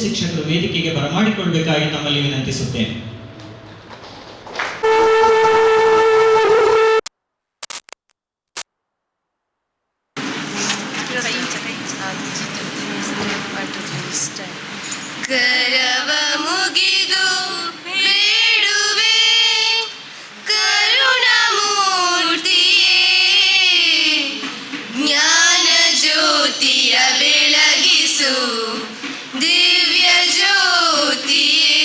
ಶಿಕ್ಷಕರು ವೇದಿಕೆಗೆ ಬರಮಾಡಿಕೊಳ್ಬೇಕಾಗಿ ತಮ್ಮಲ್ಲಿ ವಿನಂತಿಸುತ್ತೇನೆ. ಕರವ ಮುಗಿದು ಬೇಡುವೆ ಕರುಣಮೂರ್ತಿಯೇ, ಜ್ಞಾನ ಜ್ಯೋತಿಯ ಬೆಳಗಿಸು ದಿವ್ಯ ಜ್ಯೋತಿಯೇ,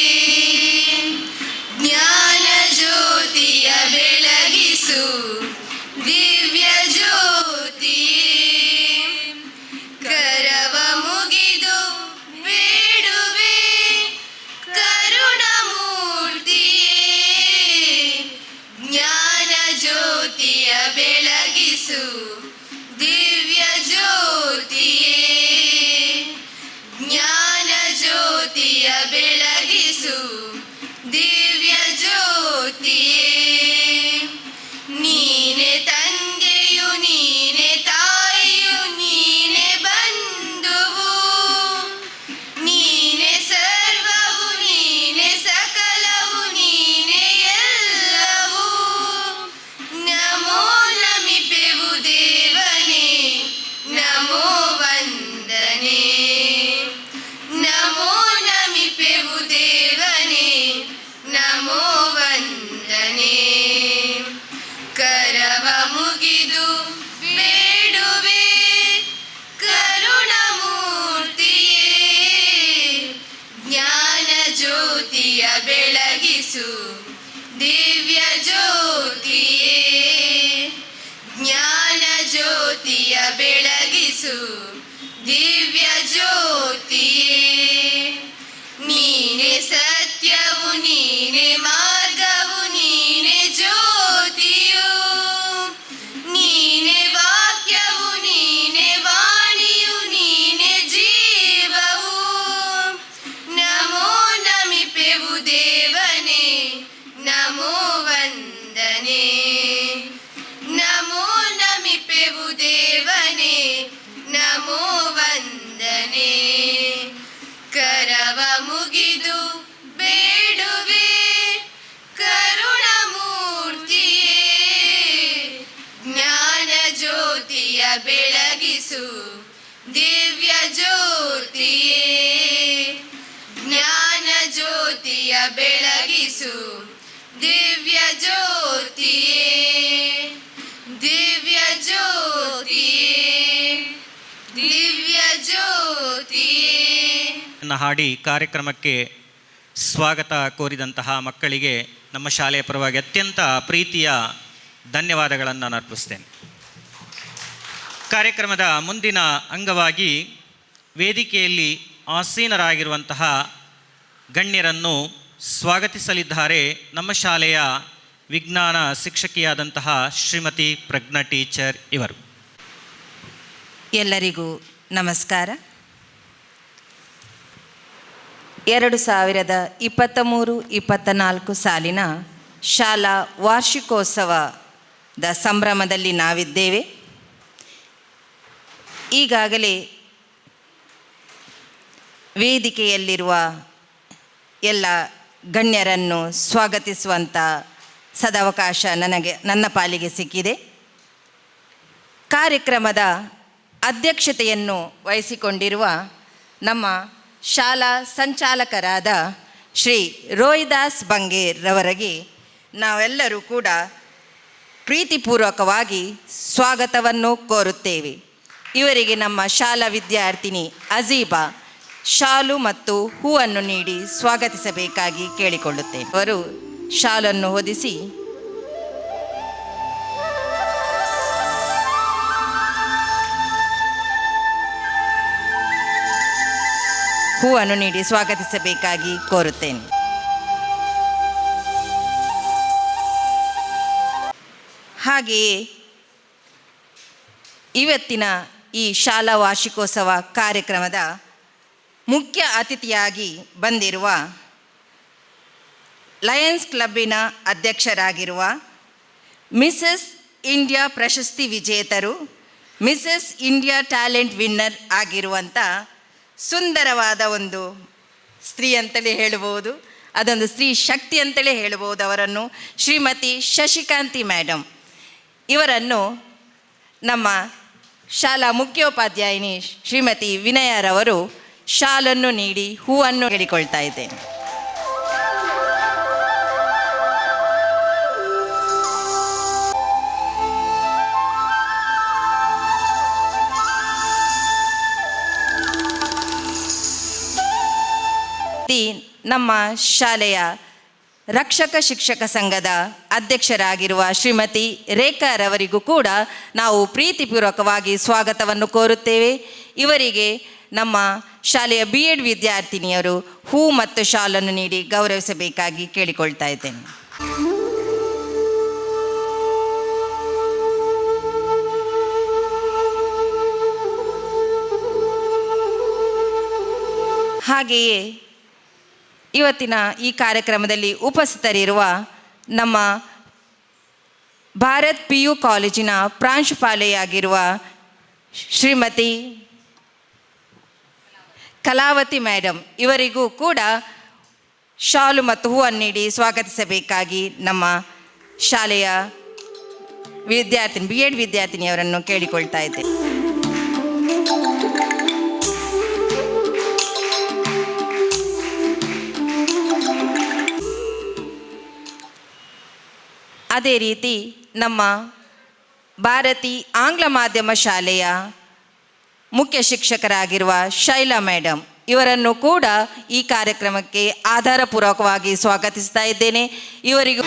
ಜ್ಞಾನ ಜ್ಯೋತಿಯ ಬೆಳಗಿಸು ದಿವ್ಯ ಜ್ಯೋತಿಯೇ. ಕರವ ಮುಗಿದು ಬೇಡುವೆ ಕರುಣಮೂರ್ತಿಯೇ, ಜ್ಞಾನ ಜ್ಯೋತಿಯ ಬೆಳಗಿಸು ದಿವ್ಯ ಜ್ಯೋತಿಯೇ, ಜ್ಞಾನ ಜ್ಯೋತಿಯ ಬೆಳಗಿಸು ದಿವ್ಯ ಜ್ಯೋತಿಯೇ. ನೀನೆ ತಂದೆಯು ನೀನೆ ತಾಯಿಯು ನೀನೆ ಬಂಧುವು, ನೀನೆ ಸರ್ವವು ನೀನೆ ಸಕಲವು ನೀನೆ ಎಲ್ಲವೂ. ನಮೋ ನಮಿಪೆವು ದೇವನೇ ನಮೋ ವಂದನೆ, ನಮೋ ನಮಿಪೆವು ದೇವನೇ ನಮೋ ವಂದನೆ. ಕರವ ಮುಗಿದು ಬೇಡುವೆ ಕರುಣಮೂರ್ತಿಯೇ, ಜ್ಞಾನ ಜ್ಯೋತಿಯ ಬೆಳಗಿಸು ದಿವ್ಯ ಜ್ಯೋತಿಯೇ, ಜ್ಞಾನ ಜ್ಯೋತಿಯ ಬೆಳಗಿಸು ದಿವ್ಯ ಜ್ಯೋತಿಯೇ. ನೀನೆ ಸತ್ಯವು ನೀನೆ ಮಾರ್ಗವು ನೀನೆ ಜ್ಯೋತಿಯು, ನೀನೆ ವಾಕ್ಯವು ನೀನೆ ವಾಣಿಯು ನೀನೆ ಜೀವವು. ನಮೋ ನಮಿಪೆವು ದೇವನೇ ನಮೋ ವಂದನೆ, ನಮೋ ನಮಿಪೆವು ದೇವನೇ ನಮೋ ವಂದನೆ. ಕರವ ಮುಗಿದು ಬೇಡುವೆ ಕರುಣಮೂರ್ತಿಯೇ, ಜ್ಞಾನ ಜ್ಯೋತಿಯ ಬೆಳಗಿಸು ದಿವ್ಯ ಜ್ಯೋತಿಯೇ, ಜ್ಞಾನ ಜ್ಯೋತಿಯ ಬೆಳಗಿಸು ದಿವ್ಯ ಜ್ಯೋತಿಯೇ, ದಿವ್ಯ ಜ್ಯೋತಿಯೇ, ದಿವ್ಯ ಜ್ಯೋತಿಯೇ. ಹಾಡಿ ಕಾರ್ಯಕ್ರಮಕ್ಕೆ ಸ್ವಾಗತ ಕೋರಿದಂತಹ ಮಕ್ಕಳಿಗೆ ನಮ್ಮ ಶಾಲೆಯ ಪರವಾಗಿ ಅತ್ಯಂತ ಪ್ರೀತಿಯ ಧನ್ಯವಾದಗಳನ್ನು ನಾನು ಅರ್ಪಿಸ್ತೇನೆ. ಕಾರ್ಯಕ್ರಮದ ಮುಂದಿನ ಅಂಗವಾಗಿ ವೇದಿಕೆಯಲ್ಲಿ ಆಸೀನರಾಗಿರುವಂತಹ ಗಣ್ಯರನ್ನು ಸ್ವಾಗತಿಸಲಿದ್ದಾರೆ ನಮ್ಮ ಶಾಲೆಯ ವಿಜ್ಞಾನ ಶಿಕ್ಷಕಿಯಾದಂತಹ ಶ್ರೀಮತಿ ಪ್ರಜ್ಞಾ ಟೀಚರ್ ಇವರು. ಎಲ್ಲರಿಗೂ ನಮಸ್ಕಾರ. 2023-24 ಸಾಲಿನ ಶಾಲಾ ವಾರ್ಷಿಕೋತ್ಸವದ ಸಂಭ್ರಮದಲ್ಲಿ ನಾವಿದ್ದೇವೆ. ಈಗಾಗಲೇ ವೇದಿಕೆಯಲ್ಲಿರುವ ಎಲ್ಲ ಗಣ್ಯರನ್ನು ಸ್ವಾಗತಿಸುವಂಥ ಸದವಕಾಶ ನನ್ನ ಪಾಲಿಗೆ ಸಿಕ್ಕಿದೆ. ಕಾರ್ಯಕ್ರಮದ ಅಧ್ಯಕ್ಷತೆಯನ್ನು ವಹಿಸಿಕೊಂಡಿರುವ ನಮ್ಮ ಶಾಲಾ ಸಂಚಾಲಕರಾದ ಶ್ರೀ ರೋಹಿದಾಸ್ ಬಂಗೇರ್ರವರಿಗೆ ನಾವೆಲ್ಲರೂ ಕೂಡ ಪ್ರೀತಿಪೂರ್ವಕವಾಗಿ ಸ್ವಾಗತವನ್ನು ಕೋರುತ್ತೇವೆ. ಇವರಿಗೆ ನಮ್ಮ ಶಾಲಾ ವಿದ್ಯಾರ್ಥಿನಿ ಅಜೀಬಾ ಶಾಲು ಮತ್ತು ಹೂವನ್ನು ನೀಡಿ ಸ್ವಾಗತಿಸಬೇಕಾಗಿ ಕೇಳಿಕೊಳ್ಳುತ್ತೇವೆ. ಅವರು ಶಾಲನ್ನು ಹೊದಿಸಿ ಹೂವನ್ನು ನೀಡಿ ಸ್ವಾಗತಿಸಬೇಕಾಗಿ ಕೋರುತ್ತೇನೆ. ಹಾಗೆಯೇ ಇವತ್ತಿನ ಈ ಶಾಲಾ ವಾರ್ಷಿಕೋತ್ಸವ ಕಾರ್ಯಕ್ರಮದ ಮುಖ್ಯ ಅತಿಥಿಯಾಗಿ ಬಂದಿರುವ ಲಯನ್ಸ್ ಕ್ಲಬ್ಬಿನ ಅಧ್ಯಕ್ಷರಾಗಿರುವ ಮಿಸಸ್ ಇಂಡಿಯಾ ಪ್ರಶಸ್ತಿ ವಿಜೇತರು, ಮಿಸಸ್ ಇಂಡಿಯಾ ಟ್ಯಾಲೆಂಟ್ ವಿನ್ನರ್ ಆಗಿರುವಂಥ ಸುಂದರವಾದ ಒಂದು ಸ್ತ್ರೀ ಅಂತಲೇ ಹೇಳ್ಬೋದು, ಅದೊಂದು ಸ್ತ್ರೀ ಶಕ್ತಿ ಅಂತಲೇ ಹೇಳ್ಬೋದು ಅವರನ್ನು. ಶ್ರೀಮತಿ ಶಶಿಕಾಂತಿ ಮೇಡಮ್ ಇವರನ್ನು ನಮ್ಮ ಶಾಲಾ ಮುಖ್ಯೋಪಾಧ್ಯಾಯಿನಿ ಶ್ರೀಮತಿ ವಿನಯರವರು ಶಾಲನ್ನು ನೀಡಿ ಹೂವನ್ನು ಹೇಳಿಕೊಳ್ತಾ ಇದ್ದೇನೆ. ನಮ್ಮ ಶಾಲೆಯ ರಕ್ಷಕ ಶಿಕ್ಷಕ ಸಂಘದ ಅಧ್ಯಕ್ಷರಾಗಿರುವ ಶ್ರೀಮತಿ ರೇಖಾರವರಿಗೂ ಕೂಡ ನಾವು ಪ್ರೀತಿಪೂರ್ವಕವಾಗಿ ಸ್ವಾಗತವನ್ನು ಕೋರುತ್ತೇವೆ. ಇವರಿಗೆ ನಮ್ಮ ಶಾಲೆಯ BEd ವಿದ್ಯಾರ್ಥಿನಿಯರು ಹೂ ಮತ್ತು ಶಾಲನ್ನು ನೀಡಿ ಗೌರವಿಸಬೇಕಾಗಿ ಕೇಳಿಕೊಳ್ತಾ ಇದ್ದೇನೆ. ಹಾಗೆಯೇ ಇವತ್ತಿನ ಈ ಕಾರ್ಯಕ್ರಮದಲ್ಲಿ ಉಪಸ್ಥಿತರಿರುವ ನಮ್ಮ ಭಾರತ್ PU ಕಾಲೇಜಿನ ಪ್ರಾಂಶುಪಾಲೆಯಾಗಿರುವ ಶ್ರೀಮತಿ ಕಲಾವತಿ ಮೇಡಮ್ ಇವರಿಗೂ ಕೂಡ ಶಾಲು ಮತ್ತು ಹೂವನ್ನು ನೀಡಿ ಸ್ವಾಗತಿಸಬೇಕಾಗಿ ನಮ್ಮ ಶಾಲೆಯ BEd ವಿದ್ಯಾರ್ಥಿನಿಯವರನ್ನು ಕೇಳಿಕೊಳ್ತಾ ಇದ್ದೇನೆ. ಅದೇ ರೀತಿ ನಮ್ಮ ಭಾರತಿ ಆಂಗ್ಲ ಮಾಧ್ಯಮ ಶಾಲೆಯ ಮುಖ್ಯ ಶಿಕ್ಷಕರಾಗಿರುವ ಶೈಲಾ ಮೇಡಮ್ ಇವರನ್ನು ಕೂಡ ಈ ಕಾರ್ಯಕ್ರಮಕ್ಕೆ ಆಧಾರಪೂರ್ವಕವಾಗಿ ಸ್ವಾಗತಿಸ್ತಾ ಇದ್ದೇನೆ. ಇವರಿಗೂ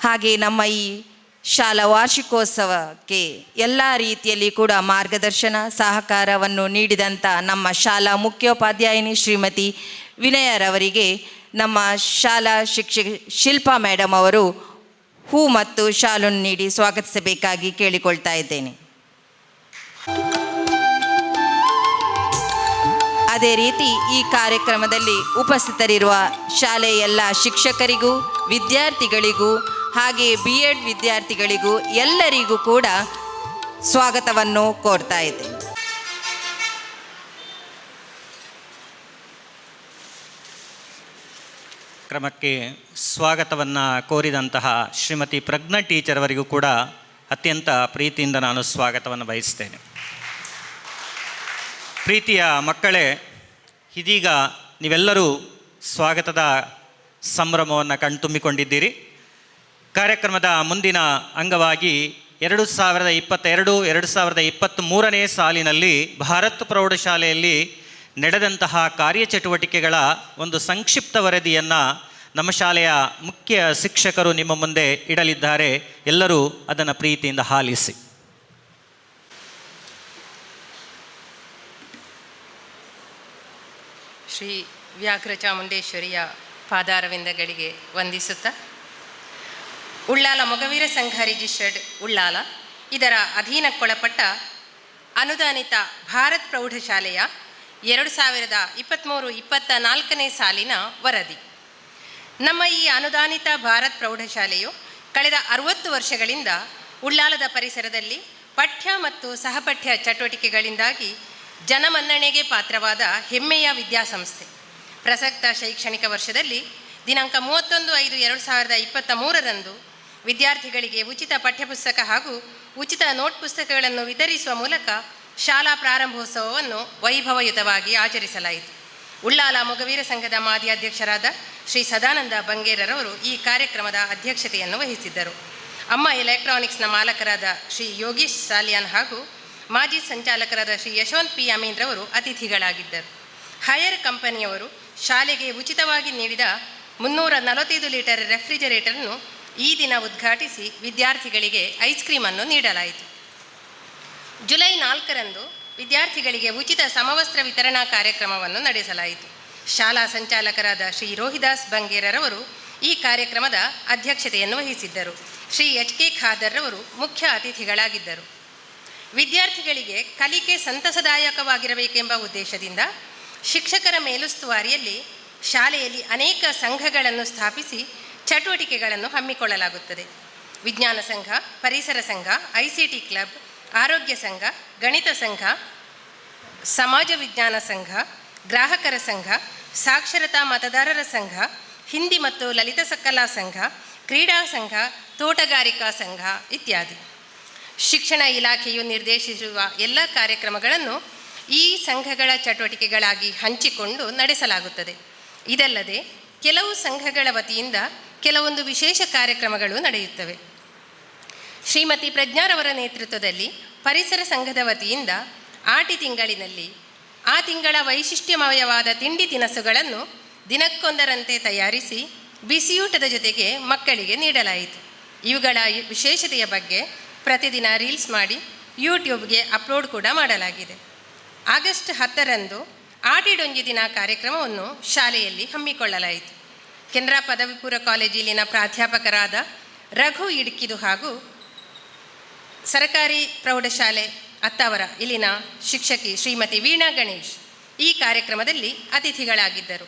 ಹಾಗೆ ನಮ್ಮ ಈ ಶಾಲಾ ವಾರ್ಷಿಕೋತ್ಸವಕ್ಕೆ ಎಲ್ಲ ರೀತಿಯಲ್ಲಿ ಕೂಡ ಮಾರ್ಗದರ್ಶನ ಸಹಕಾರವನ್ನು ನೀಡಿದಂಥ ನಮ್ಮ ಶಾಲಾ ಮುಖ್ಯೋಪಾಧ್ಯಾಯಿನಿ ಶ್ರೀಮತಿ ವಿನಯರವರಿಗೆ ನಮ್ಮ ಶಾಲಾ ಶಿಲ್ಪಾ ಮೇಡಮ್ ಅವರು ಹೂ ಮತ್ತು ಶಾಲನ್ನು ನೀಡಿ ಸ್ವಾಗತಿಸಬೇಕಾಗಿ ಕೇಳಿಕೊಳ್ತಾ ಇದ್ದೇನೆ. ಅದೇ ರೀತಿ ಈ ಕಾರ್ಯಕ್ರಮದಲ್ಲಿ ಉಪಸ್ಥಿತರಿರುವ ಶಾಲೆಯ ಎಲ್ಲ ಶಿಕ್ಷಕರಿಗೂ ವಿದ್ಯಾರ್ಥಿಗಳಿಗೂ ಹಾಗೆ BEd ವಿದ್ಯಾರ್ಥಿಗಳಿಗೂ ಎಲ್ಲರಿಗೂ ಕೂಡ ಸ್ವಾಗತವನ್ನು ಕೋರ್ತಾ ಇದ್ದೇನೆ. ಕ್ರಮಕ್ಕೆ ಸ್ವಾಗತವನ್ನು ಕೋರಿದಂತಹ ಶ್ರೀಮತಿ ಪ್ರಜ್ಞಾ ಟೀಚರ್ ಅವರಿಗೂ ಕೂಡ ಅತ್ಯಂತ ಪ್ರೀತಿಯಿಂದ ನಾನು ಸ್ವಾಗತವನ್ನು ಬಯಸ್ತೇನೆ. ಪ್ರೀತಿಯ ಮಕ್ಕಳೇ, ಇದೀಗ ನೀವೆಲ್ಲರೂ ಸ್ವಾಗತದ ಸಂಭ್ರಮವನ್ನು ಕಣ್ತುಂಬಿಕೊಂಡಿದ್ದೀರಿ. ಕಾರ್ಯಕ್ರಮದ ಮುಂದಿನ ಅಂಗವಾಗಿ 2022-2023ನೇ ಸಾಲಿನಲ್ಲಿ ಭಾರತ್ ಪ್ರೌಢಶಾಲೆಯಲ್ಲಿ ನಡೆದಂತಹ ಕಾರ್ಯಚಟುವಟಿಕೆಗಳ ಒಂದು ಸಂಕ್ಷಿಪ್ತ ವರದಿಯನ್ನು ನಮ್ಮ ಶಾಲೆಯ ಮುಖ್ಯ ಶಿಕ್ಷಕರು ನಿಮ್ಮ ಮುಂದೆ ಇಡಲಿದ್ದಾರೆ. ಎಲ್ಲರೂ ಅದನ್ನು ಪ್ರೀತಿಯಿಂದ ಆಲಿಸಿ. ಶ್ರೀ ವ್ಯಾಘ್ರ ಚಾಮುಂಡೇಶ್ವರಿಯ ಪಾದಾರವಿಂದಗಳಿಗೆ ವಂದಿಸುತ್ತಾ, ಉಳ್ಳಾಲ ಮೊಗವೀರ ಸಂಘ ರಿಜಿಸ್ಟರ್ಡ್ ಉಳ್ಳಾಲ ಇದರ ಅಧೀನಕ್ಕೊಳಪಟ್ಟ ಅನುದಾನಿತ ಭಾರತ್ ಪ್ರೌಢಶಾಲೆಯ 2023-24ನೇ ಸಾಲಿನ ವರದಿ. ನಮ್ಮ ಈ ಅನುದಾನಿತ ಭಾರತ್ ಪ್ರೌಢಶಾಲೆಯು ಕಳೆದ 60 ವರ್ಷಗಳಿಂದ ಉಳ್ಳಾಲದ ಪರಿಸರದಲ್ಲಿ ಪಠ್ಯ ಮತ್ತು ಸಹಪಠ್ಯ ಚಟುವಟಿಕೆಗಳಿಂದಾಗಿ ಜನಮನ್ನಣೆಗೆ ಪಾತ್ರವಾದ ಹೆಮ್ಮೆಯ ವಿದ್ಯಾಸಂಸ್ಥೆ. ಪ್ರಸಕ್ತ ಶೈಕ್ಷಣಿಕ ವರ್ಷದಲ್ಲಿ ದಿನಾಂಕ 31/5/2023ರಂದು ವಿದ್ಯಾರ್ಥಿಗಳಿಗೆ ಉಚಿತ ಪಠ್ಯಪುಸ್ತಕ ಹಾಗೂ ಉಚಿತ ನೋಟ್ ಪುಸ್ತಕಗಳನ್ನು ವಿತರಿಸುವ ಮೂಲಕ ಶಾಲಾ ಪ್ರಾರಂಭೋತ್ಸವವನ್ನು ವೈಭವಯುತವಾಗಿ ಆಚರಿಸಲಾಯಿತು. ಉಳ್ಳಾಲ ಮೊಗವೀರ ಸಂಘದ ಮಾಜಿ ಅಧ್ಯಕ್ಷರಾದ ಶ್ರೀ ಸದಾನಂದ ಬಂಗೇರರವರು ಈ ಕಾರ್ಯಕ್ರಮದ ಅಧ್ಯಕ್ಷತೆಯನ್ನು ವಹಿಸಿದ್ದರು. ಅಮ್ಮ ಎಲೆಕ್ಟ್ರಾನಿಕ್ಸ್ನ ಮಾಲಕರಾದ ಶ್ರೀ ಯೋಗೀಶ್ ಸಾಲಿಯಾನ್ ಹಾಗೂ ಮಾಜಿ ಸಂಚಾಲಕರಾದ ಶ್ರೀ ಯಶವಂತ್ P. ಅಮೀನ್ರವರು ಅತಿಥಿಗಳಾಗಿದ್ದರು. ಹೈಯರ್ ಕಂಪನಿಯವರು ಶಾಲೆಗೆ ಉಚಿತವಾಗಿ ನೀಡಿದ 345 ಲೀಟರ್ ರೆಫ್ರಿಜರೇಟರನ್ನು ಈ ದಿನ ಉದ್ಘಾಟಿಸಿ ವಿದ್ಯಾರ್ಥಿಗಳಿಗೆ ಐಸ್ ಕ್ರೀಮನ್ನು ನೀಡಲಾಯಿತು. ಜುಲೈ 4ರಂದು ವಿದ್ಯಾರ್ಥಿಗಳಿಗೆ ಉಚಿತ ಸಮವಸ್ತ್ರ ವಿತರಣಾ ಕಾರ್ಯಕ್ರಮವನ್ನು ನಡೆಸಲಾಯಿತು. ಶಾಲಾ ಸಂಚಾಲಕರಾದ ಶ್ರೀ ರೋಹಿದಾಸ್ ಬಂಗೇರರವರು ಈ ಕಾರ್ಯಕ್ರಮದ ಅಧ್ಯಕ್ಷತೆಯನ್ನು ವಹಿಸಿದ್ದರು. ಶ್ರೀ H. K. ಖಾದರ್ರವರು ಮುಖ್ಯ ಅತಿಥಿಗಳಾಗಿದ್ದರು. ವಿದ್ಯಾರ್ಥಿಗಳಿಗೆ ಕಲಿಕೆ ಸಂತಸದಾಯಕವಾಗಿರಬೇಕೆಂಬ ಉದ್ದೇಶದಿಂದ ಶಿಕ್ಷಕರ ಮೇಲುಸ್ತುವಾರಿಯಲ್ಲಿ ಶಾಲೆಯಲ್ಲಿ ಅನೇಕ ಸಂಘಗಳನ್ನು ಸ್ಥಾಪಿಸಿ ಚಟುವಟಿಕೆಗಳನ್ನು ಹಮ್ಮಿಕೊಳ್ಳಲಾಗುತ್ತದೆ. ವಿಜ್ಞಾನ ಸಂಘ, ಪರಿಸರ ಸಂಘ, ICT ಕ್ಲಬ್, ಆರೋಗ್ಯ ಸಂಘ, ಗಣಿತ ಸಂಘ, ಸಮಾಜ ವಿಜ್ಞಾನ ಸಂಘ, ಗ್ರಾಹಕರ ಸಂಘ, ಸಾಕ್ಷರತಾ ಮತದಾರರ ಸಂಘ, ಹಿಂದಿ ಮತ್ತು ಲಲಿತ ಕಲಾ ಸಂಘ, ಕ್ರೀಡಾ ಸಂಘ, ತೋಟಗಾರಿಕಾ ಸಂಘ ಇತ್ಯಾದಿ. ಶಿಕ್ಷಣ ಇಲಾಖೆಯು ನಿರ್ದೇಶಿಸಿರುವ ಎಲ್ಲ ಕಾರ್ಯಕ್ರಮಗಳನ್ನು ಈ ಸಂಘಗಳ ಚಟುವಟಿಕೆಗಳಾಗಿ ಹಂಚಿಕೊಂಡು ನಡೆಸಲಾಗುತ್ತದೆ. ಇದಲ್ಲದೆ ಕೆಲವು ಸಂಘಗಳ ವತಿಯಿಂದ ಕೆಲವೊಂದು ವಿಶೇಷ ಕಾರ್ಯಕ್ರಮಗಳು ನಡೆಯುತ್ತವೆ. ಶ್ರೀಮತಿ ಪ್ರಜ್ಞಾರವರ ನೇತೃತ್ವದಲ್ಲಿ ಪರಿಸರ ಸಂಘದ ವತಿಯಿಂದ ಆಟಿ ತಿಂಗಳಿನಲ್ಲಿ ಆ ತಿಂಗಳ ವೈಶಿಷ್ಟ್ಯಮಯವಾದ ತಿಂಡಿ ತಿನಿಸುಗಳನ್ನು ದಿನಕ್ಕೊಂದರಂತೆ ತಯಾರಿಸಿ ಬಿಸಿಯೂಟದ ಜೊತೆಗೆ ಮಕ್ಕಳಿಗೆ ನೀಡಲಾಯಿತು. ಇವುಗಳ ವಿಶೇಷತೆಯ ಬಗ್ಗೆ ಪ್ರತಿದಿನ ರೀಲ್ಸ್ ಮಾಡಿ ಯೂಟ್ಯೂಬ್ಗೆ ಅಪ್ಲೋಡ್ ಕೂಡ ಮಾಡಲಾಗಿದೆ. ಆಗಸ್ಟ್ 10ರಂದು ಆಟಿಡೊಂಜಿ ದಿನ ಕಾರ್ಯಕ್ರಮವನ್ನು ಶಾಲೆಯಲ್ಲಿ ಹಮ್ಮಿಕೊಳ್ಳಲಾಯಿತು. ಕೆನರಾ ಪದವಿ ಪೂರ್ವ ಕಾಲೇಜಿನ ಪ್ರಾಧ್ಯಾಪಕರಾದ ರಘು ಇಡ್ಕಿದು ಹಾಗೂ ಸರ್ಕಾರಿ ಪ್ರೌಢಶಾಲೆ ಅತ್ತಾವರ ಇಲ್ಲಿನ ಶಿಕ್ಷಕಿ ಶ್ರೀಮತಿ ವೀಣಾ ಗಣೇಶ್ ಈ ಕಾರ್ಯಕ್ರಮದಲ್ಲಿ ಅತಿಥಿಗಳಾಗಿದ್ದರು.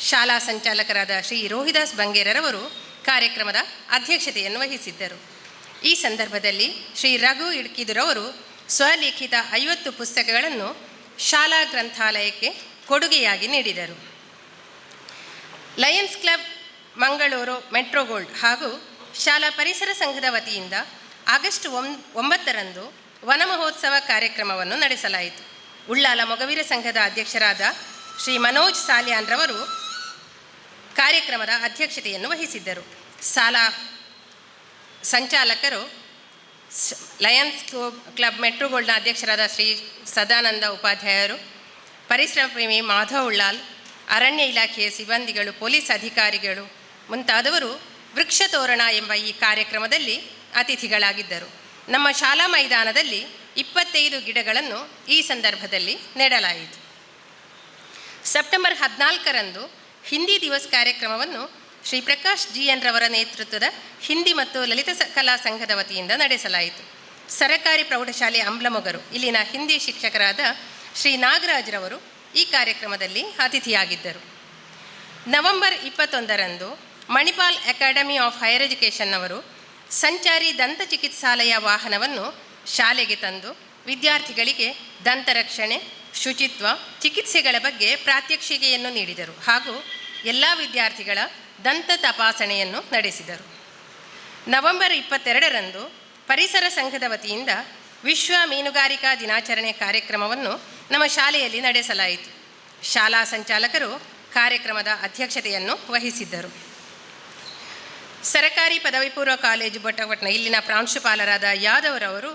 ಶಾಲಾ ಸಂಚಾಲಕರಾದ ಶ್ರೀ ರೋಹಿದಾಸ್ ಬಂಗೇರರವರು ಕಾರ್ಯಕ್ರಮದ ಅಧ್ಯಕ್ಷತೆಯನ್ನು ವಹಿಸಿದ್ದರು. ಈ ಸಂದರ್ಭದಲ್ಲಿ ಶ್ರೀ ರಘು ಇಡ್ಕಿದುರವರು ಸ್ವಲಿಖಿತ 50 ಪುಸ್ತಕಗಳನ್ನು ಶಾಲಾ ಗ್ರಂಥಾಲಯಕ್ಕೆ ಕೊಡುಗೆಯಾಗಿ ನೀಡಿದರು. ಲಯನ್ಸ್ ಕ್ಲಬ್ ಮಂಗಳೂರು ಮೆಟ್ರೋಗೋಲ್ಡ್ ಹಾಗೂ ಶಾಲಾ ಪರಿಸರ ಸಂಘದ ವತಿಯಿಂದ ಆಗಸ್ಟ್ 9ರಂದು ವನ ಮಹೋತ್ಸವ ಕಾರ್ಯಕ್ರಮವನ್ನು ನಡೆಸಲಾಯಿತು. ಉಳ್ಳಾಲ ಮೊಗವೀರ ಸಂಘದ ಅಧ್ಯಕ್ಷರಾದ ಶ್ರೀ ಮನೋಜ್ ಸಾಲ್ಯಾನ್ರವರು ಕಾರ್ಯಕ್ರಮದ ಅಧ್ಯಕ್ಷತೆಯನ್ನು ವಹಿಸಿದ್ದರು. ಶಾಲಾ ಸಂಚಾಲಕರು ಲಯನ್ಸ್ ಕ್ಲಬ್ ಮೆಟ್ರೋಗೋಲ್ಡ್ನ ಅಧ್ಯಕ್ಷರಾದ ಶ್ರೀ ಸದಾನಂದ ಉಪಾಧ್ಯಾಯರು, ಪರಿಸರ ಪ್ರೇಮಿ ಮಾಧವ್ ಉಳ್ಳಾಲ್, ಅರಣ್ಯ ಇಲಾಖೆಯ ಸಿಬ್ಬಂದಿಗಳು, ಪೊಲೀಸ್ ಅಧಿಕಾರಿಗಳು ಮುಂತಾದವರು ವೃಕ್ಷ ತೋರಣ ಎಂಬ ಈ ಕಾರ್ಯಕ್ರಮದಲ್ಲಿ ಅತಿಥಿಗಳಾಗಿದ್ದರು. ನಮ್ಮ ಶಾಲಾ ಮೈದಾನದಲ್ಲಿ 25 ಗಿಡಗಳನ್ನು ಈ ಸಂದರ್ಭದಲ್ಲಿ ನೆಡಲಾಯಿತು. ಸೆಪ್ಟೆಂಬರ್ 14ರಂದು ಹಿಂದಿ ದಿವಸ್ ಕಾರ್ಯಕ್ರಮವನ್ನು ಶ್ರೀ ಪ್ರಕಾಶ್ GN ರವರ ನೇತೃತ್ವದ ಹಿಂದಿ ಮತ್ತು ಲಲಿತ ಕಲಾ ಸಂಘದ ವತಿಯಿಂದ ನಡೆಸಲಾಯಿತು. ಸರಕಾರಿ ಪ್ರೌಢಶಾಲೆ ಅಂಬ್ಲಮೊಗರು ಇಲ್ಲಿನ ಹಿಂದಿ ಶಿಕ್ಷಕರಾದ ಶ್ರೀ ನಾಗರಾಜ್ರವರು ಈ ಕಾರ್ಯಕ್ರಮದಲ್ಲಿ ಅತಿಥಿಯಾಗಿದ್ದರು. ನವೆಂಬರ್ 21ರಂದು Manipal academy of higher education ಅವರು ಸಂಚಾರಿ ದಂತ ಚಿಕಿತ್ಸಾಲಯ ವಾಹನವನ್ನು ಶಾಲೆಗೆ ತಂದು ವಿದ್ಯಾರ್ಥಿಗಳಿಗೆ ದಂತರಕ್ಷಣೆ, ಶುಚಿತ್ವ, ಚಿಕಿತ್ಸೆಗಳ ಬಗ್ಗೆ ಪ್ರಾತ್ಯಕ್ಷಿಕೆಯನ್ನು ನೀಡಿದರು ಹಾಗೂ ಎಲ್ಲ ವಿದ್ಯಾರ್ಥಿಗಳ ದಂತ ತಪಾಸಣೆಯನ್ನು ನಡೆಸಿದರು. ನವೆಂಬರ್ 22ರಂದು ಪರಿಸರ ಸಂಘದ ವತಿಯಿಂದ ವಿಶ್ವ ಮೀನುಗಾರಿಕಾ ದಿನಾಚರಣೆ ಕಾರ್ಯಕ್ರಮವನ್ನು ನಮ್ಮ ಶಾಲೆಯಲ್ಲಿ ನಡೆಸಲಾಯಿತು. ಶಾಲಾ ಸಂಚಾಲಕರು ಕಾರ್ಯಕ್ರಮದ ಅಧ್ಯಕ್ಷತೆಯನ್ನು ವಹಿಸಿದ್ದರು. ಸರಕಾರಿ ಪದವಿ ಪೂರ್ವ ಕಾಲೇಜು ಬೊಟ್ಟಪಟ್ಟಣ ಇಲ್ಲಿನ ಪ್ರಾಂಶುಪಾಲರಾದ ಯಾದವ್ರವರು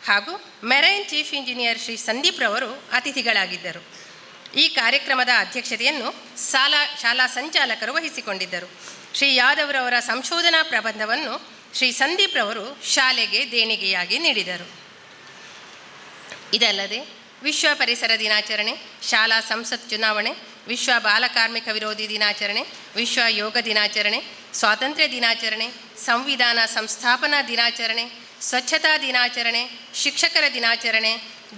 ಹಾಗೂ marine chief engineer Shri Sandeep ರವರು ಅತಿಥಿಗಳಾಗಿದ್ದರು. ಈ ಕಾರ್ಯಕ್ರಮದ ಅಧ್ಯಕ್ಷತೆಯನ್ನು ಶಾಲಾ ಸಂಚಾಲಕರು ವಹಿಸಿಕೊಂಡಿದ್ದರು. ಶ್ರೀ ಯಾದವ್ರವರ ಸಂಶೋಧನಾ ಪ್ರಬಂಧವನ್ನು ಶ್ರೀ ಸಂದೀಪ್ ರವರು ಶಾಲೆಗೆ ದೇಣಿಗೆಯಾಗಿ ನೀಡಿದರು. ಇದಲ್ಲದೆ ವಿಶ್ವ ಪರಿಸರ ದಿನಾಚರಣೆ, ಶಾಲಾ ಸಂಸತ್ ಚುನಾವಣೆ, ವಿಶ್ವ ಬಾಲಕಾರ್ಮಿಕ ವಿರೋಧಿ ದಿನಾಚರಣೆ, ವಿಶ್ವ ಯೋಗ ದಿನಾಚರಣೆ, ಸ್ವಾತಂತ್ರ್ಯ ದಿನಾಚರಣೆ, ಸಂವಿಧಾನ ಸಂಸ್ಥಾಪನಾ ದಿನಾಚರಣೆ, ಸ್ವಚ್ಛತಾ ದಿನಾಚರಣೆ, ಶಿಕ್ಷಕರ ದಿನಾಚರಣೆ,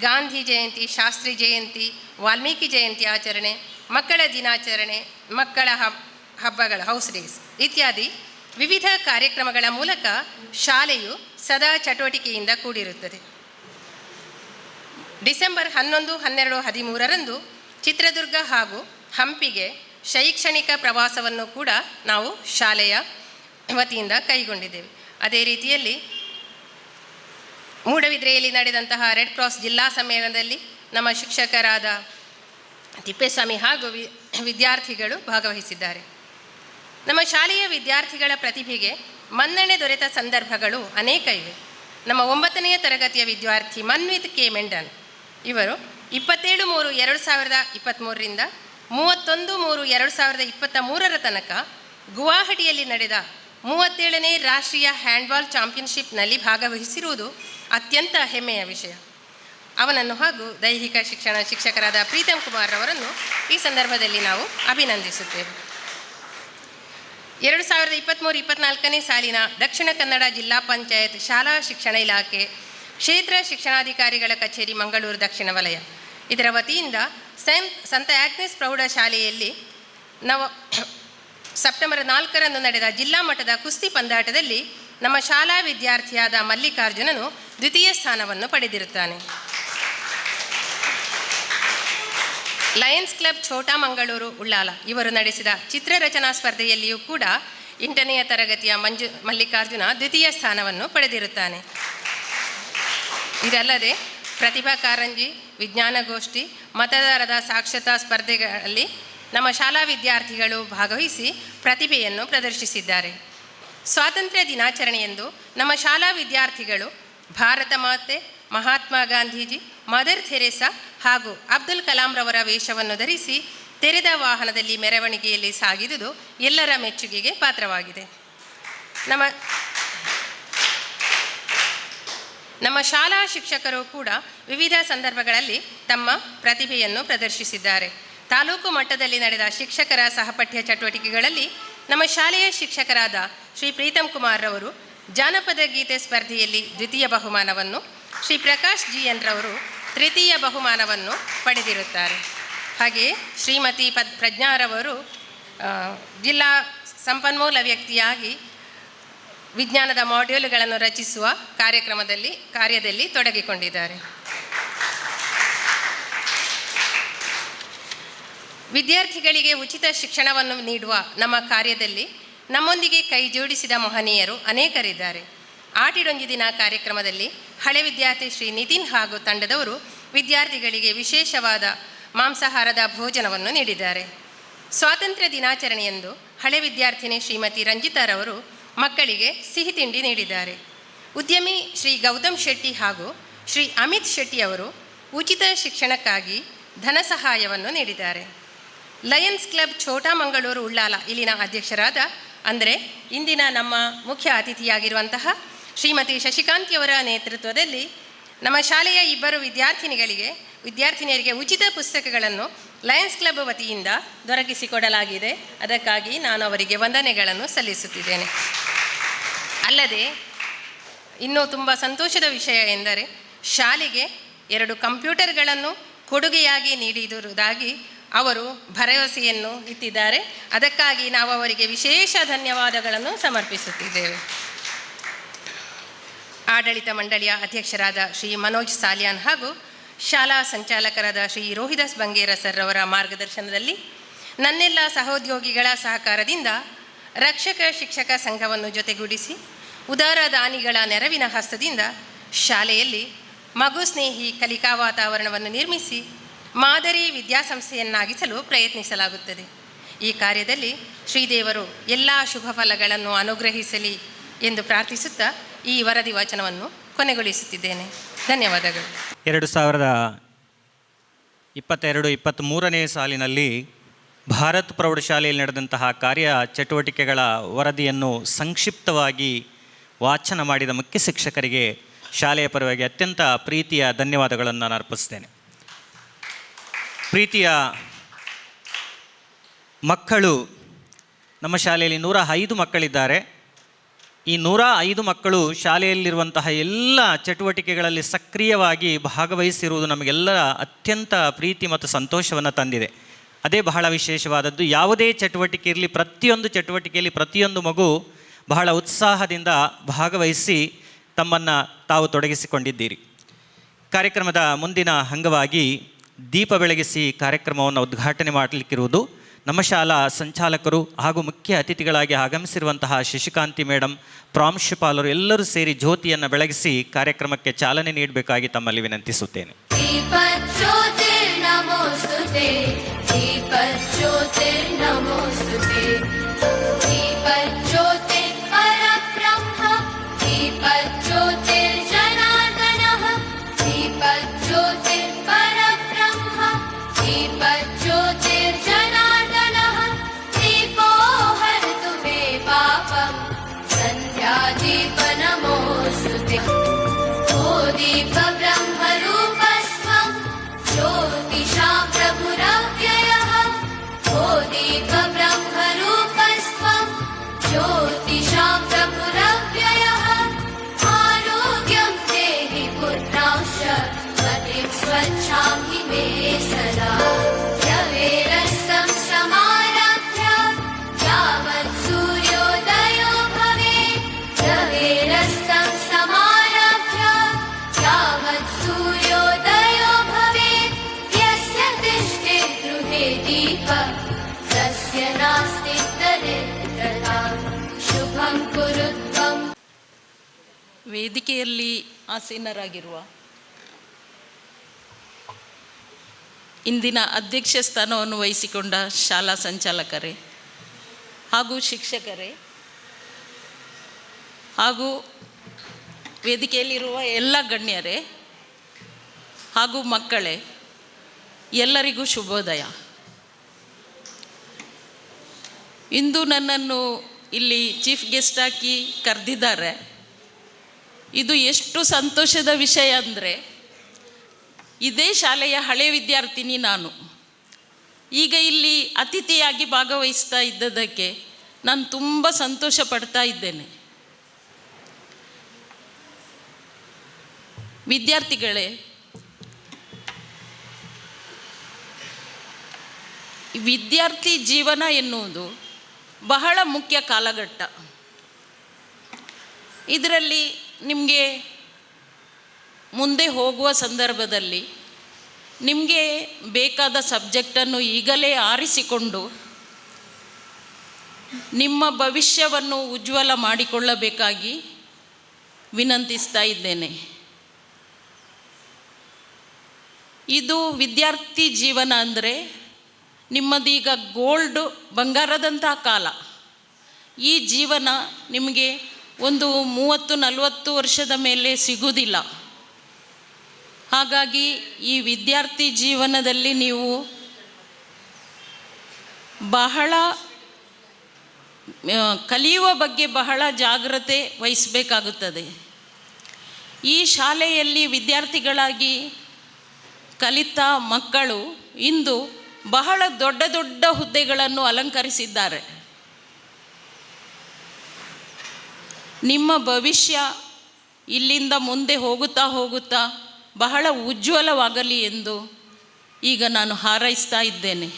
ಗಾಂಧಿ ಜಯಂತಿ, ಶಾಸ್ತ್ರಿ ಜಯಂತಿ, ವಾಲ್ಮೀಕಿ ಜಯಂತಿ ಆಚರಣೆ, ಮಕ್ಕಳ ದಿನಾಚರಣೆ, ಮಕ್ಕಳ ಹಬ್ಬಗಳ ಹೌಸ್ ಡೇಸ್ ಇತ್ಯಾದಿ ವಿವಿಧ ಕಾರ್ಯಕ್ರಮಗಳ ಮೂಲಕ ಶಾಲೆಯು ಸದಾ ಚಟುವಟಿಕೆಯಿಂದ ಕೂಡಿರುತ್ತದೆ. ಡಿಸೆಂಬರ್ 11, 12, 13ರಂದು ಚಿತ್ರದುರ್ಗ ಹಾಗೂ ಹಂಪಿಗೆ ಶೈಕ್ಷಣಿಕ ಪ್ರವಾಸವನ್ನು ಕೂಡ ನಾವು ಶಾಲೆಯ ವತಿಯಿಂದ ಕೈಗೊಂಡಿದ್ದೇವೆ. ಅದೇ ರೀತಿಯಲ್ಲಿ ಮೂಡಬಿದ್ರೆಯಲ್ಲಿ ನಡೆದಂತಹ ರೆಡ್ ಕ್ರಾಸ್ ಜಿಲ್ಲಾ ಸಮ್ಮೇಳನದಲ್ಲಿ ನಮ್ಮ ಶಿಕ್ಷಕರಾದ ತಿಪ್ಪೇಸ್ವಾಮಿ ಹಾಗೂ ವಿದ್ಯಾರ್ಥಿಗಳು ಭಾಗವಹಿಸಿದ್ದಾರೆ. ನಮ್ಮ ಶಾಲೆಯ ವಿದ್ಯಾರ್ಥಿಗಳ ಪ್ರತಿಭೆಗೆ ಮನ್ನಣೆ ದೊರೆತ ಸಂದರ್ಭಗಳು ಅನೇಕ ಇವೆ. ನಮ್ಮ 9ನೇ ತರಗತಿಯ ವಿದ್ಯಾರ್ಥಿ ಮನ್ವಿತ್ ಕೆ ಮೆಂಡನ್ ಇವರು 27/3/2023ರಿಂದ 31/3/2023 ತನಕ ಗುವಾಹಟಿಯಲ್ಲಿ ನಡೆದ 37ನೇ ರಾಷ್ಟ್ರೀಯ ಹ್ಯಾಂಡ್ಬಾಲ್ ಚಾಂಪಿಯನ್ಶಿಪ್ನಲ್ಲಿ ಭಾಗವಹಿಸಿರುವುದು ಅತ್ಯಂತ ಹೆಮ್ಮೆಯ ವಿಷಯ. ಅವನನ್ನು ಹಾಗೂ ದೈಹಿಕ ಶಿಕ್ಷಣ ಶಿಕ್ಷಕರಾದ ಪ್ರೀತಮ್ ಕುಮಾರ್ ಅವರನ್ನು ಈ ಸಂದರ್ಭದಲ್ಲಿ ನಾವು ಅಭಿನಂದಿಸುತ್ತೇವೆ. 2023-24ನೇ ಸಾಲಿನ ದಕ್ಷಿಣ ಕನ್ನಡ ಜಿಲ್ಲಾ ಪಂಚಾಯತ್ ಶಾಲಾ ಶಿಕ್ಷಣ ಇಲಾಖೆ ಕ್ಷೇತ್ರ ಶಿಕ್ಷಣಾಧಿಕಾರಿಗಳ ಕಚೇರಿ ಮಂಗಳೂರು ದಕ್ಷಿಣ ವಲಯ ಇದರ ವತಿಯಿಂದ ಸಂತ ಆಗ್ನೆಸ್ ಪ್ರೌಢಶಾಲೆಯಲ್ಲಿ ಸೆಪ್ಟೆಂಬರ್ 4ರಂದು ನಡೆದ ಜಿಲ್ಲಾ ಮಟ್ಟದ ಕುಸ್ತಿ ಪಂದ್ಯಾಟದಲ್ಲಿ ನಮ್ಮ ಶಾಲಾ ವಿದ್ಯಾರ್ಥಿಯಾದ ಮಲ್ಲಿಕಾರ್ಜುನನು ದ್ವಿತೀಯ ಸ್ಥಾನವನ್ನು ಪಡೆದಿರುತ್ತಾನೆ. ಲಯನ್ಸ್ ಕ್ಲಬ್ ಛೋಟಾ ಮಂಗಳೂರು ಉಳ್ಳಾಲ ಇವರು ನಡೆಸಿದ ಚಿತ್ರರಚನಾ ಸ್ಪರ್ಧೆಯಲ್ಲಿಯೂ ಕೂಡ 8ನೆಯ ತರಗತಿಯ ಮಲ್ಲಿಕಾರ್ಜುನ ದ್ವಿತೀಯ ಸ್ಥಾನವನ್ನು ಪಡೆದಿರುತ್ತಾನೆ. ಇದಲ್ಲದೆ ಪ್ರತಿಭಾ ಕಾರಂಜಿ, ವಿಜ್ಞಾನಗೋಷ್ಠಿ, ಮತದಾರರ ಸಾಕ್ಷರತಾ ಸ್ಪರ್ಧೆಗಳಲ್ಲಿ ನಮ್ಮ ಶಾಲಾ ವಿದ್ಯಾರ್ಥಿಗಳು ಭಾಗವಹಿಸಿ ಪ್ರತಿಭೆಯನ್ನು ಪ್ರದರ್ಶಿಸಿದ್ದಾರೆ. ಸ್ವಾತಂತ್ರ್ಯ ದಿನಾಚರಣೆಯಂದು ನಮ್ಮ ಶಾಲಾ ವಿದ್ಯಾರ್ಥಿಗಳು ಭಾರತ ಮಾತೆ, ಮಹಾತ್ಮ ಗಾಂಧೀಜಿ, ಮದರ್ ಥೆರೇಸಾ ಹಾಗೂ ಅಬ್ದುಲ್ ಕಲಾಂರವರ ವೇಷವನ್ನು ಧರಿಸಿ ತೆರೆದ ವಾಹನದಲ್ಲಿ ಮೆರವಣಿಗೆಯಲ್ಲಿ ಸಾಗಿದುದು ಎಲ್ಲರ ಮೆಚ್ಚುಗೆಗೆ ಪಾತ್ರವಾಗಿದೆ. ನಮ್ಮ ಶಾಲಾ ಶಿಕ್ಷಕರು ಕೂಡ ವಿವಿಧ ಸಂದರ್ಭಗಳಲ್ಲಿ ತಮ್ಮ ಪ್ರತಿಭೆಯನ್ನು ಪ್ರದರ್ಶಿಸಿದ್ದಾರೆ. ತಾಲೂಕು ಮಟ್ಟದಲ್ಲಿ ನಡೆದ ಶಿಕ್ಷಕರ ಸಹಪಠ್ಯ ಚಟುವಟಿಕೆಗಳಲ್ಲಿ ನಮ್ಮ ಶಾಲೆಯ ಶಿಕ್ಷಕರಾದ ಶ್ರೀ ಪ್ರೀತಮ್ ಕುಮಾರ್ ರವರು ಜಾನಪದ ಗೀತೆ ಸ್ಪರ್ಧೆಯಲ್ಲಿ ದ್ವಿತೀಯ ಬಹುಮಾನವನ್ನು, ಶ್ರೀ ಪ್ರಕಾಶ್ GN ರವರು ತೃತೀಯ ಬಹುಮಾನವನ್ನು ಪಡೆದಿರುತ್ತಾರೆ. ಹಾಗೆಯೇ ಶ್ರೀಮತಿ ಪ್ರಜ್ಞಾರವರು ಜಿಲ್ಲಾ ಸಂಪನ್ಮೂಲ ವ್ಯಕ್ತಿಯಾಗಿ ವಿಜ್ಞಾನದ ಮಾಡ್ಯೂಲ್ಗಳನ್ನು ರಚಿಸುವ ಕಾರ್ಯದಲ್ಲಿ ತೊಡಗಿಕೊಂಡಿದ್ದಾರೆ. ವಿದ್ಯಾರ್ಥಿಗಳಿಗೆ ಉಚಿತ ಶಿಕ್ಷಣವನ್ನು ನೀಡುವ ನಮ್ಮ ಕಾರ್ಯದಲ್ಲಿ ನಮ್ಮೊಂದಿಗೆ ಕೈ ಜೋಡಿಸಿದ ಮಹನೀಯರು ಅನೇಕರಿದ್ದಾರೆ. ಆಟಿಡೊಂಜಿ ದಿನ ಕಾರ್ಯಕ್ರಮದಲ್ಲಿ ಹಳೆ ವಿದ್ಯಾರ್ಥಿ ಶ್ರೀ ನಿತಿನ್ ಹಾಗೂ ತಂಡದವರು ವಿದ್ಯಾರ್ಥಿಗಳಿಗೆ ವಿಶೇಷವಾದ ಮಾಂಸಾಹಾರದ ಭೋಜನವನ್ನು ನೀಡಿದ್ದಾರೆ. ಸ್ವಾತಂತ್ರ್ಯ ದಿನಾಚರಣೆಯಂದು ಹಳೆ ವಿದ್ಯಾರ್ಥಿನಿ ಶ್ರೀಮತಿ ರಂಜಿತಾರವರು ಮಕ್ಕಳಿಗೆ ಸಿಹಿ ತಿಂಡಿ ನೀಡಿದ್ದಾರೆ. ಉದ್ಯಮಿ ಶ್ರೀ ಗೌತಮ್ ಶೆಟ್ಟಿ ಹಾಗೂ ಶ್ರೀ ಅಮಿತ್ ಶೆಟ್ಟಿ ಅವರು ಉಚಿತ ಶಿಕ್ಷಣಕ್ಕಾಗಿ ಧನ ಸಹಾಯವನ್ನು ನೀಡಿದ್ದಾರೆ. ಲಯನ್ಸ್ ಕ್ಲಬ್ ಛೋಟಾ ಮಂಗಳೂರು ಉಳ್ಳಾಲ ಇಲ್ಲಿನ ಅಧ್ಯಕ್ಷರಾದ ಅಂದರೆ ಇಂದಿನ ನಮ್ಮ ಮುಖ್ಯ ಅತಿಥಿಯಾಗಿರುವಂತಹ ಶ್ರೀಮತಿ ಶಶಿಕಾಂತಿಯವರ ನೇತೃತ್ವದಲ್ಲಿ ನಮ್ಮ ಶಾಲೆಯ ಇಬ್ಬರು ವಿದ್ಯಾರ್ಥಿನಿಯರಿಗೆ ಉಚಿತ ಪುಸ್ತಕಗಳನ್ನು ಲಯನ್ಸ್ ಕ್ಲಬ್ ವತಿಯಿಂದ ದೊರಕಿಸಿಕೊಡಲಾಗಿದೆ. ಅದಕ್ಕಾಗಿ ನಾನು ಅವರಿಗೆ ವಂದನೆಗಳನ್ನು ಸಲ್ಲಿಸುತ್ತಿದ್ದೇನೆ. ಅಲ್ಲದೆ ಇನ್ನೂ ತುಂಬ ಸಂತೋಷದ ವಿಷಯ ಎಂದರೆ ಶಾಲೆಗೆ 2 ಕಂಪ್ಯೂಟರ್ಗಳನ್ನು ಕೊಡುಗೆಯಾಗಿ ನೀಡಿರುವುದಾಗಿ ಅವರು ಭರವಸೆಯನ್ನು ಇಟ್ಟಿದ್ದಾರೆ. ಅದಕ್ಕಾಗಿ ನಾವು ಅವರಿಗೆ ವಿಶೇಷ ಧನ್ಯವಾದಗಳನ್ನು ಸಮರ್ಪಿಸುತ್ತಿದ್ದೇವೆ. ಆಡಳಿತ ಮಂಡಳಿಯ ಅಧ್ಯಕ್ಷರಾದ ಶ್ರೀ ಮನೋಜ್ ಸಾಲಿಯಾನ್ ಹಾಗೂ ಶಾಲಾ ಸಂಚಾಲಕರಾದ ಶ್ರೀ ರೋಹಿದಾಸ್ ಬಂಗೇರ ಸರ್ ಅವರ ಮಾರ್ಗದರ್ಶನದಲ್ಲಿ ನನ್ನೆಲ್ಲ ಸಹೋದ್ಯೋಗಿಗಳ ಸಹಕಾರದಿಂದ ರಕ್ಷಕ ಶಿಕ್ಷಕ ಸಂಘವನ್ನು ಜೊತೆಗೂಡಿಸಿ ಉದಾರ ದಾನಿಗಳ ನೆರವಿನ ಹಸ್ತದಿಂದ ಶಾಲೆಯಲ್ಲಿ ಮಗು ಸ್ನೇಹಿ ಕಲಿಕಾ ವಾತಾವರಣವನ್ನು ನಿರ್ಮಿಸಿ ಮಾದರಿ ವಿದ್ಯಾಸಂಸ್ಥೆಯನ್ನಾಗಿಸಲು ಪ್ರಯತ್ನಿಸಲಾಗುತ್ತದೆ. ಈ ಕಾರ್ಯದಲ್ಲಿ ಶ್ರೀದೇವರು ಎಲ್ಲ ಶುಭ ಫಲಗಳನ್ನು ಅನುಗ್ರಹಿಸಲಿ ಎಂದು ಪ್ರಾರ್ಥಿಸುತ್ತಾ ಈ ವರದಿ ವಾಚನವನ್ನು ಕೊನೆಗೊಳಿಸುತ್ತಿದ್ದೇನೆ. ಧನ್ಯವಾದಗಳು. 2022-23ನೇ ಸಾಲಿನಲ್ಲಿ ಭಾರತ್ ಪ್ರೌಢಶಾಲೆಯಲ್ಲಿ ನಡೆದಂತಹ ಕಾರ್ಯ ಚಟುವಟಿಕೆಗಳ ವರದಿಯನ್ನು ಸಂಕ್ಷಿಪ್ತವಾಗಿ ವಾಚನ ಮಾಡಿದ ಮುಖ್ಯ ಶಿಕ್ಷಕರಿಗೆ ಶಾಲೆಯ ಪರವಾಗಿ ಅತ್ಯಂತ ಪ್ರೀತಿಯ ಧನ್ಯವಾದಗಳನ್ನು ನಾನು ಅರ್ಪಿಸ್ತೇನೆ. ಪ್ರೀತಿಯ ಮಕ್ಕಳು, ನಮ್ಮ ಶಾಲೆಯಲ್ಲಿ 105 ಮಕ್ಕಳಿದ್ದಾರೆ. ಈ 105 ಮಕ್ಕಳು ಶಾಲೆಯಲ್ಲಿರುವಂತಹ ಎಲ್ಲ ಚಟುವಟಿಕೆಗಳಲ್ಲಿ ಸಕ್ರಿಯವಾಗಿ ಭಾಗವಹಿಸಿರುವುದು ನಮಗೆಲ್ಲರ ಅತ್ಯಂತ ಪ್ರೀತಿ ಮತ್ತು ಸಂತೋಷವನ್ನು ತಂದಿದೆ. ಅದೇ ಬಹಳ ವಿಶೇಷವಾದದ್ದು. ಯಾವುದೇ ಚಟುವಟಿಕೆ ಇರಲಿ, ಪ್ರತಿಯೊಂದು ಚಟುವಟಿಕೆಯಲ್ಲಿ ಪ್ರತಿಯೊಂದು ಮಗು ಬಹಳ ಉತ್ಸಾಹದಿಂದ ಭಾಗವಹಿಸಿ ತಮ್ಮನ್ನು ತಾವು ತೊಡಗಿಸಿಕೊಂಡಿದ್ದೀರಿ. ಕಾರ್ಯಕ್ರಮದ ಮುಂದಿನ ಅಂಗವಾಗಿ ದೀಪ ಬೆಳಗಿಸಿ ಕಾರ್ಯಕ್ರಮವನ್ನು ಉದ್ಘಾಟನೆ ಮಾಡಲಿಕ್ಕಿರುವುದು ನಮ್ಮ ಶಾಲಾ ಸಂಚಾಲಕರು ಹಾಗೂ ಮುಖ್ಯ ಅತಿಥಿಗಳಾಗಿ ಆಗಮಿಸಿರುವಂತಹ ಶಶಿಕಾಂತಿ ಮೇಡಮ್, ಪ್ರಾಂಶುಪಾಲರು ಎಲ್ಲರೂ ಸೇರಿ ಜ್ಯೋತಿಯನ್ನು ಬೆಳಗಿಸಿ ಕಾರ್ಯಕ್ರಮಕ್ಕೆ ಚಾಲನೆ ನೀಡಬೇಕಾಗಿ ತಮ್ಮಲ್ಲಿ ವಿನಂತಿಸುತ್ತೇನೆ. दीप ब्रह्मरूपस्त्वं ज्योतिषा प्रभुरव्ययः, ओ दीप ब्रह्म ವೇದಿಕೆಯಲ್ಲಿ ಆಸೀನರಾಗಿರುವ ಇಂದಿನ ಅಧ್ಯಕ್ಷ ಸ್ಥಾನವನ್ನು ವಹಿಸಿಕೊಂಡ ಶಾಲಾ ಸಂಚಾಲಕರೇ ಹಾಗೂ ಶಿಕ್ಷಕರೇ ಹಾಗೂ ವೇದಿಕೆಯಲ್ಲಿರುವ ಎಲ್ಲ ಗಣ್ಯರೇ ಹಾಗೂ ಮಕ್ಕಳೇ, ಎಲ್ಲರಿಗೂ ಶುಭೋದಯ. ಇಂದು ನನ್ನನ್ನು ಇಲ್ಲಿ ಚೀಫ್ ಗೆಸ್ಟ್ ಆಗಿ ಕರೆದಿದ್ದಾರೆ. ಇದು ಎಷ್ಟು ಸಂತೋಷದ ವಿಷಯ ಅಂದರೆ, ಇದೇ ಶಾಲೆಯ ಹಳೆ ವಿದ್ಯಾರ್ಥಿನಿ ನಾನು. ಈಗ ಇಲ್ಲಿ ಅತಿಥಿಯಾಗಿ ಭಾಗವಹಿಸ್ತಾ ಇದ್ದದಕ್ಕೆ ನಾನು ತುಂಬ ಸಂತೋಷ ಪಡ್ತಾ ಇದ್ದೇನೆ. ವಿದ್ಯಾರ್ಥಿಗಳೇ, ವಿದ್ಯಾರ್ಥಿ ಜೀವನ ಎನ್ನುವುದು ಬಹಳ ಮುಖ್ಯ ಕಾಲಘಟ್ಟ. ಇದರಲ್ಲಿ ನಿಮಗೆ ಮುಂದೆ ಹೋಗುವ ಸಂದರ್ಭದಲ್ಲಿ ನಿಮಗೆ ಬೇಕಾದ ಸಬ್ಜೆಕ್ಟನ್ನು ಈಗಲೇ ಆರಿಸಿಕೊಂಡು ನಿಮ್ಮ ಭವಿಷ್ಯವನ್ನು ಉಜ್ವಲ ಮಾಡಿಕೊಳ್ಳಬೇಕಾಗಿ ವಿನಂತಿಸ್ತಾ ಇದ್ದೇನೆ. ಇದು ವಿದ್ಯಾರ್ಥಿ ಜೀವನ ಅಂದರೆ ನಿಮ್ಮದೀಗ ಗೋಲ್ಡ್, ಬಂಗಾರದಂತಹ ಕಾಲ. ಈ ಜೀವನ ನಿಮಗೆ ಒಂದು 30-40 ವರ್ಷದ ಮೇಲೆ ಸಿಗುವುದಿಲ್ಲ. ಹಾಗಾಗಿ ಈ ವಿದ್ಯಾರ್ಥಿ ಜೀವನದಲ್ಲಿ ನೀವು ಬಹಳ ಕಲಿಯುವ ಬಗ್ಗೆ ಬಹಳ ಜಾಗ್ರತೆ ವಹಿಸಬೇಕಾಗುತ್ತದೆ. ಈ ಶಾಲೆಯಲ್ಲಿ ವಿದ್ಯಾರ್ಥಿಗಳಾಗಿ ಕಲಿತ ಮಕ್ಕಳು ಇಂದು ಬಹಳ ದೊಡ್ಡ ದೊಡ್ಡ ಹುದ್ದೆಗಳನ್ನು ಅಲಂಕರಿಸಿದ್ದಾರೆ. ನಿಮ್ಮ ಭವಿಷ್ಯ ಇಲ್ಲಿಂದ ಮುಂದೆ ಹೋಗುತ್ತಾ ಹೋಗುತ್ತಾ ಬಹಳ ಉಜ್ವಲವಾಗಲಿ ಎಂದು ಈಗ ನಾನು ಹಾರೈಸ್ತಾ ಇದ್ದೇನೆ.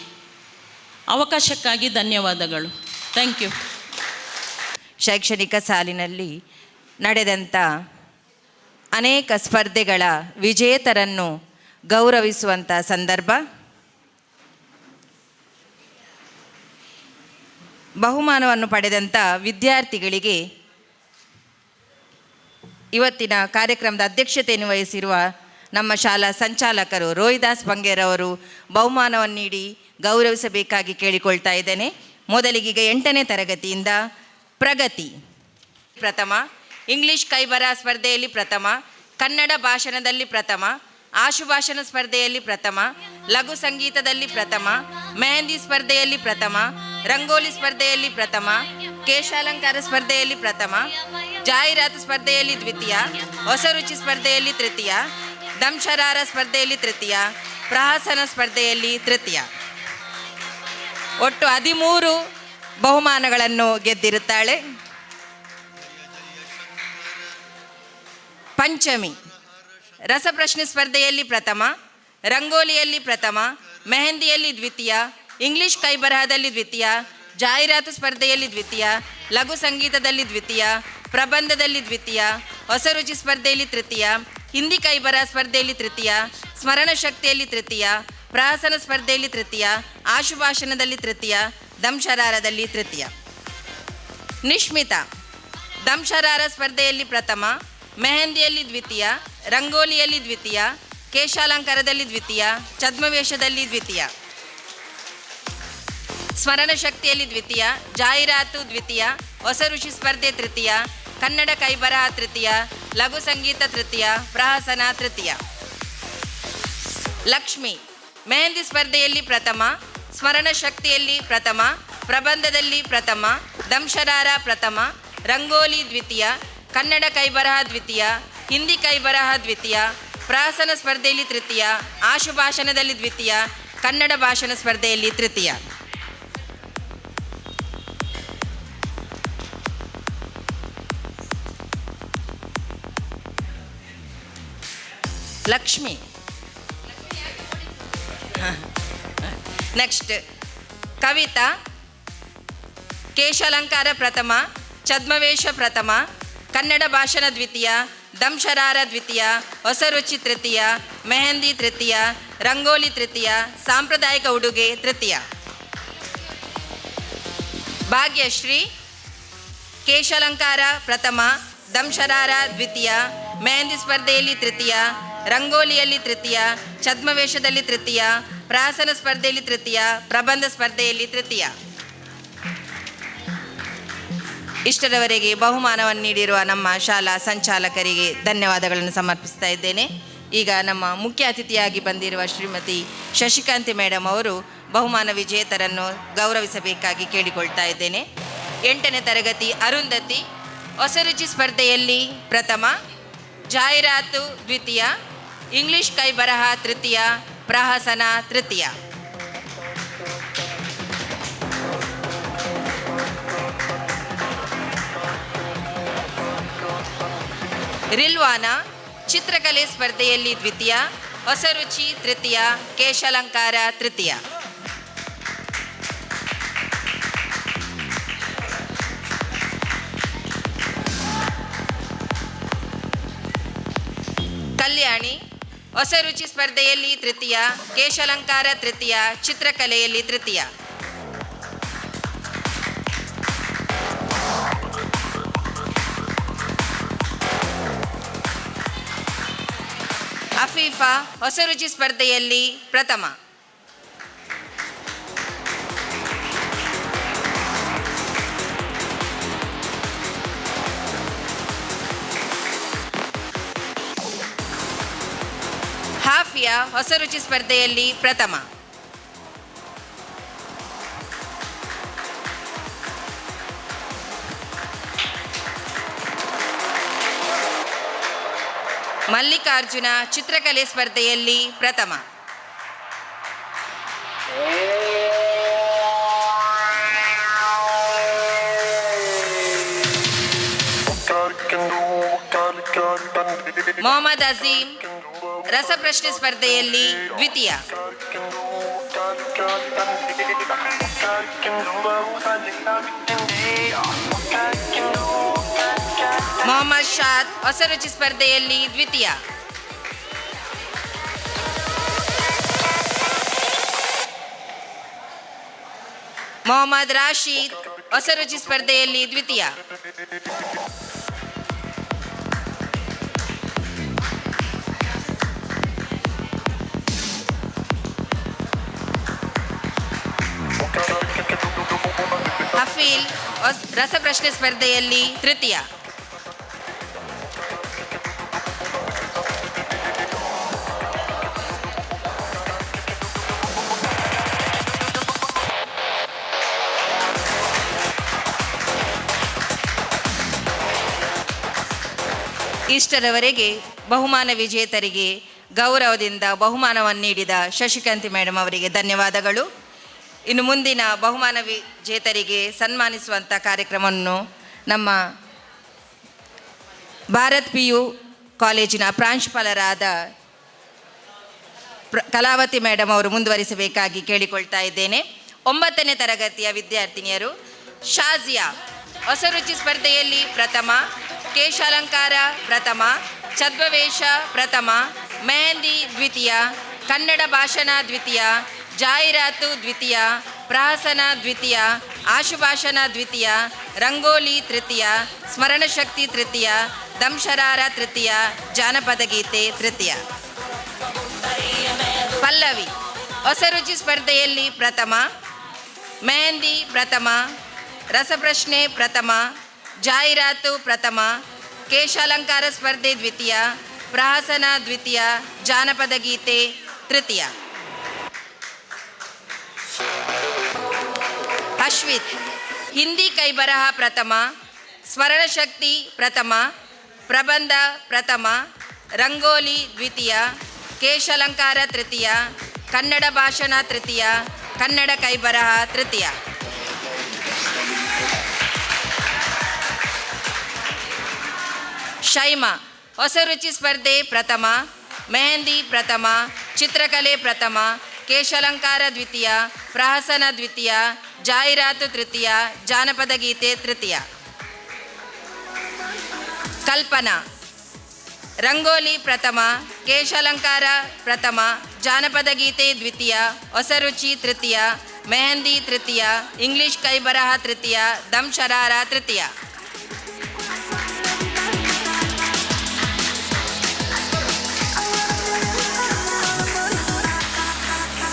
ಅವಕಾಶಕ್ಕಾಗಿ ಧನ್ಯವಾದಗಳು. Thank you. ಶೈಕ್ಷಣಿಕ ಸಾಲಿನಲ್ಲಿ ನಡೆದಂಥ ಅನೇಕ ಸ್ಪರ್ಧೆಗಳ ವಿಜೇತರನ್ನು ಗೌರವಿಸುವಂಥ ಸಂದರ್ಭ. ಬಹುಮಾನವನ್ನು ಪಡೆದಂಥ ವಿದ್ಯಾರ್ಥಿಗಳಿಗೆ ಇವತ್ತಿನ ಕಾರ್ಯಕ್ರಮದ ಅಧ್ಯಕ್ಷತೆಯನ್ನು ವಹಿಸಿರುವ ನಮ್ಮ ಶಾಲಾ ಸಂಚಾಲಕರು ರೋಹಿದಾಸ್ ಬಂಗೇರವರು ಬಹುಮಾನವನ್ನು ನೀಡಿ ಗೌರವಿಸಬೇಕಾಗಿ ಕೇಳಿಕೊಳ್ತಾ ಇದ್ದೇನೆ. ಮೊದಲಿಗೀಗ 8ನೇ ತರಗತಿಯಿಂದ ಪ್ರಗತಿ ಪ್ರಥಮ, ಇಂಗ್ಲಿಷ್ ಕೈಬರಹ ಸ್ಪರ್ಧೆಯಲ್ಲಿ ಪ್ರಥಮ, ಕನ್ನಡ ಭಾಷಣದಲ್ಲಿ ಪ್ರಥಮ, ಆಶುಭಾಷಣ ಸ್ಪರ್ಧೆಯಲ್ಲಿ ಪ್ರಥಮ, ಲಘು ಸಂಗೀತದಲ್ಲಿ ಪ್ರಥಮ, ಮೆಹಂದಿ ಸ್ಪರ್ಧೆಯಲ್ಲಿ ಪ್ರಥಮ, ರಂಗೋಲಿ ಸ್ಪರ್ಧೆಯಲ್ಲಿ ಪ್ರಥಮ, ಕೇಶಾಲಂಕಾರ ಸ್ಪರ್ಧೆಯಲ್ಲಿ ಪ್ರಥಮ, ಜಾಹೀರಾತು ಸ್ಪರ್ಧೆಯಲ್ಲಿ ದ್ವಿತೀಯ, ಹೊಸ ರುಚಿ ಸ್ಪರ್ಧೆಯಲ್ಲಿ ತೃತೀಯ, ದಂಶರಾರ ಸ್ಪರ್ಧೆಯಲ್ಲಿ ತೃತೀಯ, ಪ್ರಹಸನ ಸ್ಪರ್ಧೆಯಲ್ಲಿ ತೃತೀಯ. ಒಟ್ಟು 13 ಬಹುಮಾನಗಳನ್ನು ಗೆದ್ದಿರುತ್ತಾಳೆ. ಪಂಚಮಿ ರಸಪ್ರಶ್ನೆ ಸ್ಪರ್ಧೆಯಲ್ಲಿ ಪ್ರಥಮ, ರಂಗೋಲಿಯಲ್ಲಿ ಪ್ರಥಮ, ಮೆಹಂದಿಯಲ್ಲಿ ದ್ವಿತೀಯ, ಇಂಗ್ಲಿಷ್ ಕೈಬರಹದಲ್ಲಿ ದ್ವಿತೀಯ, ಜಾಹೀರಾತು ಸ್ಪರ್ಧೆಯಲ್ಲಿ ದ್ವಿತೀಯ, ಲಘು ಸಂಗೀತದಲ್ಲಿ ದ್ವಿತೀಯ, ಪ್ರಬಂಧದಲ್ಲಿ ದ್ವಿತೀಯ, ಹೊಸ ರುಚಿ ಸ್ಪರ್ಧೆಯಲ್ಲಿ ತೃತೀಯ, ಹಿಂದಿ ಕೈಬರಹ ಸ್ಪರ್ಧೆಯಲ್ಲಿ ತೃತೀಯ, ಸ್ಮರಣ ಶಕ್ತಿಯಲ್ಲಿ ತೃತೀಯ, ಪ್ರಹಸನ ಸ್ಪರ್ಧೆಯಲ್ಲಿ ತೃತೀಯ, ಆಶುಭಾಷಣದಲ್ಲಿ ತೃತೀಯ, ದಂಶರಾರದಲ್ಲಿ ತೃತೀಯ. ನಿಶ್ಮಿತಾ ದಂಶರಾರ ಸ್ಪರ್ಧೆಯಲ್ಲಿ ಪ್ರಥಮ, ಮೆಹಂದಿಯಲ್ಲಿ ದ್ವಿತೀಯ, ರಂಗೋಲಿಯಲ್ಲಿ ದ್ವಿತೀಯ, ಕೇಶಾಲಂಕಾರದಲ್ಲಿ ದ್ವಿತೀಯ, ಛದ್ಮವೇಷದಲ್ಲಿ ದ್ವಿತೀಯ, ಸ್ಮರಣ ಶಕ್ತಿಯಲ್ಲಿ ದ್ವಿತೀಯ, ಜಾಹೀರಾತು ದ್ವಿತೀಯ, ಹೊಸ ಋಷಿ ಸ್ಪರ್ಧೆ ತೃತೀಯ, ಕನ್ನಡ ಕೈಬರಹ ತೃತೀಯ, ಲಘು ಸಂಗೀತ ತೃತೀಯ, ಪ್ರಹಸನ ತೃತೀಯ. ಲಕ್ಷ್ಮಿ ಮೆಹಂದಿ ಸ್ಪರ್ಧೆಯಲ್ಲಿ ಪ್ರಥಮ, ಸ್ಮರಣ ಶಕ್ತಿಯಲ್ಲಿ ಪ್ರಥಮ, ಪ್ರಬಂಧದಲ್ಲಿ ಪ್ರಥಮ, ದಂಶರಾರ ಪ್ರಥಮ, ರಂಗೋಲಿ ದ್ವಿತೀಯ, ಕನ್ನಡ ಕೈಬರಹ ದ್ವಿತೀಯ, ಹಿಂದಿ ಕೈಬರಹ ದ್ವಿತೀಯ, ಪ್ರಹಸನ ಸ್ಪರ್ಧೆಯಲ್ಲಿ ತೃತೀಯ, ಆಶುಭಾಷಣದಲ್ಲಿ ದ್ವಿತೀಯ, ಕನ್ನಡ ಭಾಷಣ ಸ್ಪರ್ಧೆಯಲ್ಲಿ ತೃತೀಯ. ಲಕ್ಷ್ಮಿ. ನೆಕ್ಸ್ಟ್ ಕವಿತಾ ಕೇಶಾಲಂಕಾರ ಪ್ರಥಮ, ಛದ್ಮವೇಷ ಪ್ರಥಮ, ಕನ್ನಡ ಭಾಷಣ ದ್ವಿತೀಯ, ದಂಶರಾರ ದ್ವಿತೀಯ, ಹೊಸ ರುಚಿ ತೃತೀಯ, ಮೆಹಂದಿ ತೃತೀಯ, ರಂಗೋಲಿ ತೃತೀಯ, ಸಾಂಪ್ರದಾಯಿಕ ಉಡುಗೆ ತೃತೀಯ. ಭಾಗ್ಯಶ್ರೀ ಕೇಶಾಲಂಕಾರ ಪ್ರಥಮ, ದಂಶರಾರ ದ್ವಿತೀಯ, ಮೆಹಂದಿ ಸ್ಪರ್ಧೆಯಲ್ಲಿ ತೃತೀಯ, ರಂಗೋಲಿಯಲ್ಲಿ ತೃತೀಯ, ಛದ್ಮವೇಷದಲ್ಲಿ ತೃತೀಯ, ಪ್ರಾಸನ ಸ್ಪರ್ಧೆಯಲ್ಲಿ ತೃತೀಯ, ಪ್ರಬಂಧ ಸ್ಪರ್ಧೆಯಲ್ಲಿ ತೃತೀಯ. ಇಷ್ಟರವರೆಗೆ ಬಹುಮಾನವನ್ನು ನೀಡಿರುವ ನಮ್ಮ ಶಾಲಾ ಸಂಚಾಲಕರಿಗೆ ಧನ್ಯವಾದಗಳನ್ನು ಸಮರ್ಪಿಸ್ತಾ ಇದ್ದೇನೆ. ಈಗ ನಮ್ಮ ಮುಖ್ಯ ಅತಿಥಿಯಾಗಿ ಬಂದಿರುವ ಶ್ರೀಮತಿ ಶಶಿಕಾಂತಿ ಮೇಡಮ್ ಅವರು ಬಹುಮಾನ ವಿಜೇತರನ್ನು ಗೌರವಿಸಬೇಕಾಗಿ ಕೇಳಿಕೊಳ್ತಾ ಇದ್ದೇನೆ. 8ನೇ ತರಗತಿ ಅರುಂಧತಿ ಹೊಸರುಚಿ ಸ್ಪರ್ಧೆಯಲ್ಲಿ ಪ್ರಥಮ, ಜಾಹೀರಾತು ದ್ವಿತೀಯ, ಇಂಗ್ಲಿಷ್ ಕೈಬರಹ ತೃತೀಯ, ಪ್ರಹಸನ ತೃತೀಯ. ರಿಲ್ವಾನ ಚಿತ್ರಕಲೆ ಸ್ಪರ್ಧೆಯಲ್ಲಿ ದ್ವಿತೀಯ, ಹೊಸರುಚಿ ತೃತೀಯ, ಕೇಶಾಲಂಕಾರ ತೃತೀಯ. ಕಲ್ಯಾಣಿ ಹೊಸರುಚಿ ಸ್ಪರ್ಧೆಯಲ್ಲಿ ತೃತೀಯ, ಕೇಶಾಲಂಕಾರ ತೃತೀಯ, ಚಿತ್ರಕಲೆಯಲ್ಲಿ ತೃತೀಯ. ಅಫೀಫಾ ಹೊಸರುಚಿ ಸ್ಪರ್ಧೆಯಲ್ಲಿ ಪ್ರಥಮ. ಹಾಫಿಯಾ ಹೊಸರುಚಿ ಸ್ಪರ್ಧೆಯಲ್ಲಿ ಪ್ರಥಮ. ಮಲ್ಲಿಕಾರ್ಜುನ ಚಿತ್ರಕಲೆ ಸ್ಪರ್ಧೆಯಲ್ಲಿ ಪ್ರಥಮ. ಮೊಹಮ್ಮದ್ ಅಜೀಮ್ ರಸಪ್ರಶ್ನೆ ಸ್ಪರ್ಧೆಯಲ್ಲಿ ದ್ವಿತೀಯ. ಮೊಹಮ್ಮದ್ ಶಾದ್ ಹೊಸರುಚಿ ಸ್ಪರ್ಧೆಯಲ್ಲಿ ದ್ವಿತೀಯ. ಮೊಹಮ್ಮದ್ ರಾಶೀದ್ ಹೊಸರುಚಿ ಸ್ಪರ್ಧೆಯಲ್ಲಿ ದ್ವಿತೀಯ. ಹಫೀಲ್ ರಸಪ್ರಶ್ನೆ ಸ್ಪರ್ಧೆಯಲ್ಲಿ ತೃತೀಯ. ಇಷ್ಟರವರೆಗೆ ಬಹುಮಾನ ವಿಜೇತರಿಗೆ ಗೌರವದಿಂದ ಬಹುಮಾನವನ್ನು ನೀಡಿದ ಶಶಿಕಾಂತಿ ಮೇಡಮ್ ಅವರಿಗೆ ಧನ್ಯವಾದಗಳು. ಇನ್ನು ಮುಂದಿನ ಬಹುಮಾನ ವಿಜೇತರಿಗೆ ಸನ್ಮಾನಿಸುವಂಥ ಕಾರ್ಯಕ್ರಮವನ್ನು ನಮ್ಮ ಭಾರತ್ PU ಕಾಲೇಜಿನ ಪ್ರಾಂಶುಪಾಲರಾದ ಕಲಾವತಿ ಮೇಡಮ್ ಅವರು ಮುಂದುವರಿಸಬೇಕಾಗಿ ಕೇಳಿಕೊಳ್ತಾ ಇದ್ದೇನೆ. 9ನೇ ತರಗತಿಯ ವಿದ್ಯಾರ್ಥಿನಿಯರು ಶಾಜಿಯಾ ಹೊಸರುಚಿ ಸ್ಪರ್ಧೆಯಲ್ಲಿ ಪ್ರಥಮ, ಕೇಶಾಲಂಕಾರ ಪ್ರಥಮ, ಛದ್ಮವೇಷ ಪ್ರಥಮ, ಮೆಹಂದಿ ದ್ವಿತೀಯ, ಕನ್ನಡ ಭಾಷಣ ದ್ವಿತೀಯ, ಜಾಹೀರಾತು ದ್ವಿತೀಯ, ಪ್ರಹಸನ ದ್ವಿತೀಯ, ಆಶುಭಾಷಣ ದ್ವಿತೀಯ, ರಂಗೋಲಿ ತೃತೀಯ, ಸ್ಮರಣಶಕ್ತಿ ತೃತೀಯ, ದಂಶರಾರ ತೃತೀಯ, ಜಾನಪದ ಗೀತೆ ತೃತೀಯ. ಪಲ್ಲವಿ ಹೊಸರುಚಿ ಸ್ಪರ್ಧೆಯಲ್ಲಿ ಪ್ರಥಮ, ಮೆಹಂದಿ ಪ್ರಥಮ, ರಸಪ್ರಶ್ನೆ ಪ್ರಥಮ, ಜಾಹೀರಾತು ಪ್ರಥಮ, ಕೇಶಾಲಂಕಾರ ಸ್ಪರ್ಧೆ ದ್ವಿತೀಯ, ಪ್ರಹಸನ ದ್ವಿತೀಯ, ಜಾನಪದ ಗೀತೆ ತೃತೀಯ. ಅಶ್ವಿತ್ ಹಿಂದಿ ಕೈಬರಹ ಪ್ರಥಮ, ಸ್ಮರಣಶಕ್ತಿ ಪ್ರಥಮ, ಪ್ರಬಂಧ ಪ್ರಥಮ, ರಂಗೋಲಿ ದ್ವಿತೀಯ, ಕೇಶಾಲಂಕಾರ ತೃತೀಯ, ಕನ್ನಡ ಭಾಷಣ ತೃತೀಯ, ಕನ್ನಡ ಕೈಬರಹ ತೃತೀಯ. ಶೈಮಾ ಹೊಸರುಚಿ ಸ್ಪರ್ಧೆ ಪ್ರಥಮ, ಮೆಹಂದಿ ಪ್ರಥಮ, ಚಿತ್ರಕಲೆ ಪ್ರಥಮ, ಕೇಶಾಲಂಕಾರ ದ್ವಿತೀಯ, ಪ್ರಹಸನ ದ್ವಿತೀಯ, ಜಾಹೀರಾತು ತೃತೀಯ, ಜಾನಪದ ಗೀತೆ ತೃತೀಯ. ಕಲ್ಪನಾ ರಂಗೋಲಿ ಪ್ರಥಮ, ಕೇಶಾಲಂಕಾರ ಪ್ರಥಮ, ಜಾನಪದ ಗೀತೆ ದ್ವಿತೀಯ, ಹೊಸರುಚಿ ತೃತೀಯ, ಮೆಹಂದಿ ತೃತೀಯ, ಇಂಗ್ಲಿಷ್ ಕೈಬರಹ ತೃತೀಯ, ದಂಶರಾರ ತೃತೀಯ.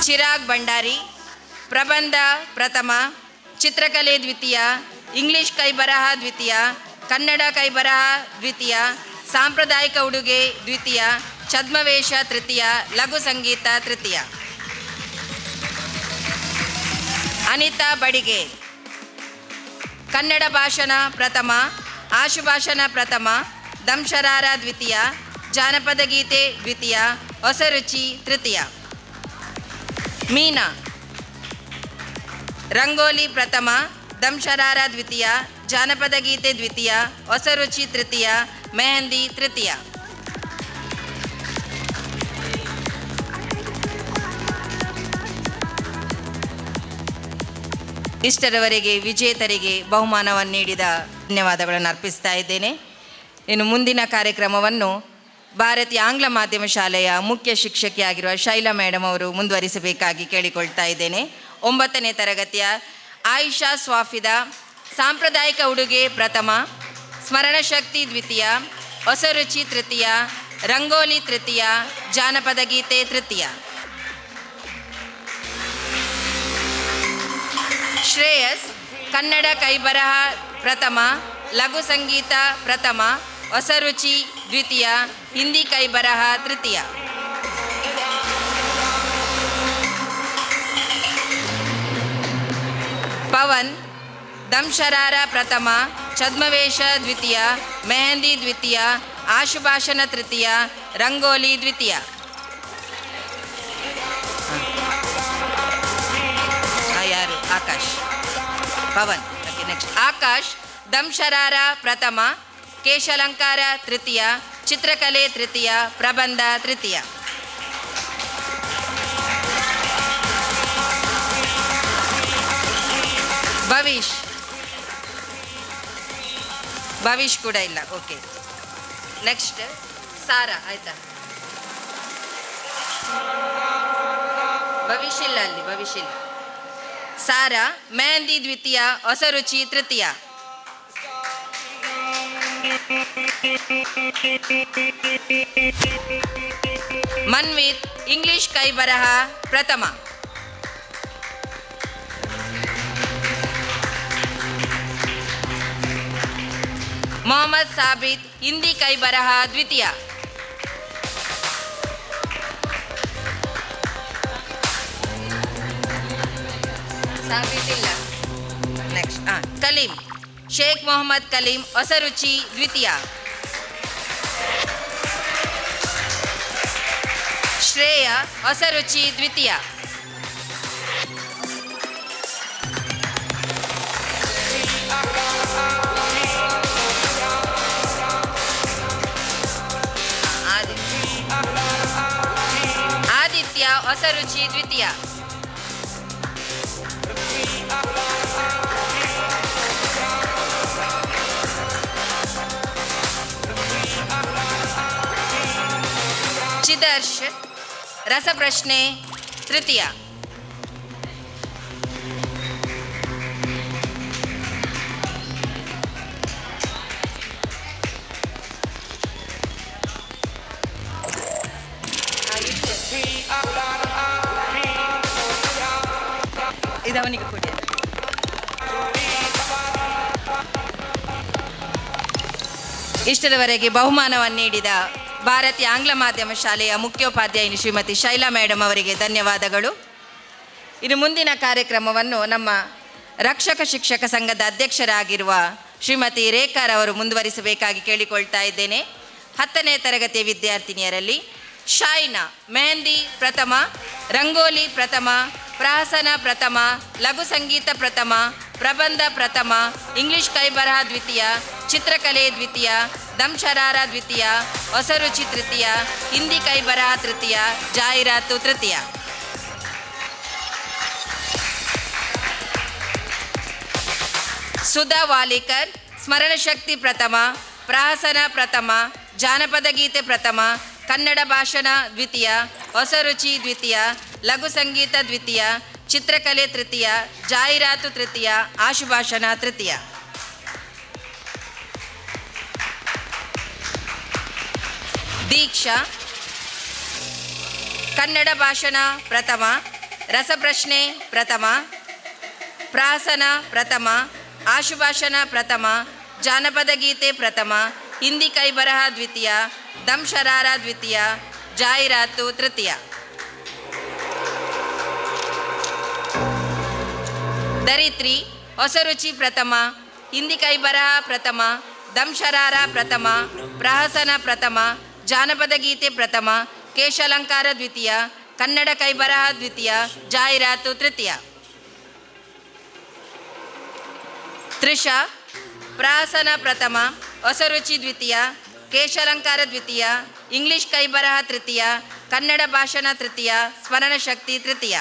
ಚಿರಾಗ್ ಭಂಡಾರಿ. ಪ್ರಬಂಧ ಪ್ರಥಮ, ಚಿತ್ರಕಲೆ ದ್ವಿತೀಯ, ಇಂಗ್ಲಿಷ್ ಕೈಬರಹ ದ್ವಿತೀಯ, ಕನ್ನಡ ಕೈಬರಹ ದ್ವಿತೀಯ, ಸಾಂಪ್ರದಾಯಿಕ ಉಡುಗೆ ದ್ವಿತೀಯ, ಛದ್ಮವೇಷ ತೃತೀಯ, ಲಘು ಸಂಗೀತ ತೃತೀಯ. ಅನಿತಾ ಬಡಿಗೆ. ಕನ್ನಡ ಭಾಷಣ ಪ್ರಥಮ, ಆಶುಭಾಷಣ ಪ್ರಥಮ, ದಂಶರಾರ ದ್ವಿತೀಯ, ಜಾನಪದ ಗೀತೆ ದ್ವಿತೀಯ, ಹೊಸರುಚಿ ತೃತೀಯ. ಮೀನಾ. ರಂಗೋಲಿ ಪ್ರಥಮ, ದಂಶರಾರ ದ್ವಿತೀಯ, ಜಾನಪದ ಗೀತೆ ದ್ವಿತೀಯ, ಹೊಸರುಚಿ ತೃತೀಯ, ಮೆಹಂದಿ ತೃತೀಯ. ಇಷ್ಟರವರೆಗೆ ವಿಜೇತರಿಗೆ ಬಹುಮಾನವನ್ನು ನೀಡಿದ ಧನ್ಯವಾದಗಳನ್ನು ಅರ್ಪಿಸ್ತಾ ಇದ್ದೇನೆ. ಇನ್ನು ಮುಂದಿನ ಕಾರ್ಯಕ್ರಮವನ್ನು ಭಾರತೀಯ ಆಂಗ್ಲ ಮಾಧ್ಯಮ ಶಾಲೆಯ ಮುಖ್ಯ ಶಿಕ್ಷಕಿಯಾಗಿರುವ ಶೈಲಾ ಮೇಡಮ್ ಅವರು ಮುಂದುವರಿಸಬೇಕಾಗಿ ಕೇಳಿಕೊಳ್ತಾ ಇದ್ದೇನೆ. 9ನೇ ತರಗತಿಯ ಆಯಿಷಾ ಸ್ವಾಫಿದಾ. ಸಾಂಪ್ರದಾಯಿಕ ಉಡುಗೆ ಪ್ರಥಮ, ಸ್ಮರಣಶಕ್ತಿ ದ್ವಿತೀಯ, ಹೊಸರುಚಿ ತೃತೀಯ, ರಂಗೋಲಿ ತೃತೀಯ, ಜಾನಪದ ಗೀತೆ ತೃತೀಯ. ಶ್ರೇಯಸ್. ಕನ್ನಡ ಕೈಬರಹ ಪ್ರಥಮ, ಲಘು ಸಂಗೀತ ಪ್ರಥಮ, ಹೊಸರುಚಿ ದ್ವಿತೀಯ, ಹಿಂದಿ ಕೈಬರಹ ತೃತೀಯ. ಪವನ್. ದಂಶರಾರ ಪ್ರಥಮ, ಛದ್ಮವೇಷ ದ್ವಿತೀಯ, ಮೆಹಂದಿ ದ್ವಿತೀಯ, ಆಶುಭಾಷಣ ತೃತೀಯ, ರಂಗೋಲಿ ದ್ವಿತೀಯ. ಯಾರು? ಆಕಾಶ್. ಪವನ್. Okay, next Akash. ದಂಶರಾರ ಪ್ರಥಮ, ಕೇಶಾಲಂಕಾರ ತೃತೀಯ, ಚಿತ್ರಕಲೆ ತೃತೀಯ, ಪ್ರಬಂಧ ತೃತೀಯ. ಭವಿಷ್. ಭವಿಷ್ ಕೂಡ ಇಲ್ಲ. Okay, next Sara. ಆಯ್ತಾ? ಭವಿಷ್ ಇಲ್ಲ ಅಲ್ಲಿ, ಭವಿಷ್ ಇಲ್ಲ. ಸಾರಾ. ಮೆಹಂದಿ ದ್ವಿತೀಯ, ಹೊಸರುಚಿ ತೃತೀಯ. ಮನ್ವಿತ್. ಇಂಗ್ಲಿಷ್ ಕೈಬರಹ ಪ್ರಥಮ. ಮೊಹಮ್ಮದ್ ಸಾಬಿತ್. ಹಿಂದಿ ಕೈಬರಹ ದ್ವಿತೀಯ. ಸಾಬಿತ್ ಇಲ್ಲ. ನೆಕ್ಸ್ಟ್ ಕಲೀಂ. ಶೇಖ್ ಮೊಹಮ್ಮದ್ ಕಲೀಂ. ಹೊಸರುಚಿ ದ್ವಿತೀಯ. ಶ್ರೇಯ. ಹೊಸರುಚಿ ದ್ವಿತೀಯ. ಆದಿತ್ಯ. ಹೊಸರುಚಿ ದ್ವಿತೀಯ. ಚಿದರ್ಶ್. ರಸಪ್ರಶ್ನೆ ತೃತೀಯ. ಇದವನಿಗೆ ಕೊಡಿ. ಇಷ್ಟರವರೆಗೆ ಬಹುಮಾನವನ್ನು ನೀಡಿದ ಭಾರತೀಯ ಆಂಗ್ಲ ಮಾಧ್ಯಮ ಶಾಲೆಯ ಮುಖ್ಯೋಪಾಧ್ಯಾಯಿನಿ ಶ್ರೀಮತಿ ಶೈಲಾ ಮೇಡಮ್ ಅವರಿಗೆ ಧನ್ಯವಾದಗಳು. ಇನ್ನು ಮುಂದಿನ ಕಾರ್ಯಕ್ರಮವನ್ನು ನಮ್ಮ ರಕ್ಷಕ ಶಿಕ್ಷಕ ಸಂಘದ ಅಧ್ಯಕ್ಷರಾಗಿರುವ ಶ್ರೀಮತಿ ರೇಖಾರವರು ಮುಂದುವರಿಸಬೇಕಾಗಿ ಕೇಳಿಕೊಳ್ತಾ ಇದ್ದೇನೆ. 10ನೇ ತರಗತಿಯ ವಿದ್ಯಾರ್ಥಿನಿಯರಲ್ಲಿ ಶಾಯ್ನಾ. ಮೆಹಂದಿ ಪ್ರಥಮ, ರಂಗೋಲಿ ಪ್ರಥಮ, ಪ್ರಹಸನ ಪ್ರಥಮ, ಲಘು ಸಂಗೀತ ಪ್ರಥಮ, ಪ್ರಬಂಧ ಪ್ರಥಮ, ಇಂಗ್ಲಿಷ್ ಕೈಬರಹ ದ್ವಿತೀಯ, ಚಿತ್ರಕಲೆ ದ್ವಿತೀಯ, ದಂಶರಾರ ದ್ವಿತೀಯ, ಹೊಸರುಚಿ ತೃತೀಯ, ಹಿಂದಿ ಕೈಬರಹ ತೃತೀಯ, ಜಾಹೀರಾತು ತೃತೀಯ. ಸುಧಾ ವಾಲಿಕರ್. ಸ್ಮರಣಶಕ್ತಿ ಪ್ರಥಮ, ಪ್ರಹಸನ ಪ್ರಥಮ, ಜಾನಪದ ಗೀತೆ ಪ್ರಥಮ, ಕನ್ನಡ ಭಾಷಣ ದ್ವಿತೀಯ, ಹೊಸರುಚಿ ದ್ವಿತೀಯ, ಲಘು ಸಂಗೀತ ದ್ವಿತೀಯ, ಚಿತ್ರಕಲೆ ತೃತೀಯ, ಜಾಹೀರಾತು ತೃತೀಯ, ಆಶುಭಾಷಣ ತೃತೀಯ. ದೀಕ್ಷಾ. ಕನ್ನಡ ಭಾಷಣ ಪ್ರಥಮ, ರಸಪ್ರಶ್ನೆ ಪ್ರಥಮ, ಪ್ರಾಸನ ಪ್ರಥಮ, ಆಶುಭಾಷಣ ಪ್ರಥಮ, ಜಾನಪದ ಗೀತೆ ಪ್ರಥಮ, ಹಿಂದಿ ಕೈಬರಹ ದ್ವಿತೀಯ, ದಂಶರಾರ ದ್ವಿತೀಯ, ಜಾಹೀರಾತು ತೃತೀಯ. ಧರಿತ್ರಿ ಹೊಸ ರುಚಿ ಪ್ರಥಮ, ಹಿಂದಿ ಕೈಬರಹ ಪ್ರಥಮ, ದಂಶರಾರ ಪ್ರಥಮ, ಪ್ರಹಸನ ಪ್ರಥಮ, ಜಾನಪದ ಗೀತೆ ಪ್ರಥಮ, ಕೇಶಾಲಂಕಾರ ದ್ವಿತೀಯ, ಕನ್ನಡ ಕೈಬರಹ ದ್ವಿತೀಯ, ಜಾಹೀರಾತು ತೃತೀಯ. ತ್ರಿಷ ಪ್ರಹಸನ ಪ್ರಥಮ, ಹೊಸ ರುಚಿ ದ್ವಿತೀಯ, ಕೇಶಾಲಂಕಾರ ದ್ವಿತೀಯ, ಇಂಗ್ಲಿಷ್ ಕೈಬರಹ ತೃತೀಯ, ಕನ್ನಡ ಭಾಷಣ ತೃತೀಯ, ಸ್ಮರಣ ಶಕ್ತಿ ತೃತೀಯ.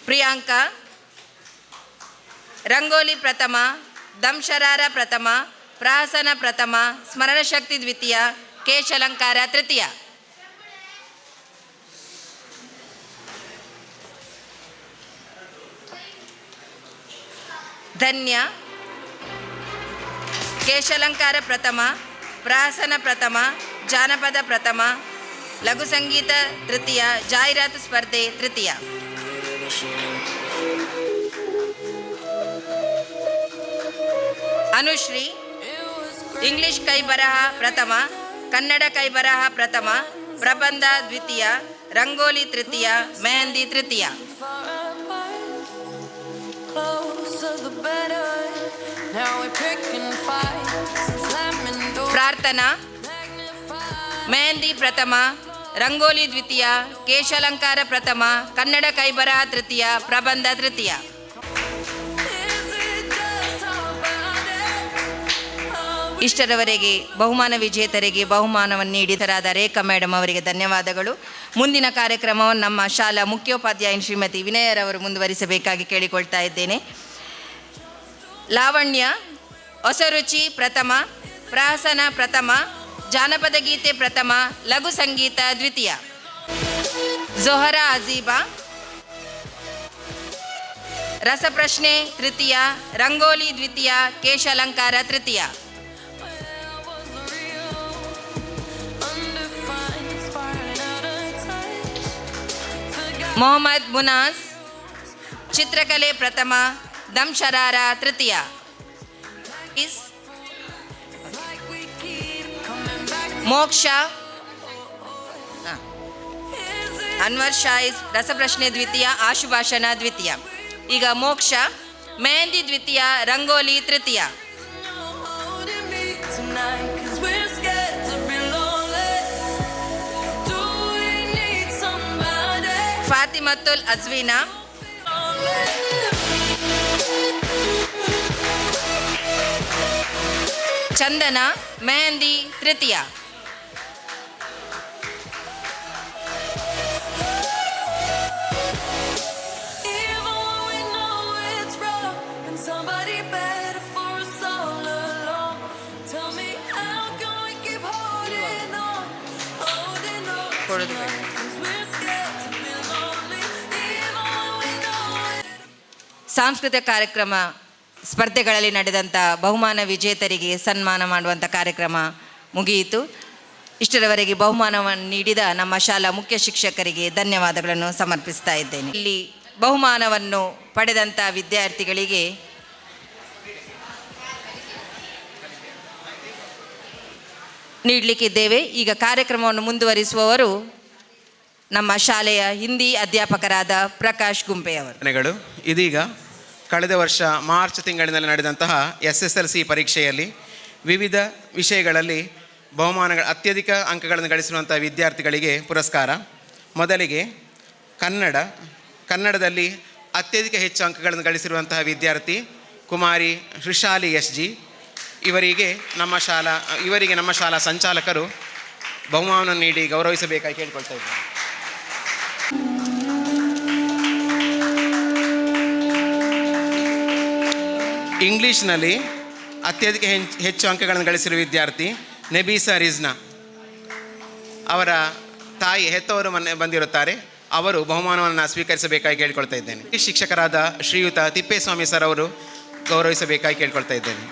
ಪ್ರಿಯಾಂಕ ರಂಗೋಲಿ ಪ್ರಥಮ, ದಂಶರಾರ ಪ್ರಥಮ, ಪ್ರಹಸನ ಪ್ರಥಮ, ಸ್ಮರಣ ಶಕ್ತಿ ದ್ವಿತೀಯ, ಕೇಶಾಲಂಕಾರ ತೃತೀಯ. ಧನ್ಯ ಕೇಶಾಲಂಕಾರ ಪ್ರಥಮ, ಪ್ರಹಸನ ಪ್ರಥಮ, ಜಾನಪದ ಪ್ರಥಮ, ಲಘು ಸಂಗೀತ ತೃತೀಯ, ಜಾಹೀರಾತು ಸ್ಪರ್ಧೆ ತೃತೀಯ. ಅನುಶ್ರೀ ಇಂಗ್ಲಿಷ್ ಕೈಬರಹ ಪ್ರಥಮ, ಕನ್ನಡ ಕೈಬರಹ ಪ್ರಥಮ, ಪ್ರಬಂಧ ದ್ವಿತೀಯ, ರಂಗೋಲಿ ತೃತೀಯ, ಮೆಹಂದಿ ತೃತೀಯ. ಪ್ರಾರ್ಥನಾ ಮೆಹಂದಿ ಪ್ರಥಮ, ರಂಗೋಲಿ ದ್ವಿತೀಯ, ಕೇಶಾಲಂಕಾರ ಪ್ರಥಮ, ಕನ್ನಡ ಕೈಬರಹ ತೃತೀಯ, ಪ್ರಬಂಧ ತೃತೀಯ. ಇಷ್ಟರವರೆಗೆ ಬಹುಮಾನ ವಿಜೇತರಿಗೆ ಬಹುಮಾನವನ್ನು ನೀಡಿದರಾದ ರೇಖಾ ಮೇಡಮ್ ಅವರಿಗೆ ಧನ್ಯವಾದಗಳು. ಮುಂದಿನ ಕಾರ್ಯಕ್ರಮವನ್ನು ನಮ್ಮ ಶಾಲಾ ಮುಖ್ಯೋಪಾಧ್ಯಾಯಿನಿ ಶ್ರೀಮತಿ ವಿನಯರವರು ಮುಂದುವರಿಸಬೇಕಾಗಿ ಕೇಳಿಕೊಳ್ತಾ ಇದ್ದೇನೆ. ಲಾವಣ್ಯ ಹೊಸ ರುಚಿ ಪ್ರಥಮ, ಪ್ರಹಸನ ಪ್ರಥಮ, ಜಾನಪದ ಗೀತೆ ಪ್ರಥಮ, ಲಘು ಸಂಗೀತ ದ್ವಿತೀಯ. ಝೊಹರಾ ಅಜೀಬಾ ರಸಪ್ರಶ್ನೆ ತೃತೀಯ, ರಂಗೋಲಿ ದ್ವಿತೀಯ, ಕೇಶಾಲಂಕಾರ ತೃತೀಯ. ಮೊಹಮ್ಮದ್ ಮುನಾಸ್ ಚಿತ್ರಕಲೆ ಪ್ರಥಮ, ದಂಶರಾರ ತೃತೀಯ. ಮೋಕ್ಷ ಅನ್ವರ್ ಶಾಯಿಸ್ ರಸಪ್ರಶ್ನೆ ದ್ವಿತೀಯ, ಆಶುಭಾಷಣ ದ್ವಿತೀಯ. ಈಗ ಮೋಕ್ಷ ಮೆಹಂದಿ ದ್ವಿತೀಯ, ರಂಗೋಲಿ ತೃತೀಯ. ಫಾತಿಮತ್ತುಲ್ ಅಜ್ವೀನಾ ಚಂದನ ಮೆಹಂದಿ ತೃತೀಯ. ಸಾಂಸ್ಕೃತಿಕ ಕಾರ್ಯಕ್ರಮ ಸ್ಪರ್ಧೆಗಳಲ್ಲಿ ನಡೆದಂಥ ಬಹುಮಾನ ವಿಜೇತರಿಗೆ ಸನ್ಮಾನ ಮಾಡುವಂಥ ಕಾರ್ಯಕ್ರಮ ಮುಗಿಯಿತು. ಇಷ್ಟರವರೆಗೆ ಬಹುಮಾನವನ್ನು ನೀಡಿದ ನಮ್ಮ ಶಾಲಾ ಮುಖ್ಯ ಶಿಕ್ಷಕರಿಗೆ ಧನ್ಯವಾದಗಳನ್ನು ಸಮರ್ಪಿಸ್ತಾ ಇದ್ದೇನೆ. ಇಲ್ಲಿ ಬಹುಮಾನವನ್ನು ಪಡೆದಂಥ ವಿದ್ಯಾರ್ಥಿಗಳಿಗೆ ನೀಡಲಿಕ್ಕಿದ್ದೇವೆ. ಈಗ ಕಾರ್ಯಕ್ರಮವನ್ನು ಮುಂದುವರಿಸುವವರು ನಮ್ಮ ಶಾಲೆಯ ಹಿಂದಿ ಅಧ್ಯಾಪಕರಾದ ಪ್ರಕಾಶ್ ಗುಂಪೆಯವರು. ಇದೀಗ ಕಳೆದ ವರ್ಷ ಮಾರ್ಚ್ ತಿಂಗಳಿನಲ್ಲಿ ನಡೆದಂತಹ SSLC ಪರೀಕ್ಷೆಯಲ್ಲಿ ವಿವಿಧ ವಿಷಯಗಳಲ್ಲಿ ಅತ್ಯಧಿಕ ಅಂಕಗಳನ್ನು ಗಳಿಸಿರುವಂಥ ವಿದ್ಯಾರ್ಥಿಗಳಿಗೆ ಪುರಸ್ಕಾರ. ಮೊದಲಿಗೆ ಕನ್ನಡದಲ್ಲಿ ಅತ್ಯಧಿಕ ಹೆಚ್ಚು ಅಂಕಗಳನ್ನು ಗಳಿಸಿರುವಂತಹ ವಿದ್ಯಾರ್ಥಿ ಕುಮಾರಿ ಶ್ರೀಶಾಲಿ SG. ಇವರಿಗೆ ನಮ್ಮ ಶಾಲಾ ಸಂಚಾಲಕರು ಬಹುಮಾನವನ್ನು ನೀಡಿ ಗೌರವಿಸಬೇಕಾಗಿ ಕೇಳಿಕೊಳ್ತಾ ಇದ್ದಾರೆ. ಇಂಗ್ಲೀಷ್ನಲ್ಲಿ ಅತ್ಯಧಿಕ ಹೆಚ್ಚು ಅಂಕಗಳನ್ನು ಗಳಿಸಿರುವ ವಿದ್ಯಾರ್ಥಿ ನೆಬೀಸಾ ರಿಜ್ನಾ. ಅವರ ತಾಯಿ ಹೆತ್ತವರು ಬಂದಿರುತ್ತಾರೆ, ಅವರು ಬಹುಮಾನವನ್ನು ಸ್ವೀಕರಿಸಬೇಕಾಗಿ ಕೇಳಿಕೊಳ್ತಾ ಇದ್ದೇನೆ. ಶಿಕ್ಷಕರಾದ ಶ್ರೀಯುತ ತಿಪ್ಪೇಸ್ವಾಮಿ ಸರ್ ಅವರು ಗೌರವಿಸಬೇಕಾಗಿ ಕೇಳಿಕೊಳ್ತಾ ಇದ್ದೇನೆ.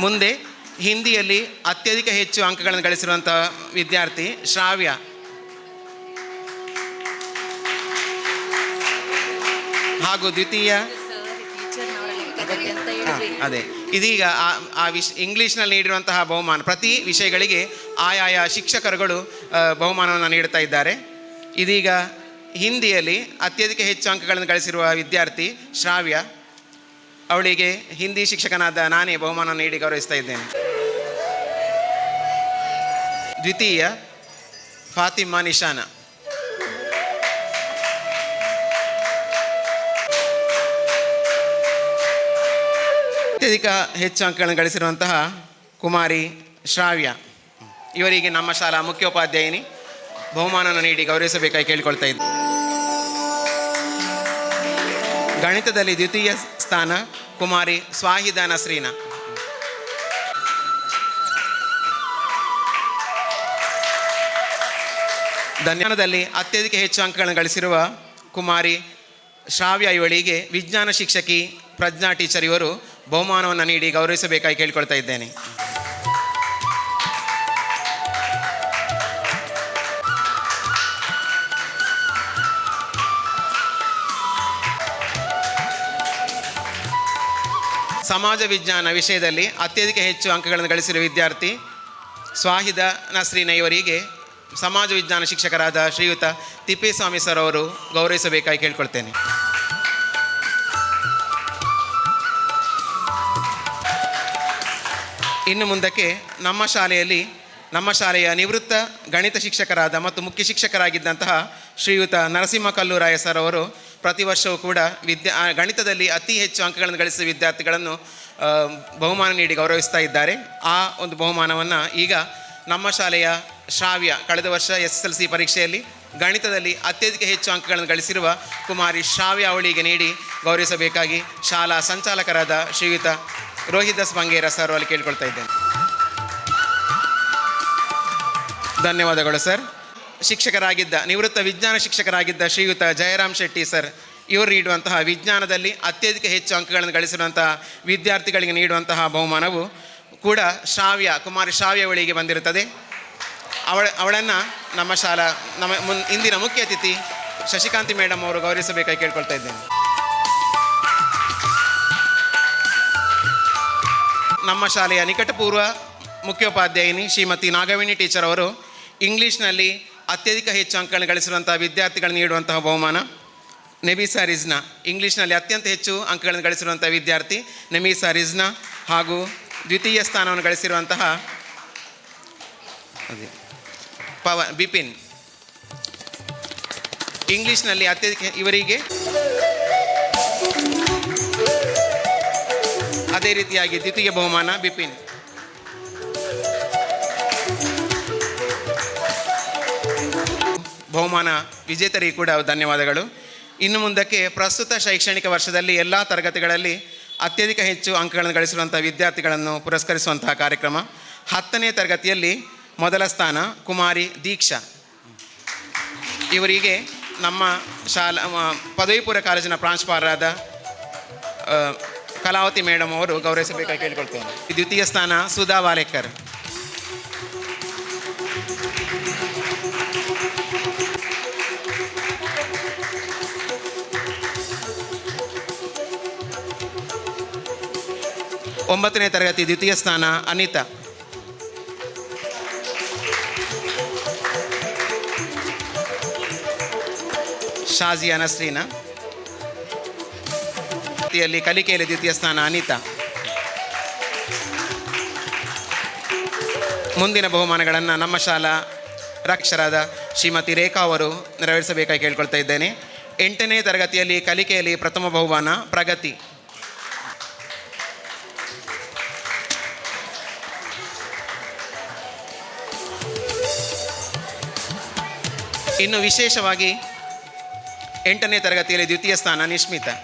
ಮುಂದೆ ಹಿಂದಿಯಲ್ಲಿ ಅತ್ಯಧಿಕ ಹೆಚ್ಚು ಅಂಕಗಳನ್ನು ಗಳಿಸಿರುವಂಥ ವಿದ್ಯಾರ್ಥಿ ಶ್ರಾವ್ಯ. ಹಾಗೂ ದ್ವಿತೀಯ ಅದೇ ಇದೀಗ ಇಂಗ್ಲೀಷ್ನಲ್ಲಿ ನೀಡಿರುವಂತಹ ಬಹುಮಾನ, ಪ್ರತಿ ವಿಷಯಗಳಿಗೆ ಆಯಾಯ ಶಿಕ್ಷಕರುಗಳು ಬಹುಮಾನವನ್ನು ನೀಡುತ್ತಾ ಇದ್ದಾರೆ. ಇದೀಗ ಹಿಂದಿಯಲ್ಲಿ ಅತ್ಯಧಿಕ ಹೆಚ್ಚು ಅಂಕಗಳನ್ನು ಗಳಿಸಿರುವ ವಿದ್ಯಾರ್ಥಿ ಶ್ರಾವ್ಯ, ಅವಳಿಗೆ ಹಿಂದಿ ಶಿಕ್ಷಕನಾದ ನಾನೇ ಬಹುಮಾನ ನೀಡಿ ಗೌರವಿಸ್ತಾ ಇದ್ದೇನೆ. ದ್ವಿತೀಯ ಫಾತಿಮಾ ನಿಶಾನ. ಅತ್ಯಧಿಕ ಹೆಚ್ಚು ಅಂಕಗಳನ್ನು ಗಳಿಸಿರುವಂತಹ ಕುಮಾರಿ ಶ್ರಾವ್ಯ, ಇವರಿಗೆ ನಮ್ಮ ಶಾಲಾ ಮುಖ್ಯೋಪಾಧ್ಯಾಯಿನಿ ಬಹುಮಾನವನ್ನು ನೀಡಿ ಗೌರವಿಸಬೇಕಾಗಿ ಕೇಳಿಕೊಳ್ತಾ ಇದ್ದೆ. ಗಣಿತದಲ್ಲಿ ದ್ವಿತೀಯ ಸ್ಥಾನ ಕುಮಾರಿ ಸ್ವಾಹಿದಾ ನಸ್ರೀನಾ. ಜ್ಞಾನದಲ್ಲಿ ಅತ್ಯಧಿಕ ಹೆಚ್ಚು ಅಂಕಗಳನ್ನು ಗಳಿಸಿರುವ ಕುಮಾರಿ ಶ್ರಾವ್ಯ, ಇವಳಿಗೆ ವಿಜ್ಞಾನ ಶಿಕ್ಷಕಿ ಪ್ರಜ್ಞಾ ಟೀಚರ್ ಇವರು ಬಹುಮಾನವನ್ನು ನೀಡಿ ಗೌರವಿಸಬೇಕಾಗಿ ಕೇಳಿಕೊಳ್ತಾ ಇದ್ದೇನೆ. ಸಮಾಜ ವಿಜ್ಞಾನ ವಿಷಯದಲ್ಲಿ ಅತ್ಯಧಿಕ ಹೆಚ್ಚು ಅಂಕಗಳನ್ನು ಗಳಿಸಿರುವ ವಿದ್ಯಾರ್ಥಿ ಸ್ವಾಹಿದಾ ನಸ್ರೀನಾ, ಇವರಿಗೆ ಸಮಾಜ ವಿಜ್ಞಾನ ಶಿಕ್ಷಕರಾದ ಶ್ರೀಯುತ ತಿಪ್ಪೇಸ್ವಾಮಿ ಸರ್ ಅವರು ಗೌರವಿಸಬೇಕಾಗಿ ಕೇಳ್ಕೊಳ್ತೇನೆ. ಇನ್ನು ಮುಂದಕ್ಕೆ ನಮ್ಮ ಶಾಲೆಯ ನಿವೃತ್ತ ಗಣಿತ ಶಿಕ್ಷಕರಾದ ಮತ್ತು ಮುಖ್ಯ ಶಿಕ್ಷಕರಾಗಿದ್ದಂತಹ ಶ್ರೀಯುತ ನರಸಿಂಹ ಕಲ್ಲೂರಾಯ ಸರ್ ಅವರು ಪ್ರತಿ ವರ್ಷವೂ ಕೂಡ ಗಣಿತದಲ್ಲಿ ಅತಿ ಹೆಚ್ಚು ಅಂಕಗಳನ್ನು ಗಳಿಸಿದ ವಿದ್ಯಾರ್ಥಿಗಳನ್ನು ಬಹುಮಾನ ನೀಡಿ ಗೌರವಿಸ್ತಾ ಇದ್ದಾರೆ. ಆ ಒಂದು ಬಹುಮಾನವನ್ನು ಈಗ ನಮ್ಮ ಶಾಲೆಯ ಶ್ರಾವ್ಯ, ಕಳೆದ ವರ್ಷ SSLC ಪರೀಕ್ಷೆಯಲ್ಲಿ ಗಣಿತದಲ್ಲಿ ಅತ್ಯಧಿಕ ಹೆಚ್ಚು ಅಂಕಗಳನ್ನು ಗಳಿಸಿರುವ ಕುಮಾರಿ ಶ್ರಾವ್ಯ ಅವಳಿಗೆ ನೀಡಿ ಗೌರವಿಸಬೇಕಾಗಿ ಶಾಲಾ ಸಂಚಾಲಕರಾದ ಶ್ರೀಯುತ ರೋಹಿದಾಸ್ ಬಂಗೇರ ಸರ್ ಅಲ್ಲಿ ಕೇಳ್ಕೊಳ್ತಾ ಇದ್ದೇನೆ. ಧನ್ಯವಾದಗಳು ಸರ್. ನಿವೃತ್ತ ವಿಜ್ಞಾನ ಶಿಕ್ಷಕರಾಗಿದ್ದ ಶ್ರೀಯುತ ಜಯರಾಮ್ ಶೆಟ್ಟಿ ಸರ್, ಇವರು ನೀಡುವಂತಹ ವಿಜ್ಞಾನದಲ್ಲಿ ಅತ್ಯಧಿಕ ಹೆಚ್ಚು ಅಂಕಗಳನ್ನು ಗಳಿಸಿರುವಂತಹ ವಿದ್ಯಾರ್ಥಿಗಳಿಗೆ ನೀಡುವಂತಹ ಬಹುಮಾನವು ಕೂಡ ಕುಮಾರಿ ಶ್ರಾವ್ಯ ಅವಳಿಗೆ ಬಂದಿರುತ್ತದೆ. ಅವಳನ್ನು ನಮ್ಮ ಇಂದಿನ ಮುಖ್ಯ ಅತಿಥಿ ಶಶಿಕಾಂತಿ ಮೇಡಮ್ ಅವರು ಗೌರವಿಸಬೇಕಾಗಿ ಕೇಳ್ಕೊಳ್ತಾ ಇದ್ದೇನೆ. ನಮ್ಮ ಶಾಲೆಯ ನಿಕಟಪೂರ್ವ ಮುಖ್ಯೋಪಾಧ್ಯಾಯಿನಿ ಶ್ರೀಮತಿ ನಾಗವೇಣಿ ಟೀಚರ್ ಅವರು ಇಂಗ್ಲೀಷ್ನಲ್ಲಿ ಅತ್ಯಧಿಕ ಹೆಚ್ಚು ಅಂಕಗಳನ್ನು ಗಳಿಸಿರುವಂತಹ ವಿದ್ಯಾರ್ಥಿಗಳು ನೀಡುವಂತಹ ಬಹುಮಾನ ನೆಬೀಸಾ ರಿಜ್ನಾ. ಇಂಗ್ಲೀಷ್ನಲ್ಲಿ ಅತ್ಯಂತ ಹೆಚ್ಚು ಅಂಕಗಳನ್ನು ಗಳಿಸಿರುವಂಥ ವಿದ್ಯಾರ್ಥಿ ನೆಬೀಸಾ ರಿಜ್ನಾ ಹಾಗೂ ದ್ವಿತೀಯ ಸ್ಥಾನವನ್ನು ಗಳಿಸಿರುವಂತಹ ಬಿಪಿನ್. ಇಂಗ್ಲೀಷ್ನಲ್ಲಿ ಅತ್ಯಧಿಕ ಇವರಿಗೆ ಅದೇ ರೀತಿಯಾಗಿ ದ್ವಿತೀಯ ಬಹುಮಾನ ಬಿಪಿನ್. ಬಹುಮಾನ ವಿಜೇತರಿಗೆ ಕೂಡ ಧನ್ಯವಾದಗಳು. ಇನ್ನು ಮುಂದಕ್ಕೆ ಪ್ರಸ್ತುತ ಶೈಕ್ಷಣಿಕ ವರ್ಷದಲ್ಲಿ ಎಲ್ಲ ತರಗತಿಗಳಲ್ಲಿ ಅತ್ಯಧಿಕ ಹೆಚ್ಚು ಅಂಕಗಳನ್ನು ಗಳಿಸಿರುವಂಥ ವಿದ್ಯಾರ್ಥಿಗಳನ್ನು ಪುರಸ್ಕರಿಸುವಂತಹ ಕಾರ್ಯಕ್ರಮ. 10ನೇ ತರಗತಿಯಲ್ಲಿ ಮೊದಲ ಸ್ಥಾನ ಕುಮಾರಿ ದೀಕ್ಷಾ, ಇವರಿಗೆ ನಮ್ಮ ಪದವಿ ಪೂರ್ವ ಕಾಲೇಜಿನ ಪ್ರಾಂಶುಪಾಲರಾದ ಕಲಾವತಿ ಮೇಡಮ್ ಅವರು ಗೌರವಿಸಬೇಕಾಗಿ ಕೇಳಿಕೊಳ್ತೇನೆ. ದ್ವಿತೀಯ ಸ್ಥಾನ ಸುಧಾ ವಾಲೇಕರ್. ಒಂಬತ್ತನೇ ತರಗತಿ ದ್ವಿತೀಯ ಸ್ಥಾನ ಅನಿತಾ. ಶಾಜಿಯಾ ನಸ್ರೀನಾ. ಕಲಿಕೆಯಲ್ಲಿ ದ್ವಿತೀಯ ಸ್ಥಾನ ಅನಿತಾ. ಮುಂದಿನ ಬಹುಮಾನಗಳನ್ನು ನಮ್ಮ ಶಾಲಾ ರಕ್ಷಕರಾದ ಶ್ರೀಮತಿ ರೇಖಾ ಅವರು ನೆರವೇರಿಸಬೇಕಾಗಿ ಕೇಳ್ಕೊಳ್ತಾ ಇದ್ದೇನೆ. 8ನೇ ತರಗತಿಯಲ್ಲಿ ಕಲಿಕೆಯಲ್ಲಿ ಪ್ರಥಮ ಬಹುಮಾನ ಪ್ರಗತಿ. ಇನ್ನು ವಿಶೇಷವಾಗಿ 8ನೇ ತರಗತಿಯಲ್ಲಿ ದ್ವಿತೀಯ ಸ್ಥಾನ ನಿಶ್ಮಿತಾ.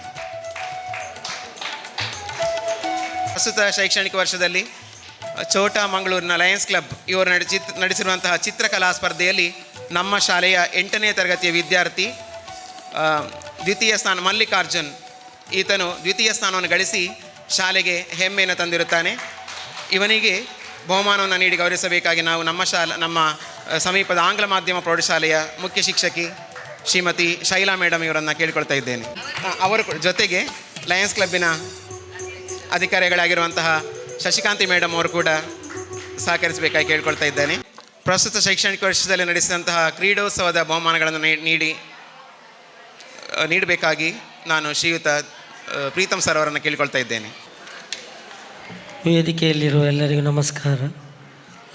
ಪ್ರಸ್ತುತ ಶೈಕ್ಷಣಿಕ ವರ್ಷದಲ್ಲಿ ಛೋಟಾ ಮಂಗಳೂರಿನ ಲಯನ್ಸ್ ಕ್ಲಬ್ ಇವರು ನಡೆಸಿರುವಂತಹ ಚಿತ್ರಕಲಾ ಸ್ಪರ್ಧೆಯಲ್ಲಿ ನಮ್ಮ ಶಾಲೆಯ 8ನೇ ತರಗತಿಯ ವಿದ್ಯಾರ್ಥಿ ದ್ವಿತೀಯ ಸ್ಥಾನ ಮಲ್ಲಿಕಾರ್ಜುನ್, ಈತನು ದ್ವಿತೀಯ ಸ್ಥಾನವನ್ನು ಗಳಿಸಿ ಶಾಲೆಗೆ ಹೆಮ್ಮೆಯನ್ನು ತಂದಿರುತ್ತಾನೆ. ಇವನಿಗೆ ಬಹುಮಾನವನ್ನು ನೀಡಿ ಗೌರವಿಸಬೇಕಾಗಿ ನಾವು ನಮ್ಮ ಸಮೀಪದ ಆಂಗ್ಲ ಮಾಧ್ಯಮ ಪ್ರೌಢಶಾಲೆಯ ಮುಖ್ಯ ಶಿಕ್ಷಕಿ ಶ್ರೀಮತಿ ಶೈಲಾ ಮೇಡಮ್ ಇವರನ್ನು ಕೇಳಿಕೊಳ್ತಾ ಇದ್ದೇನೆ. ಅವರ ಜೊತೆಗೆ ಲಯನ್ಸ್ ಕ್ಲಬ್ಬಿನ ಅಧಿಕಾರಿಗಳಾಗಿರುವಂತಹ ಶಶಿಕಾಂತಿ ಮೇಡಮ್ ಅವರು ಕೂಡ ಸಹಕರಿಸಬೇಕಾಗಿ ಕೇಳಿಕೊಳ್ತಾ ಇದ್ದೇನೆ. ಪ್ರಸ್ತುತ ಶೈಕ್ಷಣಿಕ ವರ್ಷದಲ್ಲಿ ನಡೆಸಿದಂತಹ ಕ್ರೀಡೋತ್ಸವದ ಬಹುಮಾನಗಳನ್ನು ನೀಡಬೇಕಾಗಿ ನಾನು ಶ್ರೀಯುತ ಪ್ರೀತಮ್ ಸರ್ ಅವರನ್ನು ಕೇಳಿಕೊಳ್ತಾ ಇದ್ದೇನೆ. ವೇದಿಕೆಯಲ್ಲಿರುವ ಎಲ್ಲರಿಗೂ ನಮಸ್ಕಾರ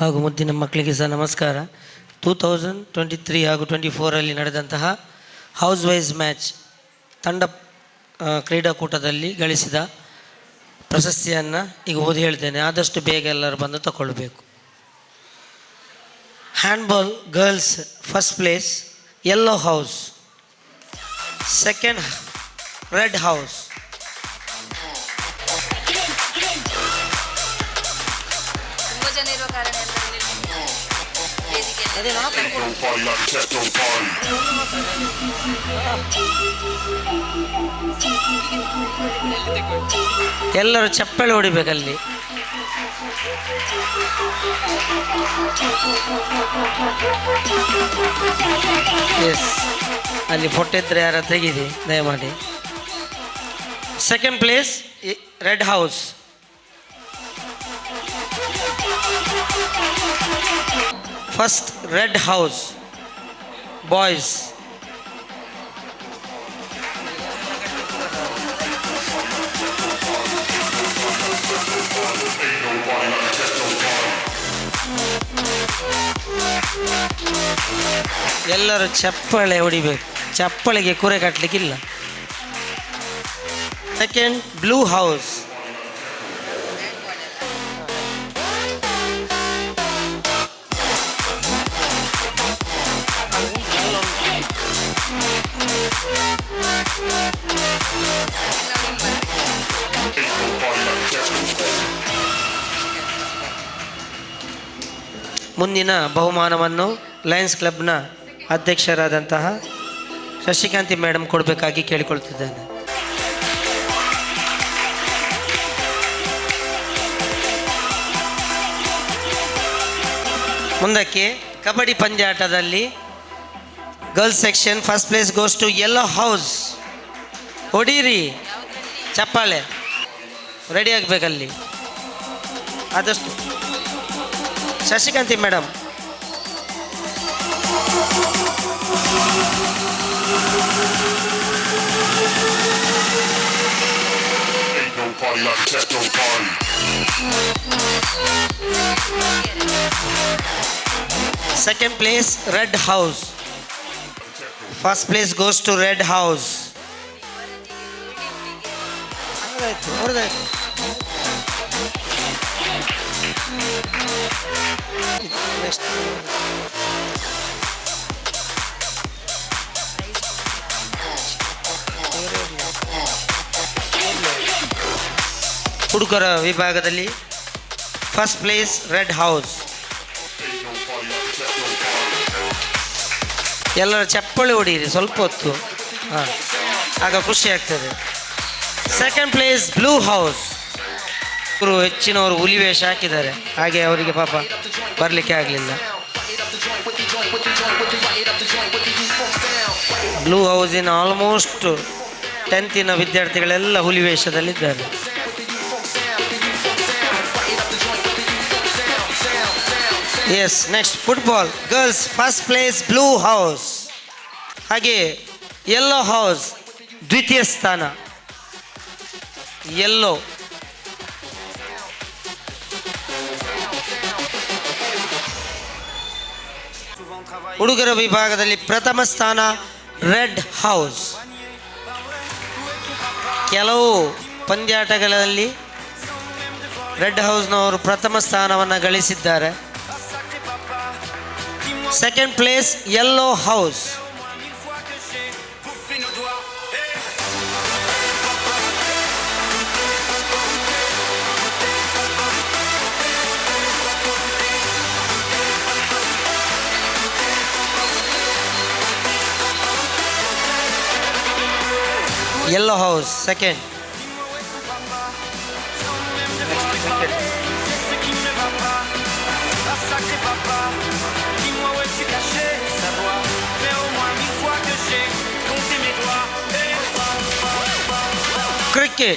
ಹಾಗೂ ಮುದ್ದಿನ ಮಕ್ಕಳಿಗೆ ಸಹ ನಮಸ್ಕಾರ. 2023 ಹಾಗೂ 24ರಲ್ಲಿ ನಡೆದಂತಹ ಹೌಸ್ ವೈಸ್ ಮ್ಯಾಚ್ ತಂಡ ಕ್ರೀಡಾಕೂಟದಲ್ಲಿ ಗಳಿಸಿದ ಪ್ರಶಸ್ತಿಯನ್ನು ಈಗ ಓದಿ ಹೇಳ್ತೇನೆ. ಆದಷ್ಟು ಬೇಗ ಎಲ್ಲರೂ ಬಂದು ತಗೊಳ್ಬೇಕು. Handball girls first place yellow house, second red house, ತುಂಬ ಜನ ಇರುವ ಕಾರಣ ಎಲ್ಲರೂ ಚಪ್ಪಲಿ ಹೊಡಿಬೇಕಲ್ಲಿ. ಎಸ್, ಅಲ್ಲಿ ಫೋಟೋ ಯಾರ ತೆಗೀರಿ ದಯಮಾಡಿ. Second place red house, first red house boys, ಎಲ್ಲರೂ ಚಪ್ಪಳೆ ಹೊಡಿಬೇಕು, ಚಪ್ಪಳಿಗೆ ಕುರೆ ಕಟ್ಟಲಿಕ್ಕಿಲ್ಲ. ಸೆಕೆಂಡ್ ಬ್ಲೂ ಹೌಸ್, ಮುಂದಿನ ಬಹುಮಾನವನ್ನು ಲಯನ್ಸ್ ಕ್ಲಬ್ನ ಅಧ್ಯಕ್ಷರಾದಂತಹ ಶಶಿಕಾಂತಿ ಮೇಡಮ್ ಕೊಡಬೇಕಾಗಿ ಕೇಳಿಕೊಳ್ತಿದ್ದೇನೆ. ಮುಂದಕ್ಕೆ ಕಬಡ್ಡಿ ಪಂದ್ಯಾಟದಲ್ಲಿ girls section first place goes to yellow house. ಹೊಡೀರಿ ಚಪ್ಪಾಳೆ, ರೆಡಿ ಆಗಬೇಕಲ್ಲಿ. ಆದಷ್ಟು Shashikanti madam. Second place red house. First place goes to red house. ಹುಡುಗರ ವಿಭಾಗದಲ್ಲಿ ಫಸ್ಟ್ ಪ್ಲೇಸ್ ರೆಡ್ ಹೌಸ್. ಎಲ್ಲರ ಚಪ್ಪಳಿ ಹೊಡೀರಿ ಸ್ವಲ್ಪ ಹೊತ್ತು, ಆಗ ಖುಷಿ ಆಗ್ತದೆ. Second place blue house. ಇವರು ಹೆಚ್ಚಿನವರು ಹುಲಿ ವೇಷ ಹಾಕಿದ್ದಾರೆ, ಹಾಗೆ ಅವರಿಗೆ ಪಾಪ ಬರಲಿಕ್ಕೆ ಆಗಲಿಲ್ಲ. ಬ್ಲೂ ಹೌಸಿನ ಆಲ್ಮೋಸ್ಟ್ 10th ವಿದ್ಯಾರ್ಥಿಗಳೆಲ್ಲ ಹುಲಿ ವೇಷದಲ್ಲಿದ್ದಾರೆ. Yes, next football girls first place blue house. ಹಾಗೆ ಯೆಲ್ಲೋ ಹೌಸ್ ದ್ವಿತೀಯ ಸ್ಥಾನ. ಯೆಲ್ಲೋ ಹುಡುಗರ ವಿಭಾಗದಲ್ಲಿ ಪ್ರಥಮ ಸ್ಥಾನ ರೆಡ್ ಹೌಸ್. ಕೆಲವು ಪಂದ್ಯಾಟಗಳಲ್ಲಿ ರೆಡ್ ಹೌಸ್ನವರು ಪ್ರಥಮ ಸ್ಥಾನವನ್ನು ಗಳಿಸಿದ್ದಾರೆ. Second place yellow house. Yellow house second. Okay,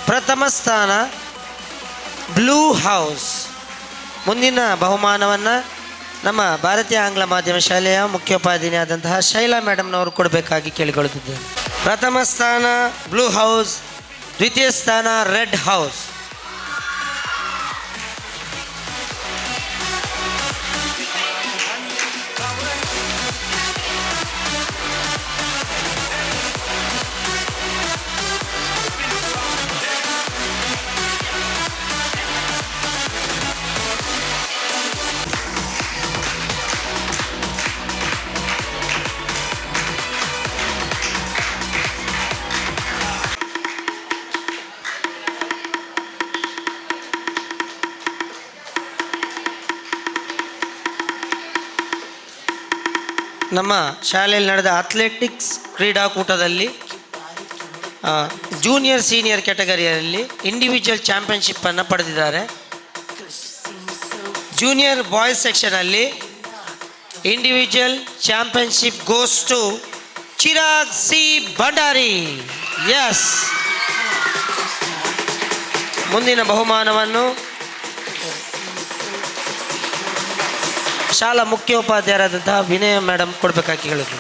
ಪ್ರಥಮ ಸ್ಥಾನ ಬ್ಲೂ ಹೌಸ್. ಮುಂದಿನ ಬಹುಮಾನವನ್ನು ನಮ್ಮ ಭಾರತೀಯ ಆಂಗ್ಲ ಮಾಧ್ಯಮ ಶಾಲೆಯ ಮುಖ್ಯೋಪಾಧ್ಯಾಯನಿ ಆದಂತಹ ಶೈಲಾ ಮೇಡಮ್ನವರು ಕೊಡಬೇಕಾಗಿ ಕೇಳಿಕೊಳ್ಳುತ್ತಿದ್ದೇನೆ. ಪ್ರಥಮ ಸ್ಥಾನ ಬ್ಲೂ ಹೌಸ್, ದ್ವಿತೀಯ ಸ್ಥಾನ ರೆಡ್ ಹೌಸ್. ನಮ್ಮ ಶಾಲೆಯಲ್ಲಿ ನಡೆದ ಅಥ್ಲೆಟಿಕ್ಸ್ ಕ್ರೀಡಾಕೂಟದಲ್ಲಿ ಜೂನಿಯರ್ ಸೀನಿಯರ್ ಕ್ಯಾಟಗರಿಯಲ್ಲಿ ಇಂಡಿವಿಜುವಲ್ ಚಾಂಪಿಯನ್ಶಿಪ್ಪನ್ನು ಪಡೆದಿದ್ದಾರೆ. ಜೂನಿಯರ್ ಬಾಯ್ಸ್ ಸೆಕ್ಷನಲ್ಲಿ individual championship goes to Chirag C Bhandari. Yes, ಮುಂದಿನ ಬಹುಮಾನವನ್ನು ಶಾಲಾ ಮುಖ್ಯೋಪಾಧ್ಯಾಯರಾದಂತಹ ವಿನಯ ಮೇಡಮ್ ಕೊಡಬೇಕಾಗಿ ಹೇಳಿದ್ರು.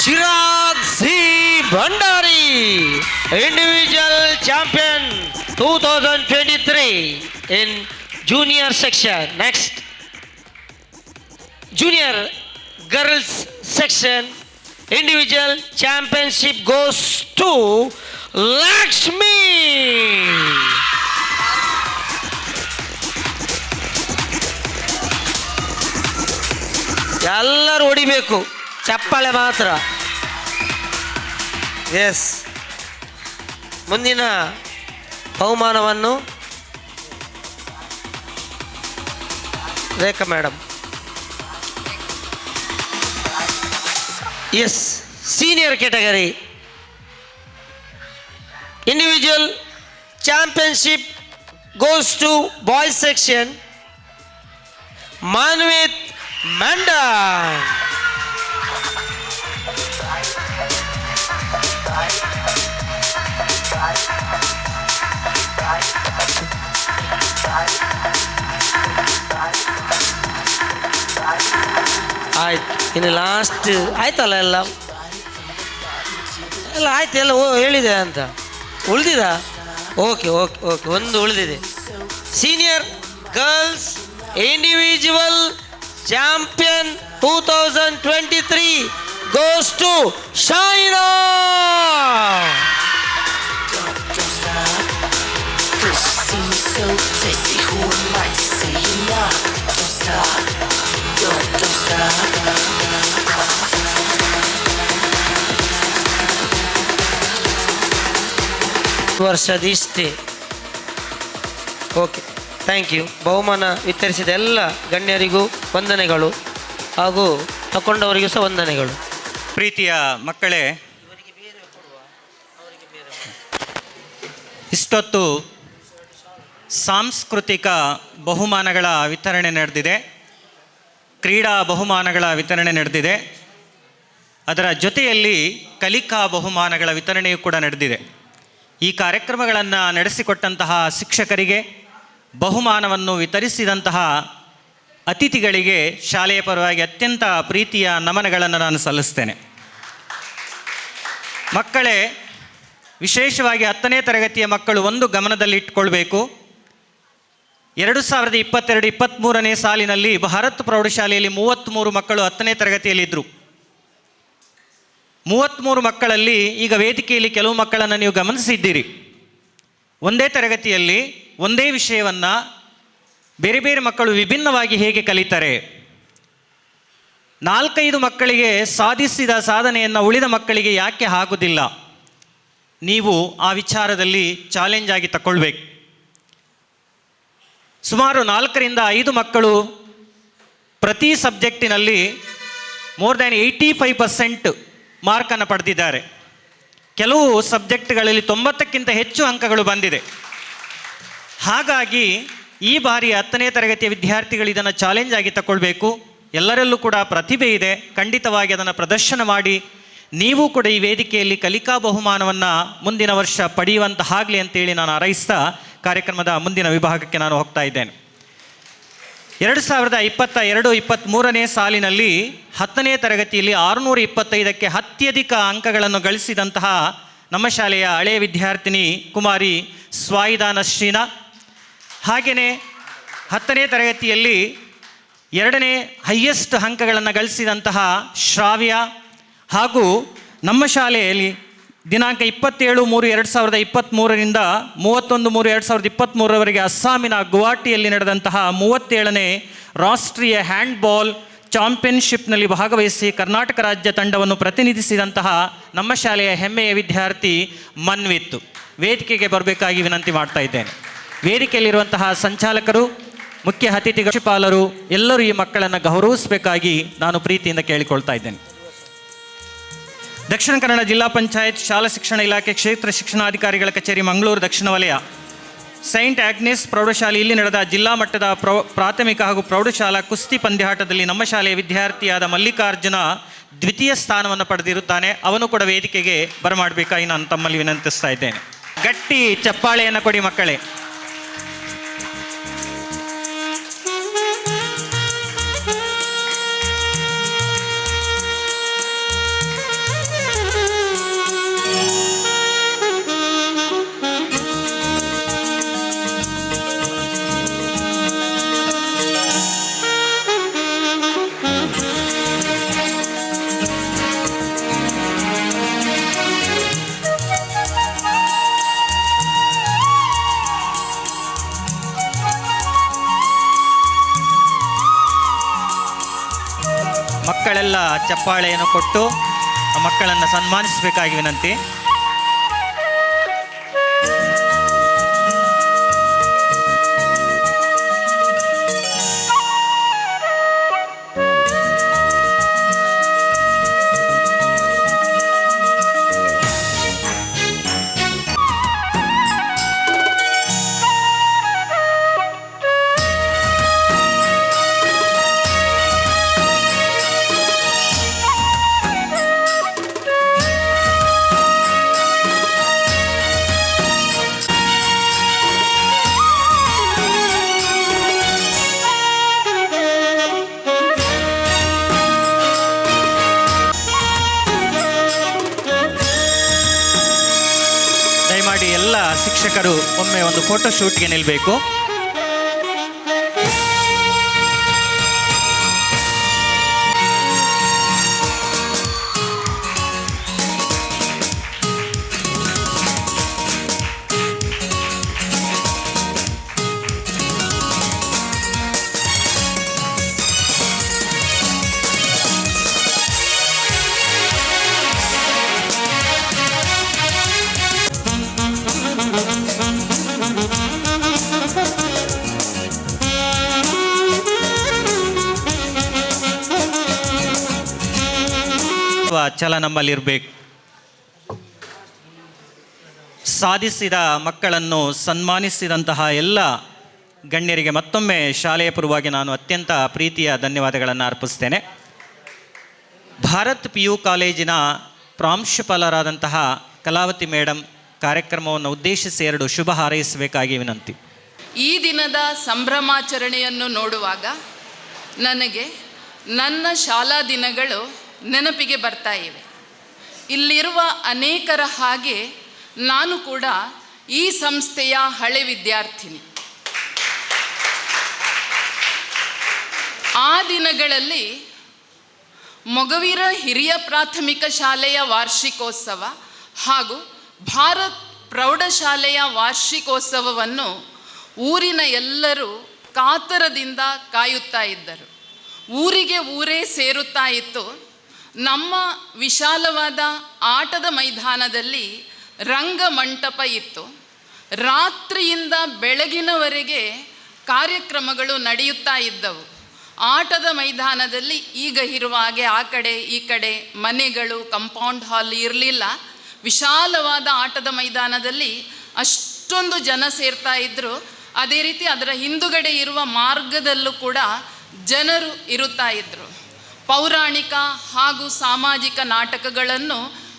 Chirag C Bhandari, individual champion 2023 in junior section. Next, junior girls section individual championship goes to Lakshmi. ಎಲ್ಲರೂ ಹೊಡಿಬೇಕು, ಚಪ್ಪಾಳೆ ಮಾತ್ರ. ಎಸ್, ಮುಂದಿನ ಬಹುಮಾನವನ್ನು Rekha madam. Yes, senior category individual championship goes to boys section Manvith Mandan. ಆಯ್ತು, ಇನ್ನು ಲಾಸ್ಟ್ ಆಯ್ತಲ್ಲ, ಎಲ್ಲ ಆಯ್ತು, ಎಲ್ಲ ಹೇಳಿದೆ ಅಂತ ಉಳಿದಿದ. ಓಕೆ ಓಕೆ ಓಕೆ, ಒಂದು ಉಳಿದಿದೆ. Senior girls individual champion 2023 goes to Shaina. ವರ್ಷದಿಷ್ಟೇ. Okay, thank you. ಬಹುಮಾನ ವಿತರಿಸಿದ ಎಲ್ಲ ಗಣ್ಯರಿಗೂ ವಂದನೆಗಳು ಹಾಗೂ ತಗೊಂಡವರಿಗೂ ಸಹ ವಂದನೆಗಳು. ಪ್ರೀತಿಯ ಮಕ್ಕಳೇ, ಇಷ್ಟೊತ್ತು ಸಾಂಸ್ಕೃತಿಕ ಬಹುಮಾನಗಳ ವಿತರಣೆ ನಡೆದಿದೆ, ಕ್ರೀಡಾ ಬಹುಮಾನಗಳ ವಿತರಣೆ ನಡೆದಿದೆ, ಅದರ ಜೊತೆಯಲ್ಲಿ ಕಲಿಕಾ ಬಹುಮಾನಗಳ ವಿತರಣೆಯೂ ಕೂಡ ನಡೆದಿದೆ. ಈ ಕಾರ್ಯಕ್ರಮಗಳನ್ನು ನಡೆಸಿಕೊಟ್ಟಂತಹ ಶಿಕ್ಷಕರಿಗೆ, ಬಹುಮಾನವನ್ನು ವಿತರಿಸಿದಂತಹ ಅತಿಥಿಗಳಿಗೆ ಶಾಲೆಯ ಪರವಾಗಿ ಅತ್ಯಂತ ಪ್ರೀತಿಯ ನಮನಗಳನ್ನು ನಾನು ಸಲ್ಲಿಸ್ತೇನೆ. ಮಕ್ಕಳೇ, ವಿಶೇಷವಾಗಿ 10ನೇ ತರಗತಿಯ ಮಕ್ಕಳು ಒಂದು ಗಮನದಲ್ಲಿಟ್ಟುಕೊಳ್ಬೇಕು. 2022-23ನೇ ಸಾಲಿನಲ್ಲಿ ಭಾರತ್ ಪ್ರೌಢಶಾಲೆಯಲ್ಲಿ 33 ಮಕ್ಕಳು 10ನೇ ತರಗತಿಯಲ್ಲಿದ್ದರು. 33 ಮಕ್ಕಳಲ್ಲಿ ಈಗ ವೇದಿಕೆಯಲ್ಲಿ ಕೆಲವು ಮಕ್ಕಳನ್ನು ನೀವು ಗಮನಿಸಿದ್ದೀರಿ. ಒಂದೇ ತರಗತಿಯಲ್ಲಿ ಒಂದೇ ವಿಷಯವನ್ನು ಬೇರೆ ಬೇರೆ ಮಕ್ಕಳು ವಿಭಿನ್ನವಾಗಿ ಹೇಗೆ ಕಲಿತಾರೆ. 4-5 ಮಕ್ಕಳಿಗೆ ಸಾಧಿಸಿದ ಸಾಧನೆಯನ್ನು ಉಳಿದ ಮಕ್ಕಳಿಗೆ ಯಾಕೆ ಆಗುವುದಿಲ್ಲ? ನೀವು ಆ ವಿಚಾರದಲ್ಲಿ ಚಾಲೆಂಜ್ ಆಗಿ ತಗೊಳ್ಬೇಕು. ಸುಮಾರು 4-5 ಮಕ್ಕಳು ಪ್ರತಿ ಸಬ್ಜೆಕ್ಟಿನಲ್ಲಿ ಮೋರ್ ದ್ಯಾನ್ 85% ಮಾರ್ಕನ್ನು ಪಡೆದಿದ್ದಾರೆ. ಕೆಲವು ಸಬ್ಜೆಕ್ಟ್ಗಳಲ್ಲಿ 90ಕ್ಕಿಂತ ಹೆಚ್ಚು ಅಂಕಗಳು ಬಂದಿದೆ. ಹಾಗಾಗಿ ಈ ಬಾರಿ 10ನೇ ತರಗತಿಯ ವಿದ್ಯಾರ್ಥಿಗಳು ಇದನ್ನು ಚಾಲೆಂಜ್ ಆಗಿ ತಗೊಳ್ಬೇಕು. ಎಲ್ಲರಲ್ಲೂ ಕೂಡ ಪ್ರತಿಭೆ ಇದೆ, ಖಂಡಿತವಾಗಿ ಅದನ್ನು ಪ್ರದರ್ಶನ ಮಾಡಿ ನೀವು ಕೂಡ ಈ ವೇದಿಕೆಯಲ್ಲಿ ಕಲಿಕಾ ಬಹುಮಾನವನ್ನು ಮುಂದಿನ ವರ್ಷ ಪಡೆಯುವಂತಾಗಲಿ ಅಂತೇಳಿ ನಾನು ಹಾರೈಸ್ತಾ ಕಾರ್ಯಕ್ರಮದ ಮುಂದಿನ ವಿಭಾಗಕ್ಕೆ ನಾನು ಹೋಗ್ತಾ ಇದ್ದೇನೆ. 2022-23ನೇ ಸಾಲಿನಲ್ಲಿ 10ನೇ ತರಗತಿಯಲ್ಲಿ 625ಕ್ಕೆ ಅತ್ಯಧಿಕ ಅಂಕಗಳನ್ನು ಗಳಿಸಿದಂತಹ ನಮ್ಮ ಶಾಲೆಯ ಹಳೆಯ ವಿದ್ಯಾರ್ಥಿನಿ ಕುಮಾರಿ ಸ್ವಾಯಿದಾ ನಶ್ರೀನಾ, ಹಾಗೆಯೇ 10ನೇ ತರಗತಿಯಲ್ಲಿ 2ನೇ ಹೈಯೆಸ್ಟ್ ಅಂಕಗಳನ್ನು ಗಳಿಸಿದಂತಹ ಶ್ರಾವ್ಯ, ಹಾಗೂ ನಮ್ಮ ಶಾಲೆಯಲ್ಲಿ ದಿನಾಂಕ 27/3/2023ರಿಂದ 31/3/2023ರವರೆಗೆ ಅಸ್ಸಾಮಿನ ಗುವಾಹಟಿಯಲ್ಲಿ ನಡೆದಂತಹ 37ನೇ ರಾಷ್ಟ್ರೀಯ ಹ್ಯಾಂಡ್ಬಾಲ್ ಚಾಂಪಿಯನ್ಶಿಪ್ನಲ್ಲಿ ಭಾಗವಹಿಸಿ ಕರ್ನಾಟಕ ರಾಜ್ಯ ತಂಡವನ್ನು ಪ್ರತಿನಿಧಿಸಿದಂತಹ ನಮ್ಮ ಶಾಲೆಯ ಹೆಮ್ಮೆಯ ವಿದ್ಯಾರ್ಥಿ ಮನ್ವಿತ್ ವೇದಿಕೆಗೆ ಬರಬೇಕಾಗಿ ವಿನಂತಿ ಮಾಡ್ತಾ ಇದ್ದೇನೆ. ವೇದಿಕೆಯಲ್ಲಿರುವಂತಹ ಸಂಚಾಲಕರು, ಮುಖ್ಯ ಅತಿಥಿ ಪ್ರಾಂಶುಪಾಲರು ಎಲ್ಲರೂ ಈ ಮಕ್ಕಳನ್ನು ಗೌರವಿಸಬೇಕಾಗಿ ನಾನು ಪ್ರೀತಿಯಿಂದ ಕೇಳಿಕೊಳ್ತಾ ಇದ್ದೇನೆ. ದಕ್ಷಿಣ ಕನ್ನಡ ಜಿಲ್ಲಾ ಪಂಚಾಯತ್ ಶಾಲಾ ಶಿಕ್ಷಣ ಇಲಾಖೆ ಕ್ಷೇತ್ರ ಶಿಕ್ಷಣಾಧಿಕಾರಿಗಳ ಕಚೇರಿ ಮಂಗಳೂರು ದಕ್ಷಿಣ ವಲಯ ಸೈಂಟ್ ಆಗ್ನೆಸ್ ಪ್ರೌಢಶಾಲೆ ಇಲ್ಲಿ ನಡೆದ ಜಿಲ್ಲಾ ಮಟ್ಟದ ಪ್ರಾಥಮಿಕ ಹಾಗೂ ಪ್ರೌಢಶಾಲಾ ಕುಸ್ತಿ ಪಂದ್ಯಾಟದಲ್ಲಿ ನಮ್ಮ ಶಾಲೆಯ ವಿದ್ಯಾರ್ಥಿಯಾದ ಮಲ್ಲಿಕಾರ್ಜುನ ದ್ವಿತೀಯ ಸ್ಥಾನವನ್ನು ಪಡೆದಿರುತ್ತಾನೆ. ಅವನು ಕೂಡ ವೇದಿಕೆಗೆ ಬರಮಾಡಬೇಕಾಗಿ ನಾನು ತಮ್ಮಲ್ಲಿ ವಿನಂತಿಸ್ತಾ ಇದ್ದೇನೆ. ಗಟ್ಟಿ ಚಪ್ಪಾಳೆಯನ್ನು ಕೊಡಿ ಮಕ್ಕಳೇ. ಮಕ್ಕಳೆಲ್ಲ ಚಪ್ಪಾಳೆಯನ್ನು ಕೊಟ್ಟು ಆ ಮಕ್ಕಳನ್ನು ಸನ್ಮಾನಿಸಬೇಕಾಗಿ ವಿನಂತಿ. ದಯಮಾಡಿ ಎಲ್ಲ ಶಿಕ್ಷಕರು ಒಮ್ಮೆ ಒಂದು ಫೋಟೋ ಶೂಟ್ಗೆ ನಿಲ್ಲಬೇಕು. ಛಲ ನಮ್ಮಲ್ಲಿರಬೇಕು. ಸಾಧಿಸಿದ ಮಕ್ಕಳನ್ನು ಸನ್ಮಾನಿಸಿದಂತಹ ಎಲ್ಲ ಗಣ್ಯರಿಗೆ ಮತ್ತೊಮ್ಮೆ ಶಾಲೆಯ ಪರವಾಗಿ ನಾನು ಅತ್ಯಂತ ಪ್ರೀತಿಯ ಧನ್ಯವಾದಗಳನ್ನು ಅರ್ಪಿಸ್ತೇನೆ. ಭಾರತ್ PU ಕಾಲೇಜಿನ ಪ್ರಾಂಶುಪಾಲರಾದಂತಹ ಕಲಾವತಿ ಮೇಡಮ್ ಕಾರ್ಯಕ್ರಮವನ್ನು ಉದ್ದೇಶಿಸಿ 2 ಶುಭ ಹಾರೈಸಬೇಕಾಗಿ ವಿನಂತಿ. ಈ ದಿನದ ಸಂಭ್ರಮಾಚರಣೆಯನ್ನು ನೋಡುವಾಗ ನನಗೆ ನನ್ನ ಶಾಲಾ ದಿನಗಳು ನೆನಪಿಗೆ ಬರ್ತಾ ಇವೆ. ಇಲ್ಲಿರುವ ಅನೇಕರ ಹಾಗೆ ನಾನು ಕೂಡ ಈ ಸಂಸ್ಥೆಯ ಹಳೆ ವಿದ್ಯಾರ್ಥಿನಿ. ಆ ದಿನಗಳಲ್ಲಿ ಮೊಗವೀರ ಹಿರಿಯ ಪ್ರಾಥಮಿಕ ಶಾಲೆಯ ವಾರ್ಷಿಕೋತ್ಸವ ಹಾಗೂ ಭಾರತ್ ಪ್ರೌಢಶಾಲೆಯ ವಾರ್ಷಿಕೋತ್ಸವವನ್ನು ಊರಿನ ಎಲ್ಲರೂ ಕಾತರದಿಂದ ಕಾಯುತ್ತಾ ಇದ್ದರು. ಊರಿಗೆ ಊರೇ ಸೇರುತ್ತಾ ಇತ್ತು. ನಮ್ಮ ವಿಶಾಲವಾದ ಆಟದ ಮೈದಾನದಲ್ಲಿ ರಂಗಮಂಟಪ ಇತ್ತು. ರಾತ್ರಿಯಿಂದ ಬೆಳಗಿನವರೆಗೆ ಕಾರ್ಯಕ್ರಮಗಳು ನಡೆಯುತ್ತಾ ಇದ್ದವು. ಆಟದ ಮೈದಾನದಲ್ಲಿ ಈಗ ಇರುವ ಹಾಗೆ ಆ ಕಡೆ ಈ ಕಡೆ ಮನೆಗಳು, ಕಂಪೌಂಡ್ ಹಾಲ್ ಇರಲಿಲ್ಲ. ವಿಶಾಲವಾದ ಆಟದ ಮೈದಾನದಲ್ಲಿ ಅಷ್ಟೊಂದು ಜನ ಸೇರ್ತಾ ಇದ್ದರು. ಅದೇ ರೀತಿ ಅದರ ಹಿಂದುಗಡೆ ಇರುವ ಮಾರ್ಗದಲ್ಲೂ ಕೂಡ ಜನರು ಇರುತ್ತಾ ಇದ್ದರು. ಪೌರಾಣಿಕ ಹಾಗೂ ಸಾಮಾಜಿಕ ನಾಟಕಗಳನ್ನು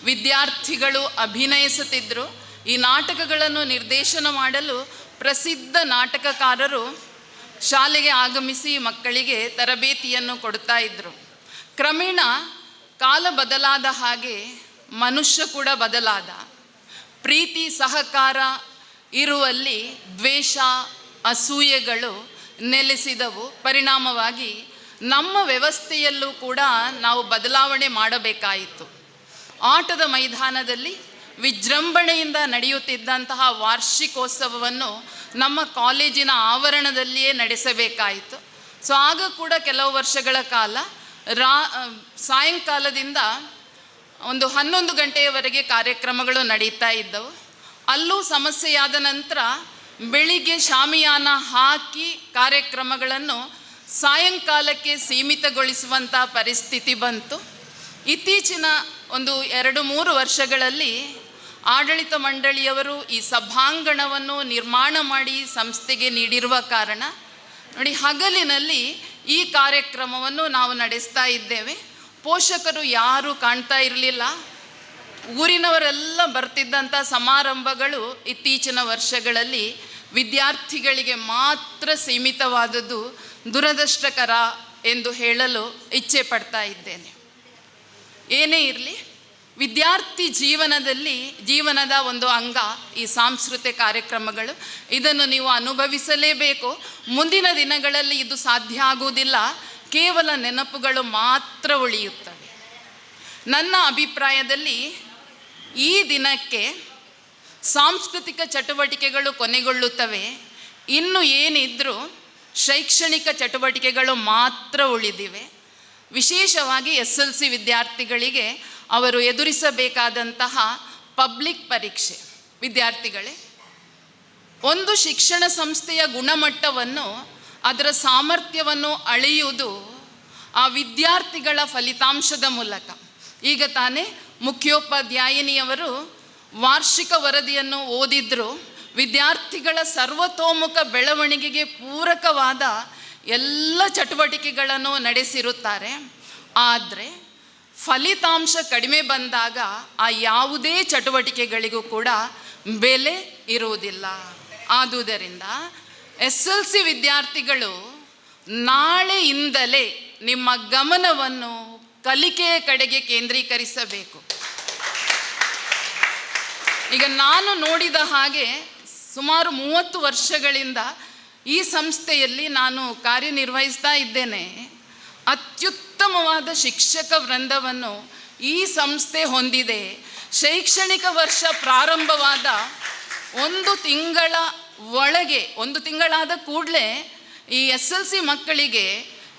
ವಿದ್ಯಾರ್ಥಿಗಳು ಅಭಿನಯಿಸುತ್ತಿದ್ದರು. ಈ ನಾಟಕಗಳನ್ನು ನಿರ್ದೇಶನ ಮಾಡಲು ಪ್ರಸಿದ್ಧ ನಾಟಕಕಾರರು ಶಾಲೆಗೆ ಆಗಮಿಸಿ ಮಕ್ಕಳಿಗೆ ತರಬೇತಿಯನ್ನು ಕೊಡ್ತಾ ಇದ್ದರು. ಕ್ರಮೇಣ ಕಾಲ ಬದಲಾದ ಹಾಗೆ ಮನುಷ್ಯ ಕೂಡ ಬದಲಾದ. ಪ್ರೀತಿ ಸಹಕಾರ ಇರುವಲ್ಲಿ ದ್ವೇಷ ಅಸೂಯೆಗಳು ನೆಲೆಸಿದವು. ಪರಿಣಾಮವಾಗಿ ನಮ್ಮ ವ್ಯವಸ್ಥೆಯಲ್ಲೂ ಕೂಡ ನಾವು ಬದಲಾವಣೆ ಮಾಡಬೇಕಾಯಿತು. ಆಟದ ಮೈದಾನದಲ್ಲಿ ವಿಜೃಂಭಣೆಯಿಂದ ನಡೆಯುತ್ತಿದ್ದಂತಹ ವಾರ್ಷಿಕೋತ್ಸವವನ್ನು ನಮ್ಮ ಕಾಲೇಜಿನ ಆವರಣದಲ್ಲಿಯೇ ನಡೆಸಬೇಕಾಯಿತು. ಸೊ ಆಗ ಕೂಡ ಕೆಲವು ವರ್ಷಗಳ ಕಾಲ ಸಾಯಂಕಾಲದಿಂದ ಒಂದು 11 ಗಂಟೆಯವರೆಗೆ ಕಾರ್ಯಕ್ರಮಗಳು ನಡೀತಾ ಇದ್ದವು. ಅಲ್ಲೂ ಸಮಸ್ಯೆಯಾದ ನಂತರ ಬೆಳಿಗ್ಗೆ ಶಾಮಿಯಾನ ಹಾಕಿ ಕಾರ್ಯಕ್ರಮಗಳನ್ನು ಸಾಯಂಕಾಲಕ್ಕೆ ಸೀಮಿತಗೊಳಿಸುವಂಥ ಪರಿಸ್ಥಿತಿ ಬಂತು. ಇತ್ತೀಚಿನ ಒಂದು 2-3 ವರ್ಷಗಳಲ್ಲಿ ಆಡಳಿತ ಮಂಡಳಿಯವರು ಈ ಸಭಾಂಗಣವನ್ನು ನಿರ್ಮಾಣ ಮಾಡಿ ಸಂಸ್ಥೆಗೆ ನೀಡಿರುವ ಕಾರಣ ನೋಡಿ, ಹಗಲಿನಲ್ಲಿ ಈ ಕಾರ್ಯಕ್ರಮವನ್ನು ನಾವು ನಡೆಸ್ತಾ ಇದ್ದೇವೆ. ಪೋಷಕರು ಯಾರೂ ಕಾಣ್ತಾ ಇರಲಿಲ್ಲ. ಊರಿನವರೆಲ್ಲ ಬರ್ತಿದ್ದಂಥ ಸಮಾರಂಭಗಳು ಇತ್ತೀಚಿನ ವರ್ಷಗಳಲ್ಲಿ ವಿದ್ಯಾರ್ಥಿಗಳಿಗೆ ಮಾತ್ರ ಸೀಮಿತವಾದದ್ದು ದುರದೃಷ್ಟಕರ ಎಂದು ಹೇಳಲು ಇಚ್ಛೆ ಪಡ್ತಾ ಇದ್ದೇನೆ. ಏನೇ ಇರಲಿ, ವಿದ್ಯಾರ್ಥಿ ಜೀವನದ ಒಂದು ಅಂಗ ಈ ಸಾಂಸ್ಕೃತಿಕ ಕಾರ್ಯಕ್ರಮಗಳು. ಇದನ್ನು ನೀವು ಅನುಭವಿಸಲೇಬೇಕು. ಮುಂದಿನ ದಿನಗಳಲ್ಲಿ ಇದು ಸಾಧ್ಯ ಆಗುವುದಿಲ್ಲ, ಕೇವಲ ನೆನಪುಗಳು ಮಾತ್ರ ಉಳಿಯುತ್ತವೆ. ನನ್ನ ಅಭಿಪ್ರಾಯದಲ್ಲಿ ಈ ದಿನಕ್ಕೆ ಸಾಂಸ್ಕೃತಿಕ ಚಟುವಟಿಕೆಗಳು ಕೊನೆಗೊಳ್ಳುತ್ತವೆ. ಇನ್ನು ಏನಿದ್ರೂ ಶೈಕ್ಷಣಿಕ ಚಟುವಟಿಕೆಗಳು ಮಾತ್ರ ಉಳಿದಿವೆ. ವಿಶೇಷವಾಗಿ SLC ವಿದ್ಯಾರ್ಥಿಗಳಿಗೆ ಅವರು ಎದುರಿಸಬೇಕಾದಂತಹ ಪಬ್ಲಿಕ್ ಪರೀಕ್ಷೆ. ವಿದ್ಯಾರ್ಥಿಗಳೇ, ಒಂದು ಶಿಕ್ಷಣ ಸಂಸ್ಥೆಯ ಗುಣಮಟ್ಟವನ್ನು, ಅದರ ಸಾಮರ್ಥ್ಯವನ್ನು ಅಳೆಯುವುದು ಆ ವಿದ್ಯಾರ್ಥಿಗಳ ಫಲಿತಾಂಶದ ಮೂಲಕ. ಈಗ ತಾನೇ ಮುಖ್ಯೋಪಾಧ್ಯಾಯಿನಿಯವರು ವಾರ್ಷಿಕ ವರದಿಯನ್ನು ಓದಿದ್ರು. ವಿದ್ಯಾರ್ಥಿಗಳ ಸರ್ವತೋಮುಖ ಬೆಳವಣಿಗೆಗೆ ಪೂರಕವಾದ ಎಲ್ಲ ಚಟುವಟಿಕೆಗಳನ್ನು ನಡೆಸಿರುತ್ತಾರೆ. ಆದರೆ ಫಲಿತಾಂಶ ಕಡಿಮೆ ಬಂದಾಗ ಆ ಯಾವುದೇ ಚಟುವಟಿಕೆಗಳಿಗೂ ಕೂಡ ಬೆಲೆ ಇರುವುದಿಲ್ಲ. ಆದುದರಿಂದ SLC ವಿದ್ಯಾರ್ಥಿಗಳು ನಾಳೆಯಿಂದಲೇ ನಿಮ್ಮ ಗಮನವನ್ನು ಕಲಿಕೆಯ ಕಡೆಗೆ ಕೇಂದ್ರೀಕರಿಸಬೇಕು. ಈಗ ನಾನು ನೋಡಿದ ಹಾಗೆ ಸುಮಾರು 30 ವರ್ಷಗಳಿಂದ ಈ ಸಂಸ್ಥೆಯಲ್ಲಿ ನಾನು ಕಾರ್ಯನಿರ್ವಹಿಸ್ತಾ ಇದ್ದೇನೆ. ಅತ್ಯುತ್ತಮವಾದ ಶಿಕ್ಷಕ ವೃಂದವನ್ನು ಈ ಸಂಸ್ಥೆ ಹೊಂದಿದೆ. ಶೈಕ್ಷಣಿಕ ವರ್ಷ ಪ್ರಾರಂಭವಾದ 1 ತಿಂಗಳ ಒಳಗೆ, 1 ತಿಂಗಳಾದ ಕೂಡಲೇ ಈ SLC ಮಕ್ಕಳಿಗೆ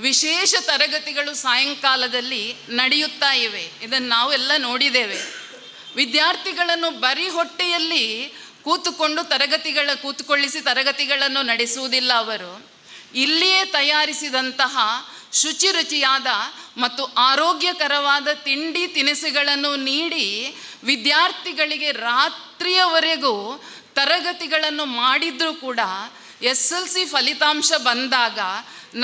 ವಿಶೇಷ ತರಗತಿಗಳು ಸಾಯಂಕಾಲದಲ್ಲಿ ನಡೆಯುತ್ತಾ ಇವೆ. ಇದನ್ನು ನಾವೆಲ್ಲ ನೋಡಿದ್ದೇವೆ. ವಿದ್ಯಾರ್ಥಿಗಳನ್ನು ಬರೀ ಹೊಟ್ಟೆಯಲ್ಲಿ ಕೂತುಕೊಳ್ಳಿಸಿ ತರಗತಿಗಳನ್ನು ನಡೆಸುವುದಿಲ್ಲ. ಅವರು ಇಲ್ಲಿಯೇ ತಯಾರಿಸಿದಂತಹ ಶುಚಿರುಚಿಯಾದ ಮತ್ತು ಆರೋಗ್ಯಕರವಾದ ತಿಂಡಿ ತಿನಿಸುಗಳನ್ನು ನೀಡಿ ವಿದ್ಯಾರ್ಥಿಗಳಿಗೆ ರಾತ್ರಿಯವರೆಗೂ ತರಗತಿಗಳನ್ನು ಮಾಡಿದರೂ ಕೂಡ SLC ಫಲಿತಾಂಶ ಬಂದಾಗ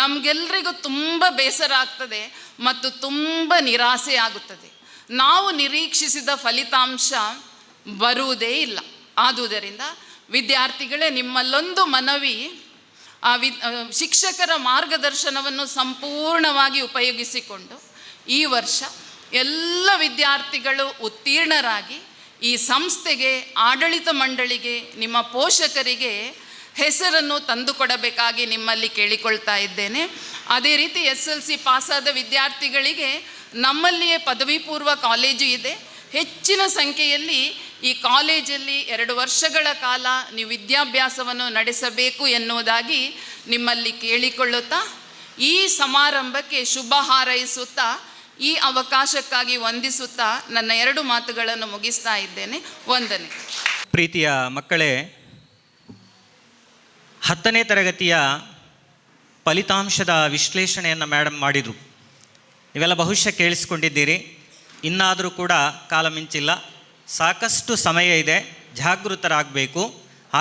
ನಮಗೆಲ್ಲರಿಗೂ ತುಂಬ ಬೇಸರ ಆಗ್ತದೆ ಮತ್ತು ತುಂಬ ನಿರಾಸೆ ಆಗುತ್ತದೆ. ನಾವು ನಿರೀಕ್ಷಿಸಿದ ಫಲಿತಾಂಶ ಬರುವುದೇ ಇಲ್ಲ. ಆದುದರಿಂದ ವಿದ್ಯಾರ್ಥಿಗಳೇ, ನಿಮ್ಮಲ್ಲೊಂದು ಮನವಿ, ಶಿಕ್ಷಕರ ಮಾರ್ಗದರ್ಶನವನ್ನು ಸಂಪೂರ್ಣವಾಗಿ ಉಪಯೋಗಿಸಿಕೊಂಡು ಈ ವರ್ಷ ಎಲ್ಲ ವಿದ್ಯಾರ್ಥಿಗಳು ಉತ್ತೀರ್ಣರಾಗಿ ಈ ಸಂಸ್ಥೆಗೆ, ಆಡಳಿತ ಮಂಡಳಿಗೆ, ನಿಮ್ಮ ಪೋಷಕರಿಗೆ ಹೆಸರನ್ನು ತಂದುಕೊಡಬೇಕಾಗಿ ನಿಮ್ಮಲ್ಲಿ ಕೇಳಿಕೊಳ್ತಾ ಇದ್ದೇನೆ. ಅದೇ ರೀತಿ SLC ಪಾಸಾದ ವಿದ್ಯಾರ್ಥಿಗಳಿಗೆ ನಮ್ಮಲ್ಲಿಯೇ ಪದವಿ ಪೂರ್ವ ಕಾಲೇಜು ಇದೆ. ಹೆಚ್ಚಿನ ಸಂಖ್ಯೆಯಲ್ಲಿ ಈ ಕಾಲೇಜಲ್ಲಿ 2 ವರ್ಷಗಳ ಕಾಲ ನೀವು ವಿದ್ಯಾಭ್ಯಾಸವನ್ನು ನಡೆಸಬೇಕು ಎನ್ನುವುದಾಗಿ ನಿಮ್ಮಲ್ಲಿ ಕೇಳಿಕೊಳ್ಳುತ್ತಾ, ಈ ಸಮಾರಂಭಕ್ಕೆ ಶುಭ ಹಾರೈಸುತ್ತಾ, ಈ ಅವಕಾಶಕ್ಕಾಗಿ ವಂದಿಸುತ್ತಾ ನನ್ನ 2 ಮಾತುಗಳನ್ನು ಮುಗಿಸ್ತಾ ಇದ್ದೇನೆ. ವಂದನೆ. ಪ್ರೀತಿಯ ಮಕ್ಕಳೇ, 10ನೇ ತರಗತಿಯ ಫಲಿತಾಂಶದ ವಿಶ್ಲೇಷಣೆಯನ್ನು ಮೇಡಮ್ ಮಾಡಿದರು. ನೀವೆಲ್ಲ ಬಹುಶಃ ಕೇಳಿಸ್ಕೊಂಡಿದ್ದೀರಿ. ಇನ್ನಾದರೂ ಕೂಡ ಕಾಲ ಮಿಂಚಿಲ್ಲ, ಸಾಕಷ್ಟು ಸಮಯ ಇದೆ, ಜಾಗೃತರಾಗಬೇಕು,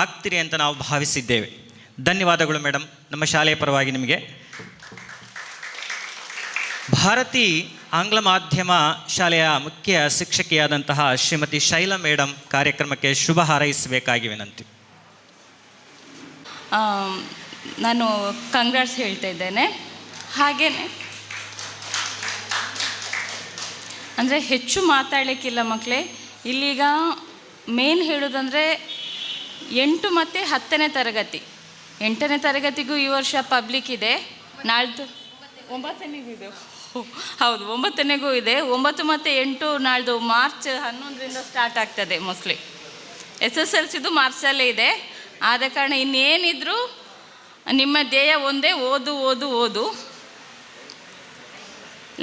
ಆಗ್ತೀರಿ ಅಂತ ನಾವು ಭಾವಿಸಿದ್ದೇವೆ. ಧನ್ಯವಾದಗಳು ಮೇಡಮ್, ನಮ್ಮ ಶಾಲೆಯ ಪರವಾಗಿ ನಿಮಗೆ. ಭಾರತಿ ಆಂಗ್ಲ ಮಾಧ್ಯಮ ಶಾಲೆಯ ಮುಖ್ಯ ಶಿಕ್ಷಕಿಯಾದಂತಹ ಶ್ರೀಮತಿ ಶೈಲಾ ಮೇಡಮ್ ಕಾರ್ಯಕ್ರಮಕ್ಕೆ ಶುಭ ಹಾರೈಸಬೇಕಾಗಿ ವಿನಂತಿ. ನಾನು ಕಂಗ್ರಾಟ್ಸ್ ಹೇಳ್ತಾ ಇದ್ದೇನೆ. ಹಾಗೆಯೇ ಅಂದರೆ ಹೆಚ್ಚು ಮಾತಾಡಲಿಕ್ಕಿಲ್ಲ ಮಕ್ಕಳೇ. ಇಲ್ಲೀಗ ಮೇನ್ ಹೇಳೋದಂದರೆ 8 ಮತ್ತು 10ನೇ ತರಗತಿ. 8ನೇ ತರಗತಿಗೂ ಈ ವರ್ಷ ಪಬ್ಲಿಕ್ ಇದೆ. ನಾಳ್ದು 9ನೇಗೂ ಇದೆ. ಹೌದು, 9ನೇಗೂ ಇದೆ. 9 ಮತ್ತು 8 ನಾಳ್ದು ಮಾರ್ಚ್ 11ರಿಂದ ಸ್ಟಾರ್ಟ್ ಆಗ್ತದೆ ಮೋಸ್ಟ್ಲಿ. SSLCದು ಮಾರ್ಚಲ್ಲೇ ಇದೆ. ಆದ ಕಾರಣ ಇನ್ನೇನಿದ್ರು ನಿಮ್ಮ ಧ್ಯೇಯ ಒಂದೇ, ಓದು ಓದು ಓದು.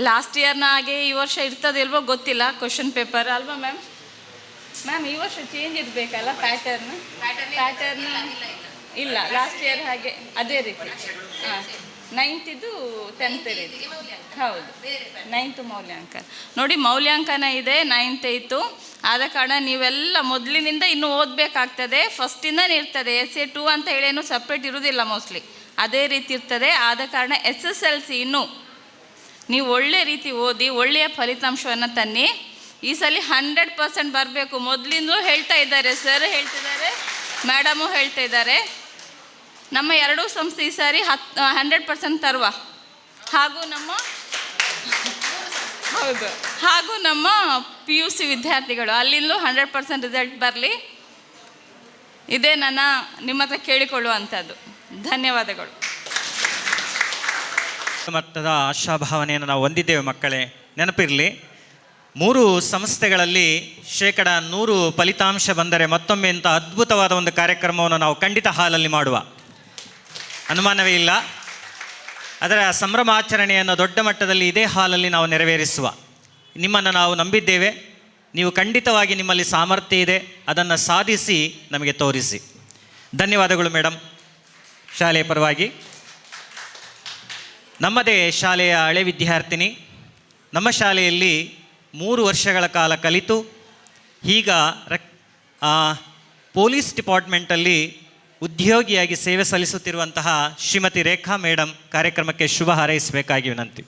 ಲಾಸ್ಟ್ ಇಯರ್ನ ಹಾಗೆ ಈ ವರ್ಷ ಇರ್ತದಿಲ್ವೋ ಗೊತ್ತಿಲ್ಲ ಕ್ವಶನ್ ಪೇಪರ್ ಅಲ್ವಾ ಮ್ಯಾಮ್? ಮ್ಯಾಮ್ ಈ ವರ್ಷ ಚೇಂಜ್ ಇರಬೇಕಲ್ಲ ಪ್ಯಾಟರ್ನ್ ಇಲ್ಲ, ಲಾಸ್ಟ್ ಇಯರ್ ಹಾಗೆ ಅದೇ ರೀತಿ. ಹಾಂ, 9th 10th ರೀತಿ. ಹೌದು, 9th ಮೌಲ್ಯಾಂಕನ ನೋಡಿ, ಮೌಲ್ಯಾಂಕನ ಇದೆ 9th 8th. ಆದ ಕಾರಣ ನೀವೆಲ್ಲ ಮೊದಲಿನಿಂದ ಇನ್ನೂ ಓದಬೇಕಾಗ್ತದೆ. ಫಸ್ಟಿಂದನೇ ಇರ್ತದೆ. SA 2 ಅಂತ ಹೇಳೇನು ಸಪ್ರೇಟ್ ಇರೋದಿಲ್ಲ ಮೋಸ್ಟ್ಲಿ, ಅದೇ ರೀತಿ ಇರ್ತದೆ. ಆದ ಕಾರಣ SSLC ಇನ್ನೂ ನೀವು ಒಳ್ಳೆ ರೀತಿ ಓದಿ ಒಳ್ಳೆಯ ಫಲಿತಾಂಶವನ್ನು ತನ್ನಿ. ಈ ಸಲ 100% ಬರಬೇಕು. ಮೊದಲಿಂದಲೂ ಹೇಳ್ತಾ ಇದ್ದಾರೆ, ಸರ್ ಹೇಳ್ತಿದ್ದಾರೆ, ಮೇಡಮು ಹೇಳ್ತಾ ಇದ್ದಾರೆ. ನಮ್ಮ ಎರಡೂ ಸಂಸ್ಥೆ ಈ ಸಾರಿ 100% ತರುವ. ಹಾಗೂ ನಮ್ಮ PUC ವಿದ್ಯಾರ್ಥಿಗಳು ಅಲ್ಲಿಂದಲೂ 100% ರಿಸಲ್ಟ್ ಬರಲಿ. ಇದೇ ನನ್ನ ನಿಮ್ಮ ಹತ್ರ ಕೇಳಿಕೊಳ್ಳುವಂಥದ್ದು. ಧನ್ಯವಾದಗಳು. ಮಟ್ಟದ ಆಶಾಭಾವನೆಯನ್ನು ನಾವು ಹೊಂದಿದ್ದೇವೆ ಮಕ್ಕಳೇ. ನೆನಪಿರಲಿ, 3 ಸಂಸ್ಥೆಗಳಲ್ಲಿ 100% ಫಲಿತಾಂಶ ಬಂದರೆ ಮತ್ತೊಮ್ಮೆ ಇಂಥ ಅದ್ಭುತವಾದ ಒಂದು ಕಾರ್ಯಕ್ರಮವನ್ನು ನಾವು ಖಂಡಿತ ಹಾಲಲ್ಲಿ ಮಾಡುವ ಅನುಮಾನವೇ ಇಲ್ಲ. ಅದರ ಸಂಭ್ರಮಾಚರಣೆಯನ್ನು ದೊಡ್ಡ ಮಟ್ಟದಲ್ಲಿ ಇದೇ ಹಾಲಲ್ಲಿ ನಾವು ನೆರವೇರಿಸುವ. ನಿಮ್ಮನ್ನು ನಾವು ನಂಬಿದ್ದೇವೆ. ನೀವು ಖಂಡಿತವಾಗಿ ನಿಮ್ಮಲ್ಲಿ ಸಾಮರ್ಥ್ಯ ಇದೆ, ಅದನ್ನು ಸಾಧಿಸಿ ನಮಗೆ ತೋರಿಸಿ. ಧನ್ಯವಾದಗಳು ಮೇಡಮ್. ಶಾಲೆಯ ಪರವಾಗಿ ನಮ್ಮದೇ ಶಾಲೆಯ ಹಳೆ ವಿದ್ಯಾರ್ಥಿನಿ, ನಮ್ಮ ಶಾಲೆಯಲ್ಲಿ 3 ವರ್ಷಗಳ ಕಾಲ ಕಲಿತು ಈಗ ಪೊಲೀಸ್ ಡಿಪಾರ್ಟ್ಮೆಂಟಲ್ಲಿ ಉದ್ಯೋಗಿಯಾಗಿ ಸೇವೆ ಸಲ್ಲಿಸುತ್ತಿರುವಂತಹ ಶ್ರೀಮತಿ ರೇಖಾ ಮೇಡಮ್ ಕಾರ್ಯಕ್ರಮಕ್ಕೆ ಶುಭ ಹಾರೈಸಬೇಕಾಗಿ ವಿನಂತಿ.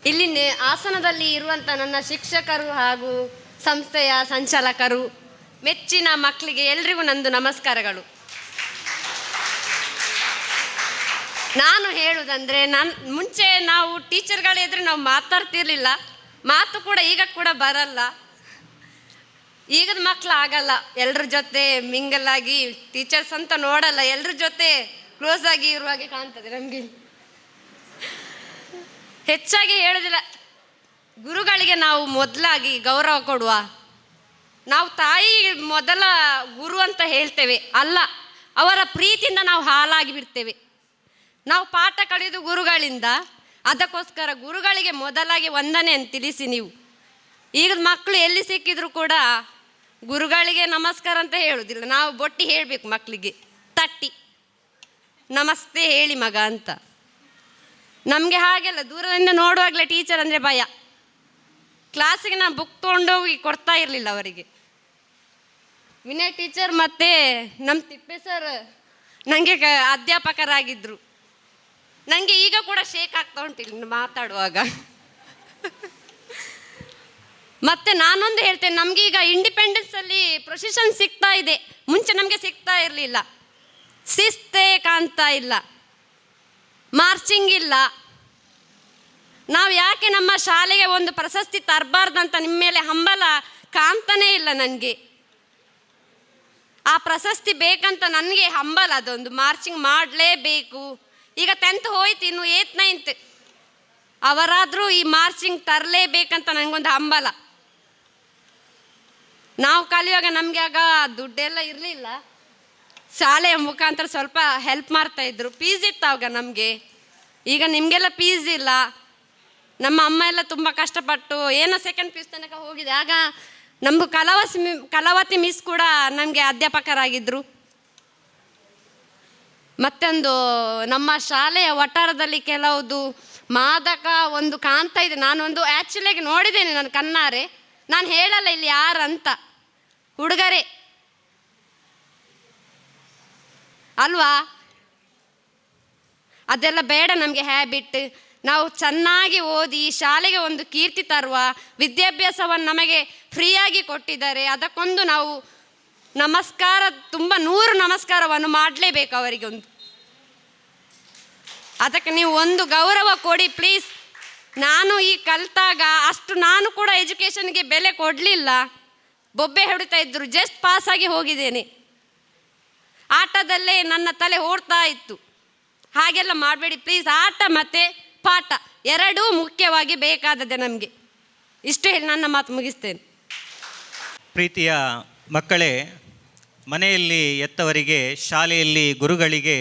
ಇಲ್ಲಿ ಆಸನದಲ್ಲಿ ಇರುವಂಥ ನನ್ನ ಶಿಕ್ಷಕರು ಹಾಗೂ ಸಂಸ್ಥೆಯ ಸಂಚಾಲಕರು, ಮೆಚ್ಚಿನ ಮಕ್ಕಳಿಗೆ ಎಲ್ರಿಗೂ ನಂದು ನಮಸ್ಕಾರಗಳು. ನಾನು ಹೇಳುವುದಂದರೆ, ಮುಂಚೆ ನಾವು ಟೀಚರ್ಗಳಿದ್ರೆ ನಾವು ಮಾತಾಡ್ತಿರ್ಲಿಲ್ಲ. ಮಾತು ಕೂಡ ಈಗ ಕೂಡ ಬರಲ್ಲ. ಈಗದ ಮಕ್ಕಳು ಆಗಲ್ಲ, ಎಲ್ಲರ ಜೊತೆ ಮಿಂಗಲ್ ಆಗಿ ಟೀಚರ್ಸ್ ಅಂತ ನೋಡಲ್ಲ, ಎಲ್ಲರ ಜೊತೆ ಕ್ಲೋಸ್ ಆಗಿ ಇರುವಾಗೆ ಕಾಣ್ತದೆ ನಮಗೆ. ಹೆಚ್ಚಾಗಿ ಹೇಳೋದಿಲ್ಲ, ಗುರುಗಳಿಗೆ ನಾವು ಮೊದಲಾಗಿ ಗೌರವ ಕೊಡುವ. ನಾವು ತಾಯಿ ಮೊದಲ ಗುರು ಅಂತ ಹೇಳ್ತೇವೆ, ಅಲ್ಲ, ಅವರ ಪ್ರೀತಿಯಿಂದ ನಾವು ಹಾಳಾಗಿ ಬಿಡ್ತೇವೆ. ನಾವು ಪಾಠ ಕಲಿಯೋದು ಗುರುಗಳಿಂದ, ಅದಕ್ಕೋಸ್ಕರ ಗುರುಗಳಿಗೆ ಮೊದಲಾಗಿ ವಂದನೆ ಅಂತ ತಿಳಿಸಿ. ನೀವು ಈಗದ ಮಕ್ಕಳು ಎಲ್ಲಿ ಸಿಕ್ಕಿದ್ರು ಕೂಡ ಗುರುಗಳಿಗೆ ನಮಸ್ಕಾರ ಅಂತ ಹೇಳೋದಿಲ್ಲ. ನಾವು ಬೊಟ್ಟಿ ಹೇಳಬೇಕು ಮಕ್ಕಳಿಗೆ, ತಟ್ಟಿ ನಮಸ್ತೆ ಹೇಳಿ ಮಗ ಅಂತ. ನಮಗೆ ಹಾಗೆಲ್ಲ ದೂರದಿಂದ ನೋಡುವಾಗಲೇ ಟೀಚರ್ ಅಂದರೆ ಭಯ. ಕ್ಲಾಸಿಗೆ ನಾನು ಬುಕ್ ತೊಗೊಂಡೋಗಿ ಕೊಡ್ತಾ ಇರಲಿಲ್ಲ ಅವರಿಗೆ. ವಿನಯ್ ಟೀಚರ್ ಮತ್ತು ನಮ್ಮ ತಿಪ್ಪೆ ಸರ್ ನನಗೆ ಅಧ್ಯಾಪಕರಾಗಿದ್ದರು. ನನಗೆ ಈಗ ಕೂಡ ಶೇಕ್ ಆಗ್ತಾ ಉಂಟಿಲ್ಲ ಮಾತಾಡುವಾಗ. ಮತ್ತು ನಾನೊಂದು ಹೇಳ್ತೇನೆ, ನಮಗೆ ಈಗ ಇಂಡಿಪೆಂಡೆನ್ಸಲ್ಲಿ ಪ್ರೊಸಿಷನ್ ಸಿಗ್ತಾ ಇದೆ, ಮುಂಚೆ ನಮಗೆ ಸಿಗ್ತಾ ಇರಲಿಲ್ಲ. ಶಿಸ್ತೇ ಕಾಣ್ತಾ ಇಲ್ಲ, ಮಾರ್ಚಿಂಗ್ ಇಲ್ಲ. ನಾವು ಯಾಕೆ ನಮ್ಮ ಶಾಲೆಗೆ ಒಂದು ಪ್ರಶಸ್ತಿ ತರಬಾರ್ದಂತ ನಿಮ್ಮ ಮೇಲೆ ಹಂಬಲ ಕಾಣ್ತಾನೇ ಇಲ್ಲ ನನಗೆ. ಆ ಪ್ರಶಸ್ತಿ ಬೇಕಂತ ನನಗೆ ಹಂಬಲ, ಅದೊಂದು ಮಾರ್ಚಿಂಗ್ ಮಾಡಲೇಬೇಕು. ಈಗ 10th ಹೋಯ್ತು, ಇನ್ನು 8th 9th ಅವರಾದರೂ ಈ ಮಾರ್ಚಿಂಗ್ ತರಲೇಬೇಕಂತ ನನಗೊಂದು ಹಂಬಲ. ನಾವು ಕಲಿಯುವಾಗ ನಮಗೆ ಆಗ ದುಡ್ಡೆಲ್ಲ ಇರಲಿಲ್ಲ. ಶಾಲೆಯ ಮುಖಾಂತರ ಸ್ವಲ್ಪ ಹೆಲ್ಪ್ ಮಾಡ್ತಾಯಿದ್ರು. ಫೀಸ್ ಇತ್ತು ಆವಾಗ ನಮಗೆ. ಈಗ ನಿಮಗೆಲ್ಲ ಫೀಸ್ ಇಲ್ಲ. ನಮ್ಮ ಅಮ್ಮ ಎಲ್ಲ ತುಂಬ ಕಷ್ಟಪಟ್ಟು ಏನೋ 2nd PUC ತನಕ ಹೋಗಿದೆ. ಆಗ ನಮ್ಮದು ಕಲಾವತಿ ಮಿಸ್ ಕೂಡ ನಮಗೆ ಅಧ್ಯಾಪಕರಾಗಿದ್ದರು. ಮತ್ತೊಂದು ನಮ್ಮ ಶಾಲೆಯ ವಠಾರದಲ್ಲಿ ಕೆಲವುದು ಮಾದಕ ಒಂದು ಕಾಣ್ತಾ ಇದೆ. ನಾನೊಂದು ಆ್ಯಕ್ಚುಲಿಯಾಗಿ ನೋಡಿದ್ದೇನೆ ನನ್ನ ಕಣ್ಣಾರೆ. ನಾನು ಹೇಳಲ್ಲ ಇಲ್ಲಿ ಯಾರಂತ, ಹುಡುಗರೇ ಅಲ್ವಾ. ಅದೆಲ್ಲ ಬೇಡ ನಮಗೆ ಹ್ಯಾಬಿಟ್. ನಾವು ಚೆನ್ನಾಗಿ ಓದಿ ಶಾಲೆಗೆ ಒಂದು ಕೀರ್ತಿ ತರುವ ವಿದ್ಯಾಭ್ಯಾಸವನ್ನು ನಮಗೆ ಫ್ರೀಯಾಗಿ ಕೊಟ್ಟಿದ್ದಾರೆ. ಅದಕ್ಕೊಂದು ನಾವು ನಮಸ್ಕಾರ, ತುಂಬ 100 ನಮಸ್ಕಾರವನ್ನು ಮಾಡಲೇಬೇಕು ಅವರಿಗೆ. ಅದಕ್ಕೆ ನೀವು ಒಂದು ಗೌರವ ಕೊಡಿ ಪ್ಲೀಸ್. ನಾನು ಈ ಕಲಿತಾಗ ಅಷ್ಟು ನಾನು ಕೂಡ ಎಜುಕೇಷನ್ಗೆ ಬೆಲೆ ಕೊಡಲಿಲ್ಲ, ಬೊಬ್ಬೆ ಹೊಡಿತಾ ಇದ್ದರು. ಜಸ್ಟ್ ಪಾಸಾಗಿ ಹೋಗಿದ್ದೇನೆ. ಆಟದಲ್ಲೇ ನನ್ನ ತಲೆ ಓಡ್ತಾ ಇತ್ತು. ಹಾಗೆಲ್ಲ ಮಾಡಬೇಡಿ ಪ್ಲೀಸ್. ಆಟ ಮತ್ತು ಪಾಠ ಎರಡೂ ಮುಖ್ಯವಾಗಿ ಬೇಕಾದದ್ದೇ ನಮಗೆ. ಇಷ್ಟು ಹೇಳಿ ನನ್ನ ಮಾತು ಮುಗಿಸ್ತೇನೆ. ಪ್ರೀತಿಯ ಮಕ್ಕಳೇ, ಮನೆಯಲ್ಲಿ ಎತ್ತವರಿಗೆ, ಶಾಲೆಯಲ್ಲಿ ಗುರುಗಳಿಗೆ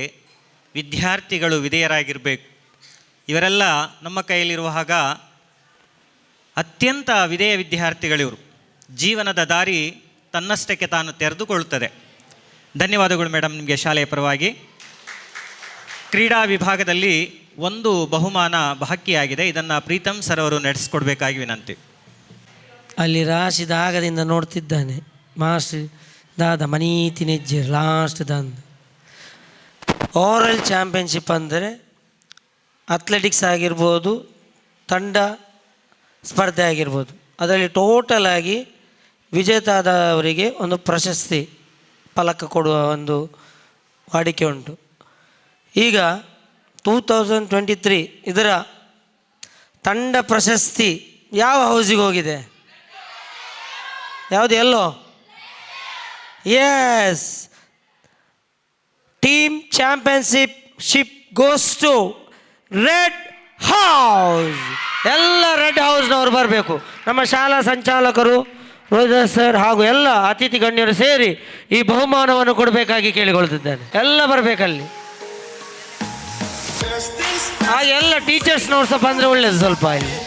ವಿದ್ಯಾರ್ಥಿಗಳು ವಿಧೇಯರಾಗಿರಬೇಕು. ಇವರೆಲ್ಲ ನಮ್ಮ ಕೈಯಲ್ಲಿರುವಾಗ ಅತ್ಯಂತ ವಿಧೇಯ ವಿದ್ಯಾರ್ಥಿಗಳಿವರು. ಜೀವನದ ದಾರಿ ತನ್ನಷ್ಟಕ್ಕೆ ತಾನು ತೆರೆದುಕೊಳ್ಳುತ್ತದೆ. ಧನ್ಯವಾದಗಳು ಮೇಡಮ್ ನಿಮಗೆ ಶಾಲೆಯ ಪರವಾಗಿ. ಕ್ರೀಡಾ ವಿಭಾಗದಲ್ಲಿ ಒಂದು ಬಹುಮಾನ ಬಾಕಿಯಾಗಿದೆ. ಇದನ್ನು ಪ್ರೀತಮ್ ಸರ್ ಅವರು ನಡೆಸ್ಕೊಡ್ಬೇಕಾಗಿ ವಿನಂತಿ. ಅಲ್ಲಿ ರಾಶಿದ ಆಗದಿಂದ ನೋಡ್ತಿದ್ದಾನೆ ಮಾಸ್ಟರ್ ದಾದ ಮನೀತಿ ನೆಜ್ಜೆ ಲಾಸ್ಟ್ ದಂದು. ಓವರಾಲ್ ಚಾಂಪಿಯನ್ಶಿಪ್ ಅಂದರೆ ಅಥ್ಲೆಟಿಕ್ಸ್ ಆಗಿರ್ಬೋದು, ತಂಡ ಸ್ಪರ್ಧೆ ಆಗಿರ್ಬೋದು, ಅದರಲ್ಲಿ ಟೋಟಲ್ ಆಗಿ ವಿಜೇತಾದವರಿಗೆ ಒಂದು ಪ್ರಶಸ್ತಿ ಫಲಕ ಕೊಡುವ ಒಂದು ವಾಡಿಕೆ ಉಂಟು. ಈಗ 2023 ಇದರ ತಂಡ ಪ್ರಶಸ್ತಿ ಯಾವ ಹೌಸಿಗೆ ಹೋಗಿದೆ? ಯಾವುದು? ಎಲ್ಲೋ? Yes, team championship goes to red house. ಎಲ್ಲ ರೆಡ್ ಹೌಸ್ನವರು ಬರಬೇಕು. ನಮ್ಮ ಶಾಲಾ ಸಂಚಾಲಕರು ರೋಹಿತ್ ಸರ್ ಹಾಗೂ ಎಲ್ಲ ಅತಿಥಿ ಗಣ್ಯರು ಸೇರಿ ಈ ಬಹುಮಾನವನ್ನು ಕೊಡಬೇಕಾಗಿ ಕೇಳಿಕೊಳ್ತಿದ್ದೇನೆ. ಎಲ್ಲ ಬರಬೇಕಲ್ಲಿ. ಹಾಗೆ ಎಲ್ಲ ಟೀಚರ್ಸ್ನವ್ರು ಸಹ ಬಂದರೆ ಒಳ್ಳೇದು ಸ್ವಲ್ಪ ಇಲ್ಲಿ.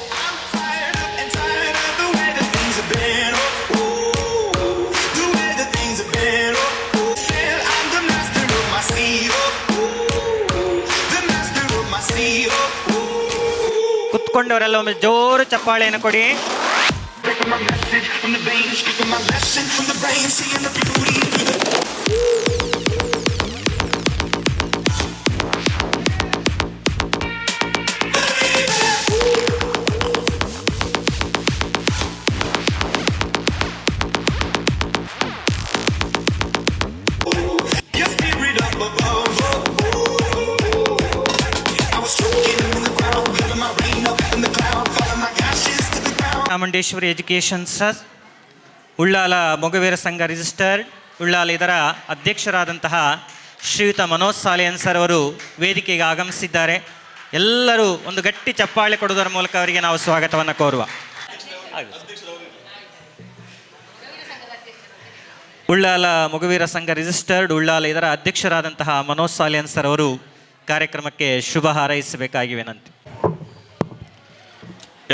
ಕುತ್ಕೊಂಡವರೆಲ್ಲ ಒಮ್ಮೆ ಜೋರು ಚಪ್ಪಾಳೆಯನ್ನು ಕೊಡಿ. ಚಾಮುಂಡೇಶ್ವರಿ ಎಜುಕೇಷನ್ ಟ್ರಸ್ಟ್, ಉಳ್ಳಾಲ ಮೊಗವೀರ ಸಂಘ ರಿಜಿಸ್ಟರ್ಡ್ ಉಳ್ಳಾಲ, ಇದರ ಅಧ್ಯಕ್ಷರಾದಂತಹ ಶ್ರೀಯುತ ಮನೋಜ್ ಸಾಲಿಯನ್ ಸರ್ ಅವರು ವೇದಿಕೆಗೆ ಆಗಮಿಸಿದ್ದಾರೆ. ಎಲ್ಲರೂ ಒಂದು ಗಟ್ಟಿ ಚಪ್ಪಾಳೆ ಕೊಡುವುದರ ಮೂಲಕ ಅವರಿಗೆ ನಾವು ಸ್ವಾಗತವನ್ನು ಕೋರುವ. ಉಳ್ಳಾಲ ಮೊಗವೀರ ಸಂಘ ರಿಜಿಸ್ಟರ್ಡ್ ಉಳ್ಳಾಲ, ಇದರ ಅಧ್ಯಕ್ಷರಾದಂತಹ ಮನೋಜ್ ಸಾಲಿಯನ್ ಸರ್ ಅವರು ಕಾರ್ಯಕ್ರಮಕ್ಕೆ ಶುಭ ಹಾರೈಸಬೇಕಾಗಿ ವಿನಂತಿ.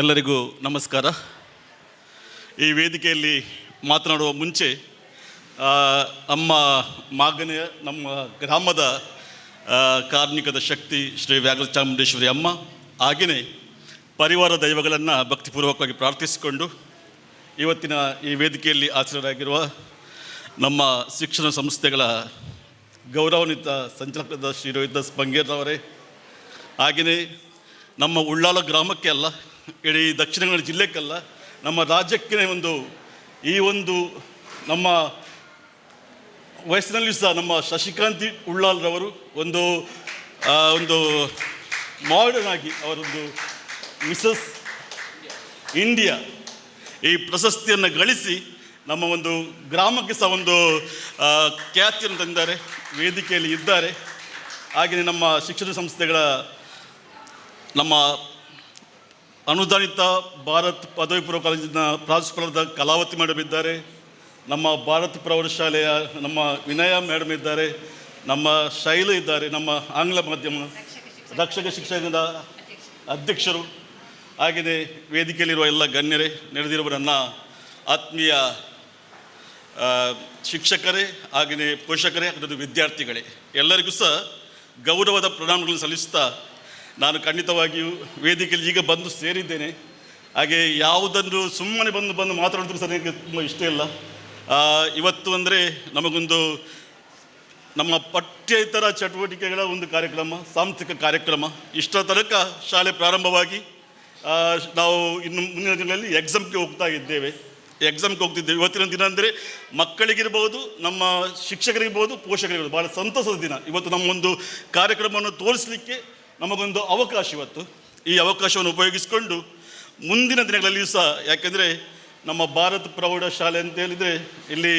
ಎಲ್ಲರಿಗೂ ನಮಸ್ಕಾರ. ಈ ವೇದಿಕೆಯಲ್ಲಿ ಮಾತನಾಡುವ ಮುಂಚೆ ನಮ್ಮ ಗ್ರಾಮದ ಕಾರ್ಮಿಕದ ಶಕ್ತಿ ಶ್ರೀ ವ್ಯಾಘ್ರ ಚಾಮುಂಡೇಶ್ವರಿ ಅಮ್ಮ, ಹಾಗೆಯೇ ಪರಿವಾರ ದೈವಗಳನ್ನು ಭಕ್ತಿಪೂರ್ವಕವಾಗಿ ಪ್ರಾರ್ಥಿಸಿಕೊಂಡು ಇವತ್ತಿನ ಈ ವೇದಿಕೆಯಲ್ಲಿ ಆಸೀನರಾಗಿರುವ ನಮ್ಮ ಶಿಕ್ಷಣ ಸಂಸ್ಥೆಗಳ ಗೌರವಾನ್ವಿತ ಸಂಚಾಲಕರಾದ ಶ್ರೀ ರೋಹಿತ್ ಬಂಗೇರ್ರವರೇ, ಹಾಗೆಯೇ ನಮ್ಮ ಉಳ್ಳಾಲ ಗ್ರಾಮಕ್ಕೆ ಅಲ್ಲ, ಇಡೀ ದಕ್ಷಿಣ ಕನ್ನಡ ಜಿಲ್ಲೆಕ್ಕಲ್ಲ, ನಮ್ಮ ರಾಜ್ಯಕ್ಕೆ ಈ ಒಂದು ನಮ್ಮ ವಯಸ್ಸಿನಲ್ಲಿ ಸಹ ನಮ್ಮ ಶಶಿಕಾಂತಿ ಉಳ್ಳಾಲ್ರವರು ಒಂದು ಮಾಡರ್ನ್ ಆಗಿ ಅವರೊಂದು ಮಿಸಸ್ ಇಂಡಿಯಾ ಈ ಪ್ರಶಸ್ತಿಯನ್ನು ಗಳಿಸಿ ನಮ್ಮ ಒಂದು ಗ್ರಾಮಕ್ಕೆ ಸಹ ಒಂದು ಖ್ಯಾತಿಯನ್ನು ತಂದಿದ್ದಾರೆ, ವೇದಿಕೆಯಲ್ಲಿ ಇದ್ದಾರೆ. ಹಾಗೆಯೇ ನಮ್ಮ ಶಿಕ್ಷಣ ಸಂಸ್ಥೆಗಳ ನಮ್ಮ ಅನುದಾನಿತ ಭಾರತ್ ಪದವಿ ಪೂರ್ವ ಕಾಲೇಜಿನ ಪ್ರಾಂಶುಪಾಲರಾದ ಕಲಾವತಿ ಮೇಡಮ್ ಇದ್ದಾರೆ, ನಮ್ಮ ಭಾರತ್ ಪ್ರೌಢಶಾಲೆಯ ನಮ್ಮ ವಿನಯ ಮೇಡಮ್ ಇದ್ದಾರೆ, ನಮ್ಮ ಶೈಲು ಇದ್ದಾರೆ, ನಮ್ಮ ಆಂಗ್ಲ ಮಾಧ್ಯಮ ರಕ್ಷಕ ಶಿಕ್ಷಣದ ಅಧ್ಯಕ್ಷರು, ಹಾಗೆಯೇ ವೇದಿಕೆಯಲ್ಲಿರುವ ಎಲ್ಲ ಗಣ್ಯರೇ, ನೆರೆದಿರುವ ನನ್ನ ಆತ್ಮೀಯ ಶಿಕ್ಷಕರೇ, ಹಾಗೆಯೇ ಪೋಷಕರೇ, ಅದರ ವಿದ್ಯಾರ್ಥಿಗಳೇ, ಎಲ್ಲರಿಗೂ ಸಹ ಗೌರವದ ಪ್ರಣಾಮಗಳನ್ನು ಸಲ್ಲಿಸ್ತಾ ನಾನು ಖಂಡಿತವಾಗಿಯೂ ವೇದಿಕೆಯಲ್ಲಿ ಈಗ ಬಂದು ಸೇರಿದ್ದೇನೆ. ಹಾಗೆ ಯಾವುದನ್ನು ಸುಮ್ಮನೆ ಬಂದು ಮಾತಾಡೋದಕ್ಕೆ ಸಹ ನನಗೆ ತುಂಬ ಇಷ್ಟ ಇಲ್ಲ. ಇವತ್ತು ಅಂದರೆ ನಮಗೊಂದು ನಮ್ಮ ಪಠ್ಯೇತರ ಚಟುವಟಿಕೆಗಳ ಒಂದು ಕಾರ್ಯಕ್ರಮ, ಸಾಂಸ್ಥಿಕ ಕಾರ್ಯಕ್ರಮ. ಇಷ್ಟರ ತನಕ ಶಾಲೆ ಪ್ರಾರಂಭವಾಗಿ ನಾವು ಇನ್ನು ಮುಂದಿನ ದಿನಗಳಲ್ಲಿ ಎಕ್ಸಾಮ್ಗೆ ಹೋಗ್ತಿದ್ದೇವೆ. ಇವತ್ತಿನ ದಿನ ಅಂದರೆ ಮಕ್ಕಳಿಗಿರ್ಬೋದು, ನಮ್ಮ ಶಿಕ್ಷಕರಿರ್ಬೋದು, ಪೋಷಕರಿರ್ಬೋದು ಭಾಳ ಸಂತಸದ ದಿನ. ಇವತ್ತು ನಮ್ಮೊಂದು ಕಾರ್ಯಕ್ರಮವನ್ನು ತೋರಿಸಲಿಕ್ಕೆ ನಮಗೊಂದು ಅವಕಾಶ ಇವತ್ತು. ಈ ಅವಕಾಶವನ್ನು ಉಪಯೋಗಿಸಿಕೊಂಡು ಮುಂದಿನ ದಿನಗಳಲ್ಲಿಯೂ ಸಹ, ಯಾಕೆಂದರೆ ನಮ್ಮ ಭಾರತ ಪ್ರೌಢಶಾಲೆ ಅಂತ ಹೇಳಿದರೆ ಇಲ್ಲಿ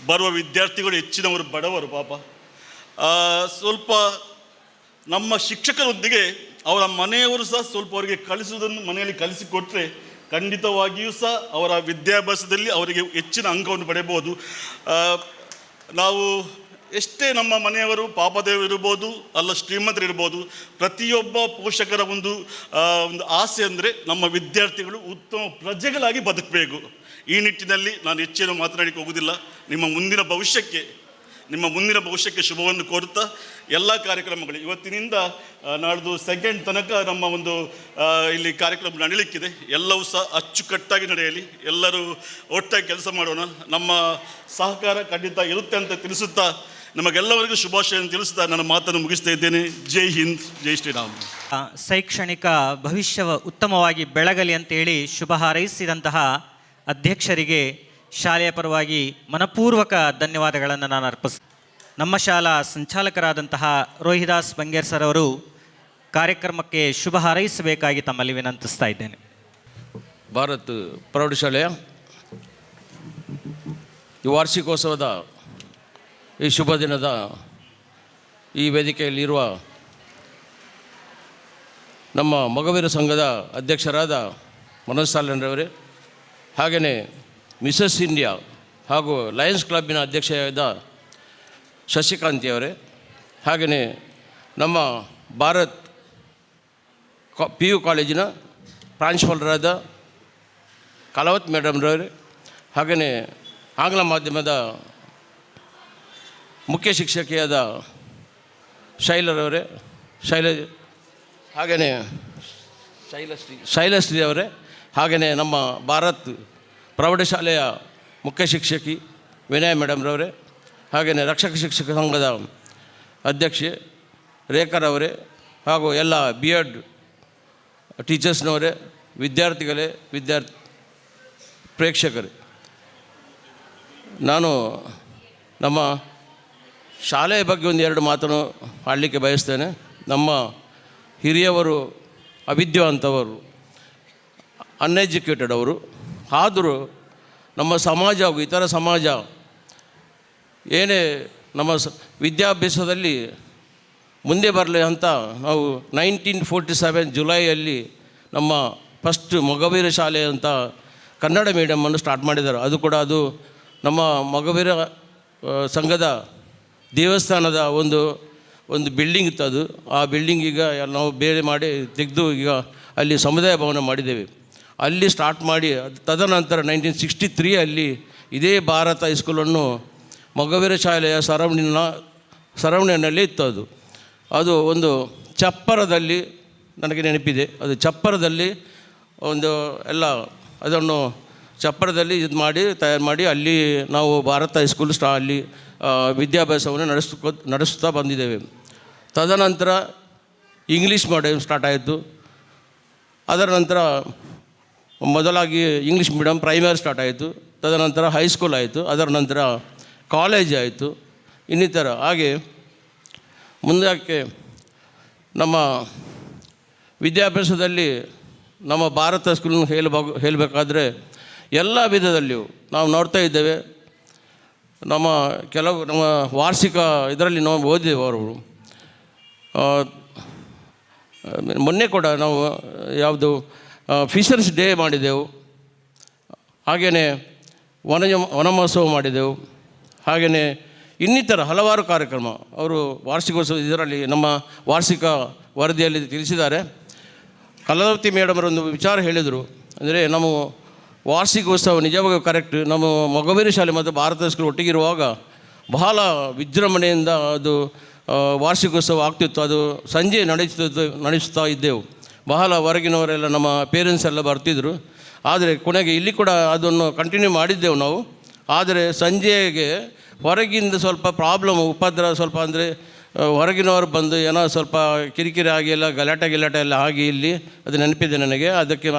ಬರುವ ವಿದ್ಯಾರ್ಥಿಗಳು ಹೆಚ್ಚಿನವರು ಬಡವರು ಪಾಪ. ಸ್ವಲ್ಪ ನಮ್ಮ ಶಿಕ್ಷಕರೊಂದಿಗೆ ಅವರ ಮನೆಯವರು ಸಹ ಸ್ವಲ್ಪ ಅವರಿಗೆ ಕಲಿಸುವುದನ್ನು ಮನೆಯಲ್ಲಿ ಕಲಿಸಿಕೊಟ್ರೆ ಖಂಡಿತವಾಗಿಯೂ ಸಹ ಅವರ ವಿದ್ಯಾಭ್ಯಾಸದಲ್ಲಿ ಅವರಿಗೆ ಹೆಚ್ಚಿನ ಅಂಕವನ್ನು ಪಡೆಯಬಹುದು. ನಾವು ಎಷ್ಟೇ ನಮ್ಮ ಮನೆಯವರು ಪಾಪದೇವರಿರ್ಬೋದು ಅಲ್ಲ ಶ್ರೀಮಂತರಿರ್ಬೋದು, ಪ್ರತಿಯೊಬ್ಬ ಪೋಷಕರ ಒಂದು ಆಸೆ ಅಂದರೆ ನಮ್ಮ ವಿದ್ಯಾರ್ಥಿಗಳು ಉತ್ತಮ ಪ್ರಜೆಗಳಾಗಿ ಬದುಕಬೇಕು. ಈ ನಿಟ್ಟಿನಲ್ಲಿ ನಾನು ಹೆಚ್ಚೇನು ಮಾತನಾಡಲಿಕ್ಕೆ ಹೋಗೋದಿಲ್ಲ. ನಿಮ್ಮ ಮುಂದಿನ ಭವಿಷ್ಯಕ್ಕೆ ಶುಭವನ್ನು ಕೋರುತ್ತಾ ಎಲ್ಲ ಕಾರ್ಯಕ್ರಮಗಳು ಇವತ್ತಿನಿಂದ ನಾಡ್ದು ಸೆಕೆಂಡ್ ತನಕ ನಮ್ಮ ಒಂದು ಇಲ್ಲಿ ಕಾರ್ಯಕ್ರಮ ನಡೀಲಿಕ್ಕಿದೆ. ಎಲ್ಲವೂ ಸಹ ಅಚ್ಚುಕಟ್ಟಾಗಿ ನಡೆಯಲಿ. ಎಲ್ಲರೂ ಒಟ್ಟಾಗಿ ಕೆಲಸ ಮಾಡೋಣ. ನಮ್ಮ ಸಹಕಾರ ಖಂಡಿತ ಇರುತ್ತೆ ಅಂತ ತಿಳಿಸುತ್ತಾ ನಮಗೆಲ್ಲವರಿಗೂ ಶುಭಾಶಯವನ್ನು ತಿಳಿಸ್ತಾ ನನ್ನ ಮಾತನ್ನು ಮುಗಿಸ್ತಾ ಇದ್ದೇನೆ. ಜೈ ಹಿಂದ್, ಜೈ ಶ್ರೀರಾಮ್. ಶೈಕ್ಷಣಿಕ ಭವಿಷ್ಯ ಉತ್ತಮವಾಗಿ ಬೆಳಗಲಿ ಅಂತೇಳಿ ಶುಭ ಹಾರೈಸಿದಂತಹ ಅಧ್ಯಕ್ಷರಿಗೆ ಶಾಲೆಯ ಪರವಾಗಿ ಮನಪೂರ್ವಕ ಧನ್ಯವಾದಗಳನ್ನು ನಾನು ನಮ್ಮ ಶಾಲಾ ಸಂಚಾಲಕರಾದಂತಹ ರೋಹಿದಾಸ್ ಬಂಗೇರ್ ಸರ್ ಅವರು ಕಾರ್ಯಕ್ರಮಕ್ಕೆ ಶುಭ ಹಾರೈಸಬೇಕಾಗಿ ತಮ್ಮಲ್ಲಿ ವಿನಂತಿಸ್ತಾ ಇದ್ದೇನೆ. ಭಾರತ್ ಪ್ರೌಢಶಾಲೆಯ ಈ ವಾರ್ಷಿಕೋತ್ಸವದ ಈ ಶುಭ ದಿನದ ಈ ವೇದಿಕೆಯಲ್ಲಿರುವ ನಮ್ಮ ಮೊಗವೀರ ಸಂಘದ ಅಧ್ಯಕ್ಷರಾದ ಮನೋಜ್ ಸಾಲನ್ರವರೇ, ಹಾಗೆಯೇ ಮಿಸಸ್ ಇಂಡಿಯಾ ಹಾಗೂ ಲಯನ್ಸ್ ಕ್ಲಬ್ಬಿನ ಅಧ್ಯಕ್ಷರಾದ ಶಶಿಕಾಂತಿಯವರೇ, ಹಾಗೆಯೇ ನಮ್ಮ ಭಾರತ್ PU ಕಾಲೇಜಿನ ಪ್ರಾಂಶುಪಾಲರಾದ ಕಲಾವತ್ ಮೇಡಮ್ರವರೇ, ಹಾಗೆಯೇ ಆಂಗ್ಲ ಮಾಧ್ಯಮದ ಮುಖ್ಯ ಶಿಕ್ಷಕಿಯಾದ ಶೈಲರವರೇ, ಹಾಗೆಯೇ ಶೈಲಶ್ರೀ ಅವರೇ, ಹಾಗೆಯೇ ನಮ್ಮ ಭಾರತ್ ಪ್ರೌಢಶಾಲೆಯ ಮುಖ್ಯ ಶಿಕ್ಷಕಿ ವಿನಯ ಮೇಡಮ್ರವರೇ, ಹಾಗೆಯೇ ರಕ್ಷಕ ಶಿಕ್ಷಕ ಸಂಘದ ಅಧ್ಯಕ್ಷೆ ರೇಖಾರವರೇ, ಹಾಗೂ ಎಲ್ಲ BEd ಟೀಚರ್ಸ್ನವರೇ, ವಿದ್ಯಾರ್ಥಿಗಳೇ, ಪ್ರೇಕ್ಷಕರೇ, ನಾನು ನಮ್ಮ ಶಾಲೆಯ ಬಗ್ಗೆ ಒಂದೆರಡು ಮಾತನ್ನು ಆಡಲಿಕ್ಕೆ ಬಯಸ್ತೇನೆ. ನಮ್ಮ ಹಿರಿಯವರು ಅವಿದ್ಯಾವಂತವರು, ಅನ್ಎಜುಕೇಟೆಡ್ ಅವರು, ಆದರೂ ನಮ್ಮ ಸಮಾಜ ಹಾಗೂ ಇತರ ಸಮಾಜ ಏನೇ ನಮ್ಮ ವಿದ್ಯಾಭ್ಯಾಸದಲ್ಲಿ ಮುಂದೆ ಬರಲಿ ಅಂತ ನಾವು 1947 ಜುಲೈಯಲ್ಲಿ ನಮ್ಮ ಫಸ್ಟ್ ಮೊಗವೀರ ಶಾಲೆ ಅಂತ ಕನ್ನಡ ಮೀಡಿಯಮನ್ನು ಸ್ಟಾರ್ಟ್ ಮಾಡಿದ್ದಾರೆ. ಅದು ಕೂಡ ಅದು ನಮ್ಮ ಮೊಗವೀರ ಸಂಘದ ದೇವಸ್ಥಾನದ ಒಂದು ಬಿಲ್ಡಿಂಗ್ ಇತ್ತು. ಅದು ಆ ಬಿಲ್ಡಿಂಗ್ ಈಗ ನಾವು ಬೇರೆ ಮಾಡಿ ತೆಗೆದು ಈಗ ಅಲ್ಲಿ ಸಮುದಾಯ ಭವನ ಮಾಡಿದ್ದೇವೆ. ಅಲ್ಲಿ ಸ್ಟಾರ್ಟ್ ಮಾಡಿ ತದನಂತರ 1963 ಅಲ್ಲಿ ಇದೇ ಭಾರತ ಹೈಸ್ಕೂಲನ್ನು ಮೊಗವೀರ ಶಾಲೆಯ ಸರೌಂಡಿನಲ್ಲಿ ಇತ್ತು. ಅದು ಒಂದು ಚಪ್ಪರದಲ್ಲಿ, ನನಗೆ ನೆನಪಿದೆ, ಅದು ಚಪ್ಪರದಲ್ಲಿ ಒಂದು ಎಲ್ಲ ಅದನ್ನು ಚಪ್ಪರದಲ್ಲಿ ತಯಾರು ಮಾಡಿ ಅಲ್ಲಿ ನಾವು ಭಾರತ ಹೈಸ್ಕೂಲ್ ಅಲ್ಲಿ ವಿದ್ಯಾಭ್ಯಾಸವನ್ನು ನಡೆಸುತ್ತಾ ಬಂದಿದ್ದೇವೆ. ತದನಂತರ ಇಂಗ್ಲೀಷ್ ಮೀಡಿಯಮ್ ಸ್ಟಾರ್ಟ್ ಆಯಿತು. ಅದರ ನಂತರ ಮೊದಲಾಗಿ ಇಂಗ್ಲೀಷ್ ಮೀಡಿಯಮ್ ಪ್ರೈಮರಿ ಸ್ಟಾರ್ಟ್ ಆಯಿತು. ತದನಂತರ ಹೈಸ್ಕೂಲ್ ಆಯಿತು. ಅದರ ನಂತರ ಕಾಲೇಜ್ ಆಯಿತು. ಇನ್ನಿತರ ಹಾಗೆ ಮುಂದಕ್ಕೆ ನಮ್ಮ ವಿದ್ಯಾಭ್ಯಾಸದಲ್ಲಿ ನಮ್ಮ ಭಾರತ ಸ್ಕೂಲನ್ನು ಹೇಳಬೇಕಾದ್ರೆ ಎಲ್ಲ ವಿಧದಲ್ಲಿಯೂ ನಾವು ನೋಡ್ತಾ ಇದ್ದೇವೆ. ನಮ್ಮ ವಾರ್ಷಿಕ ಇದರಲ್ಲಿ ನಾವು ಓದಿದೆವು. ಅವರು ಮೊನ್ನೆ ಕೂಡ ನಾವು ಯಾವುದು ಫಿಶರ್ಸ್ ಡೇ ಮಾಡಿದೆವು, ಹಾಗೆಯೇ ವನಮಹೋತ್ಸವ ಮಾಡಿದೆವು, ಹಾಗೆಯೇ ಇನ್ನಿತರ ಹಲವಾರು ಕಾರ್ಯಕ್ರಮ ಅವರು ವಾರ್ಷಿಕೋತ್ಸವ ಇದರಲ್ಲಿ ನಮ್ಮ ವಾರ್ಷಿಕ ವರದಿಯಲ್ಲಿ ತಿಳಿಸಿದ್ದಾರೆ. ಕಲಾವತಿ ಮೇಡಮರೊಂದು ವಿಚಾರ ಹೇಳಿದರು, ಅಂದರೆ ನಮ್ಮ ವಾರ್ಷಿಕೋತ್ಸವ ನಿಜವಾಗಿ ಕರೆಕ್ಟ್. ನಮ್ಮ ಮೊಗವೀರ ಶಾಲೆ ಮತ್ತು ಭಾರತ ಸ್ಕೂಲ್ ಒಟ್ಟಿಗಿರುವಾಗ ಬಹಳ ವಿಜೃಂಭಣೆಯಿಂದ ಅದು ವಾರ್ಷಿಕೋತ್ಸವ ಆಗ್ತಿತ್ತು. ಅದು ಸಂಜೆ ನಡೆಸ್ತಾ ಇದ್ದೆವು. ಬಹಳ ಹೊರಗಿನವರೆಲ್ಲ ನಮ್ಮ ಪೇರೆಂಟ್ಸ್ ಎಲ್ಲ ಬರ್ತಿದ್ದರು. ಆದರೆ ಕೊನೆಗೆ ಇಲ್ಲಿ ಕೂಡ ಅದನ್ನು ಕಂಟಿನ್ಯೂ ಮಾಡಿದ್ದೆವು ನಾವು. ಆದರೆ ಸಂಜೆಗೆ ಹೊರಗಿಂದ ಸ್ವಲ್ಪ ಪ್ರಾಬ್ಲಮ್ ಉಪದ್ರ ಸ್ವಲ್ಪ ಅಂದರೆ ಹೊರಗಿನವರು ಬಂದು ಏನೋ ಸ್ವಲ್ಪ ಕಿರಿಕಿರಿ ಆಗಿ ಎಲ್ಲ ಗಲಾಟೆ ಎಲ್ಲ ಆಗಿ ಇಲ್ಲಿ ಅದು ನೆನಪಿದೆ ನನಗೆ.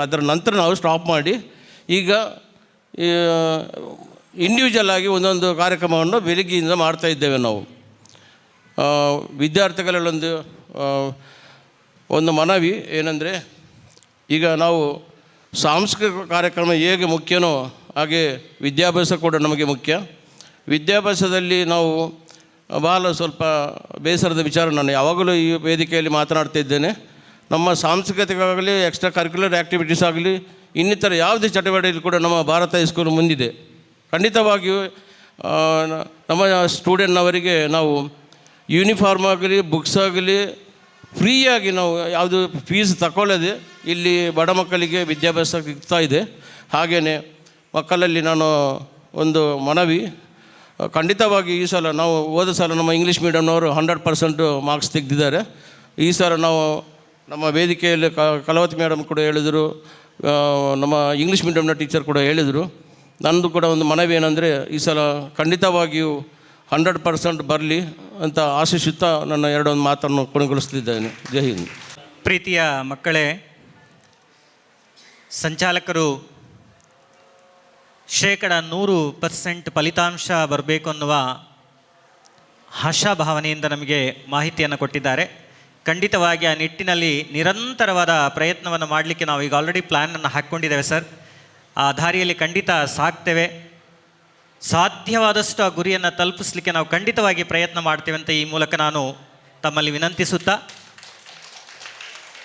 ಅದರ ನಂತರ ನಾವು ಸ್ಟಾಪ್ ಮಾಡಿ ಈಗ ಇಂಡಿವಿಜುವಲ್ ಆಗಿ ಒಂದೊಂದು ಕಾರ್ಯಕ್ರಮವನ್ನು ಬೆಳಗ್ಗೆಯಿಂದ ಮಾಡ್ತಾಯಿದ್ದೇವೆ ನಾವು. ವಿದ್ಯಾರ್ಥಿಗಳಲ್ಲೊಂದು ಮನವಿ ಏನಂದರೆ, ಈಗ ನಾವು ಸಾಂಸ್ಕೃತಿಕ ಕಾರ್ಯಕ್ರಮ ಹೇಗೆ ಮುಖ್ಯನೋ ಹಾಗೆ ವಿದ್ಯಾಭ್ಯಾಸ ಕೂಡ ನಮಗೆ ಮುಖ್ಯ. ವಿದ್ಯಾಭ್ಯಾಸದಲ್ಲಿ ನಾವು ಬಹಳ ಸ್ವಲ್ಪ ಬೇಸರದ ವಿಚಾರ, ನಾನು ಯಾವಾಗಲೂ ಈ ವೇದಿಕೆಯಲ್ಲಿ ಮಾತನಾಡ್ತಾ ಇದ್ದೇನೆ. ನಮ್ಮ ಸಾಂಸ್ಕೃತಿಕ ಆಗಲಿ, ಎಕ್ಸ್ಟ್ರಾ ಕರಿಕ್ಯುಲರ್ ಆ್ಯಕ್ಟಿವಿಟೀಸ್ ಆಗಲಿ, ಇನ್ನಿತರ ಯಾವುದೇ ಚಟುವಟಿಕೆಯಲ್ಲಿ ಕೂಡ ನಮ್ಮ ಭಾರತ ಹೈಸ್ಕೂಲ್ ಮುಂದಿದೆ. ಖಂಡಿತವಾಗಿಯೂ ನಮ್ಮ ಸ್ಟೂಡೆಂಟ್ನವರಿಗೆ ನಾವು ಯೂನಿಫಾರ್ಮ್ ಆಗಲಿ, ಬುಕ್ಸ್ ಆಗಲಿ ಫ್ರೀಯಾಗಿ ನಾವು ಯಾವುದು ಫೀಸ್ ತಗೊಳ್ಳದೆ ಇಲ್ಲಿ ಬಡ ಮಕ್ಕಳಿಗೆ ವಿದ್ಯಾಭ್ಯಾಸ ಸಿಗ್ತಾ ಇದೆ. ಹಾಗೆಯೇ ಮಕ್ಕಳಲ್ಲಿ ನಾನು ಒಂದು ಮನವಿ, ಖಂಡಿತವಾಗಿ ಈ ಸಲ ನಾವು ಹೋದ ಸಲ ನಮ್ಮ ಇಂಗ್ಲೀಷ್ ಮೀಡಿಯಮ್ನವರು 100% ಮಾರ್ಕ್ಸ್ ತೆಗೆದಿದ್ದಾರೆ. ಈ ಸಲ ನಾವು ನಮ್ಮ ವೇದಿಕೆಯಲ್ಲಿ ಕಲಾವತಿ ಮೇಡಮ್ ಕೂಡ ಹೇಳಿದರು, ನಮ್ಮ ಇಂಗ್ಲೀಷ್ ಮೀಡಿಯಮ್ನ ಟೀಚರ್ ಕೂಡ ಹೇಳಿದರು. ನನ್ನದು ಕೂಡ ಒಂದು ಮನವಿ ಏನಂದರೆ, ಈ ಸಲ ಖಂಡಿತವಾಗಿಯೂ 100% ಬರಲಿ ಅಂತ ಆಶಿಸುತ್ತಾ ನನ್ನ ಎರಡೊಂದು ಮಾತನ್ನು ಕೊನೆಗೊಳಿಸ್ತಿದ್ದೇನೆ. ಜೈ ಹಿಂದ್. ಪ್ರೀತಿಯ ಮಕ್ಕಳೇ, ಸಂಚಾಲಕರು 100% ಫಲಿತಾಂಶ ಬರಬೇಕು ಅನ್ನುವ ಆಶಾಭಾವನೆಯಿಂದ ನಮಗೆ ಮಾಹಿತಿಯನ್ನು ಕೊಟ್ಟಿದ್ದಾರೆ. ಖಂಡಿತವಾಗಿ ಆ ನಿಟ್ಟಿನಲ್ಲಿ ನಿರಂತರವಾದ ಪ್ರಯತ್ನವನ್ನು ಮಾಡಲಿಕ್ಕೆ ನಾವು ಈಗ ಆಲ್ರೆಡಿ ಪ್ಲ್ಯಾನನ್ನು ಹಾಕ್ಕೊಂಡಿದ್ದೇವೆ ಸರ್. ಆ ದಾರಿಯಲ್ಲಿ ಖಂಡಿತ ಸಾಗ್ತೇವೆ. ಸಾಧ್ಯವಾದಷ್ಟು ಆ ಗುರಿಯನ್ನು ತಲುಪಿಸಲಿಕ್ಕೆ ನಾವು ಖಂಡಿತವಾಗಿ ಪ್ರಯತ್ನ ಮಾಡ್ತೇವೆ ಅಂತ ಈ ಮೂಲಕ ನಾನು ತಮ್ಮಲ್ಲಿ ವಿನಂತಿಸುತ್ತಾ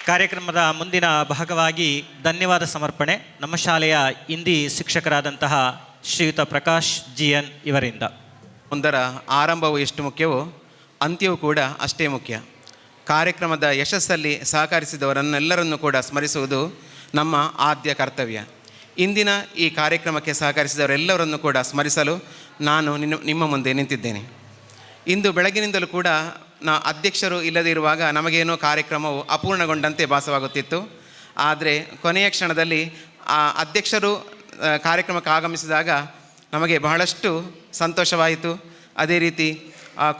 ಕಾರ್ಯಕ್ರಮದ ಮುಂದಿನ ಭಾಗವಾಗಿ ಧನ್ಯವಾದ ಸಮರ್ಪಣೆ ನಮ್ಮ ಶಾಲೆಯ ಹಿಂದಿ ಶಿಕ್ಷಕರಾದಂತಹ ಶ್ರೀಯುತ ಪ್ರಕಾಶ್ GN ಇವರಿಂದ. ಒಂದರ ಆರಂಭವು ಎಷ್ಟು ಮುಖ್ಯವೋ ಅಂತ್ಯವೂ ಕೂಡ ಅಷ್ಟೇ ಮುಖ್ಯ. ಕಾರ್ಯಕ್ರಮದ ಯಶಸ್ಸಲ್ಲಿ ಸಹಕರಿಸಿದವರನ್ನೆಲ್ಲರನ್ನೂ ಕೂಡ ಸ್ಮರಿಸುವುದು ನಮ್ಮ ಆದ್ಯ ಕರ್ತವ್ಯ. ಇಂದಿನ ಈ ಕಾರ್ಯಕ್ರಮಕ್ಕೆ ಸಹಕರಿಸಿದವರೆಲ್ಲರನ್ನು ಕೂಡ ಸ್ಮರಿಸಲು ನಾನು ನಿಮ್ಮ ಮುಂದೆ ನಿಂತಿದ್ದೇನೆ. ಇಂದು ಬೆಳಗಿನಿಂದಲೂ ಕೂಡ ಅಧ್ಯಕ್ಷರು ಇಲ್ಲದೇ ಇರುವಾಗ ನಮಗೇನೋ ಕಾರ್ಯಕ್ರಮವು ಅಪೂರ್ಣಗೊಂಡಂತೆ ಭಾಸವಾಗುತ್ತಿತ್ತು. ಆದರೆ ಕೊನೆಯ ಕ್ಷಣದಲ್ಲಿ ಅಧ್ಯಕ್ಷರು ಕಾರ್ಯಕ್ರಮಕ್ಕೆ ಆಗಮಿಸಿದಾಗ ನಮಗೆ ಬಹಳಷ್ಟು ಸಂತೋಷವಾಯಿತು. ಅದೇ ರೀತಿ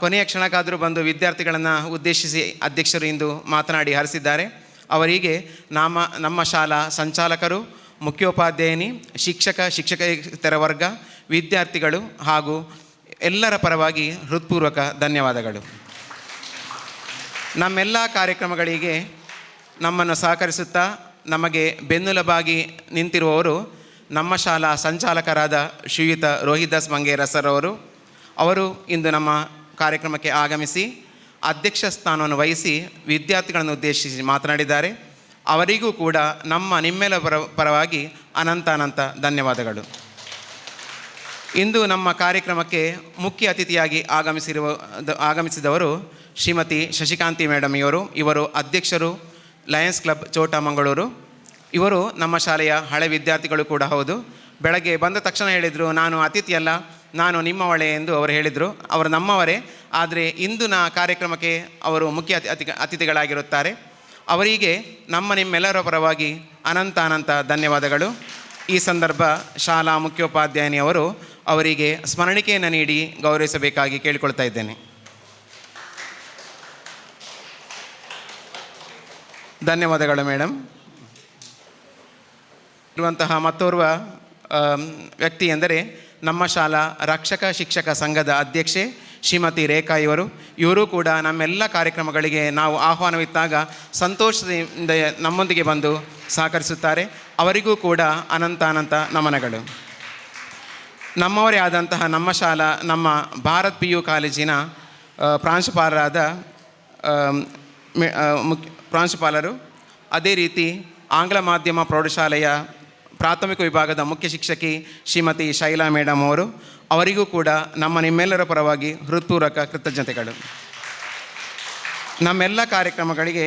ಕೊನೆಯ ಕ್ಷಣಕ್ಕಾದರೂ ಬಂದು ವಿದ್ಯಾರ್ಥಿಗಳನ್ನು ಉದ್ದೇಶಿಸಿ ಅಧ್ಯಕ್ಷರು ಇಂದು ಮಾತನಾಡಿ ಹರಿಸಿದ್ದಾರೆ. ಅವರಿಗೆ ನಮ್ಮ ಶಾಲಾ ಸಂಚಾಲಕರು, ಮುಖ್ಯೋಪಾಧ್ಯಾಯಿನಿ, ಶಿಕ್ಷಕೇತರ ವರ್ಗ, ವಿದ್ಯಾರ್ಥಿಗಳು ಹಾಗೂ ಎಲ್ಲರ ಪರವಾಗಿ ಹೃತ್ಪೂರ್ವಕ ಧನ್ಯವಾದಗಳು. ನಮ್ಮೆಲ್ಲ ಕಾರ್ಯಕ್ರಮಗಳಿಗೆ ನಮ್ಮನ್ನು ಸಹಕರಿಸುತ್ತಾ ನಮಗೆ ಬೆನ್ನೆಲುಬಾಗಿ ನಿಂತಿರುವವರು ನಮ್ಮ ಶಾಲಾ ಸಂಚಾಲಕರಾದ ಶ್ರೀಯುತ ರೋಹಿದಾಸ್ ಮಂಗೇರ ಸರ್ ಅವರು ಇಂದು ನಮ್ಮ ಕಾರ್ಯಕ್ರಮಕ್ಕೆ ಆಗಮಿಸಿ ಅಧ್ಯಕ್ಷ ಸ್ಥಾನವನ್ನು ವಹಿಸಿ ವಿದ್ಯಾರ್ಥಿಗಳನ್ನು ಉದ್ದೇಶಿಸಿ ಮಾತನಾಡಿದ್ದಾರೆ. ಅವರಿಗೂ ಕೂಡ ನಿಮ್ಮೆಲ್ಲ ಪರವಾಗಿ ಅನಂತ ಧನ್ಯವಾದಗಳು. ಇಂದು ನಮ್ಮ ಕಾರ್ಯಕ್ರಮಕ್ಕೆ ಮುಖ್ಯ ಅತಿಥಿಯಾಗಿ ಆಗಮಿಸಿದವರು ಶ್ರೀಮತಿ ಶಶಿಕಾಂತಿ ಮೇಡಮ್ ಇವರು ಅಧ್ಯಕ್ಷರು ಲಯನ್ಸ್ ಕ್ಲಬ್ ಚೋಟ ಮಂಗಳೂರು. ಇವರು ನಮ್ಮ ಶಾಲೆಯ ಹಳೆ ವಿದ್ಯಾರ್ಥಿಗಳು ಕೂಡ ಹೌದು. ಬೆಳಗ್ಗೆ ಬಂದ ತಕ್ಷಣ ಹೇಳಿದರು, ನಾನು ಅತಿಥಿಯಲ್ಲ, ನಾನು ನಿಮ್ಮವಳೇ ಎಂದು ಅವರು ಹೇಳಿದರು. ಅವರು ನಮ್ಮವರೇ, ಆದರೆ ಇಂದಿನ ಕಾರ್ಯಕ್ರಮಕ್ಕೆ ಅವರು ಮುಖ್ಯ ಅತಿಥಿಗಳಾಗಿರುತ್ತಾರೆ. ಅವರಿಗೆ ನಿಮ್ಮೆಲ್ಲರ ಪರವಾಗಿ ಅನಂತ ಧನ್ಯವಾದಗಳು. ಈ ಸಂದರ್ಭ ಶಾಲಾ ಮುಖ್ಯೋಪಾಧ್ಯಾಯಿನಿಯವರು ಅವರಿಗೆ ಸ್ಮರಣಿಕೆಯನ್ನು ನೀಡಿ ಗೌರವಿಸಬೇಕಾಗಿ ಕೇಳಿಕೊಳ್ತಾ ಇದ್ದೇನೆ. ಧನ್ಯವಾದಗಳು ಮೇಡಮ್. ಇರುವಂತಹ ಮತ್ತೋರ್ವ ವ್ಯಕ್ತಿ ಎಂದರೆ ನಮ್ಮ ಶಾಲಾ ರಕ್ಷಕ ಶಿಕ್ಷಕ ಸಂಘದ ಅಧ್ಯಕ್ಷೆ ಶ್ರೀಮತಿ ರೇಖಾ ಇವರು ಕೂಡ ನಮ್ಮೆಲ್ಲ ಕಾರ್ಯಕ್ರಮಗಳಿಗೆ ನಾವು ಆಹ್ವಾನವಿದ್ದಾಗ ಸಂತೋಷದಿಂದ ನಮ್ಮೊಂದಿಗೆ ಬಂದು ಸಹಕರಿಸುತ್ತಾರೆ. ಅವರಿಗೂ ಕೂಡ ಅನಂತ ನಮನಗಳು. ನಮ್ಮವರೇ ಆದಂತಹ ನಮ್ಮ ಭಾರತ್ PU ಕಾಲೇಜಿನ ಪ್ರಾಂಶುಪಾಲರಾದ ಪ್ರಾಂಶುಪಾಲರು, ಅದೇ ರೀತಿ ಆಂಗ್ಲ ಮಾಧ್ಯಮ ಪ್ರೌಢಶಾಲೆಯ ಪ್ರಾಥಮಿಕ ವಿಭಾಗದ ಮುಖ್ಯ ಶಿಕ್ಷಕಿ ಶ್ರೀಮತಿ ಶೈಲಾ ಮೇಡಮ್ ಅವರಿಗೂ ಕೂಡ ನಿಮ್ಮೆಲ್ಲರ ಪರವಾಗಿ ಹೃತ್ಪೂರ್ವಕ ಕೃತಜ್ಞತೆಗಳು. ನಮ್ಮೆಲ್ಲ ಕಾರ್ಯಕ್ರಮಗಳಿಗೆ